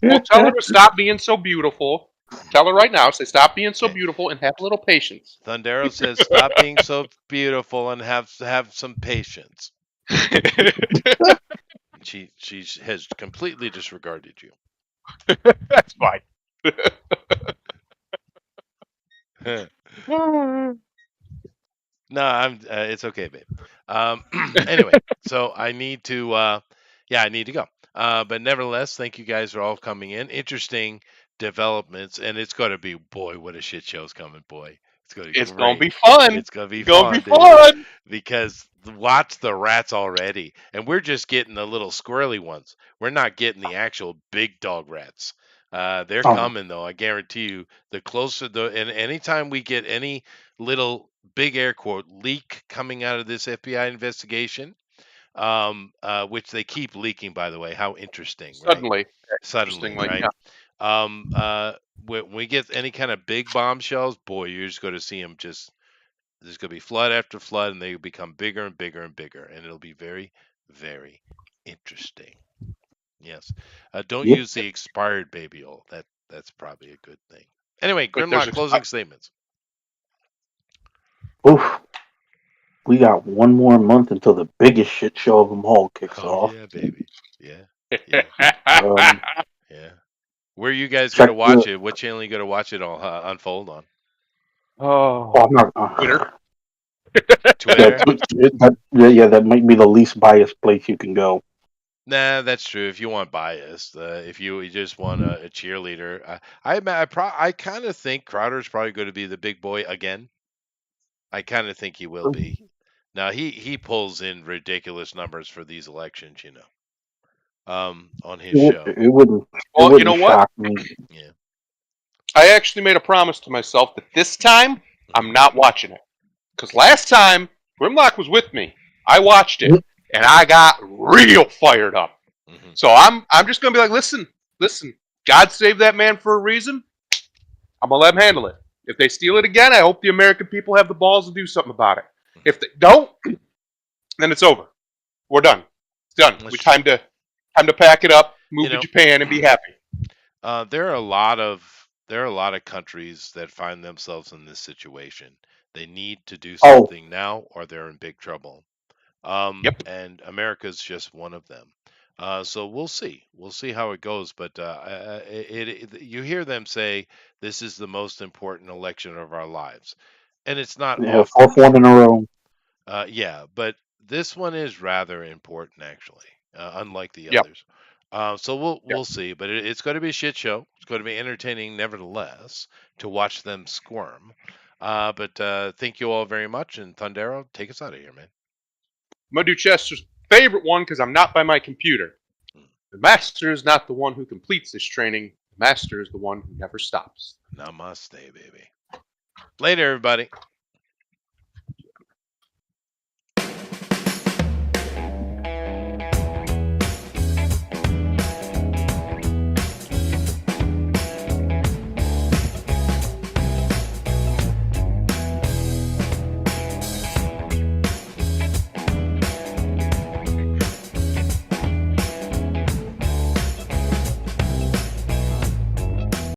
Well, tell her to stop being so beautiful. Tell her right now. Say, stop being so Okay. beautiful and have a little patience. Thundero says, "Stop being so beautiful and have some patience." She has completely disregarded you. That's fine. No, I'm. It's okay, babe. Anyway, so I need to. Yeah, I need to go. But nevertheless, thank you guys for all coming in. Interesting developments, and it's going to be, boy, what a shit show's coming, boy. It's going to be It's gonna great. be fun. It's going to be It's gonna be fun, dude. fun. Because watch the rats already, and we're just getting the little squirrely ones. We're not getting the actual big dog rats. They're Oh, coming though. I guarantee you. The closer and anytime we get any little big air quote leak coming out of this FBI investigation, which they keep leaking, by the way. How interesting, right? Suddenly, Suddenly, interestingly, right? yeah. Um, uh, when we get any kind of big bombshells, boy, you're just going to see them just. There's going to be flood after flood, and they become bigger and bigger and bigger, and it'll be very, very interesting. Yes. Don't Yep. use the expired baby oil. That's probably a good thing. Anyway, Wait, there's Grimlock closing statements. Oof. We got one more month until the biggest shit show of them all kicks Oh off. yeah, baby. Yeah. Yeah. Um, Yeah. Where are you guys gonna check watch the. it? What channel are you gonna watch it all unfold on? Oh, oh, I'm not. Twitter. Yeah, Twitter? that might be the least biased place you can go. Nah, that's true. If you want bias, if you just want a cheerleader, I kind of think Crowder's probably going to be the big boy again. I kind of think he will be. Now he pulls in ridiculous numbers for these elections, on his show. It wouldn't. It Well, you know wouldn't what? shock me. Yeah. I actually made a promise to myself that this time I'm Mhm. not watching it. Because last time Grimlock was with me, I watched it and I got real fired up. Mhm. So I'm just gonna be like, listen, God saved that man for a reason. I'm gonna let him handle it. If they steal it again, I hope the American people have the balls to do something about it. If they don't, then it's over. We're done. It's done. That's We true. time to pack it up, You move to know, Japan, and be happy. there are a lot of countries that find themselves in this situation. They need to do Oh, something now, or they're in big trouble. Yep. And America's just one of them. So we'll see. We'll see how it goes. But you hear them say this is the most important election of our lives, and it's not yeah, often fourth one in a true. row. Yeah, but this one is rather important, actually, unlike the Yep. others. So we'll Yep. we'll see. But it's going to be a shit show. It's going to be entertaining, nevertheless, to watch them squirm. But thank you all very much, and Thundero, take us out of here, man. I'm gonna do Chester's favorite one because I'm not by my computer. Mm. The master is not the one who completes this training. The master is the one who never stops. Namaste, baby. Later, everybody.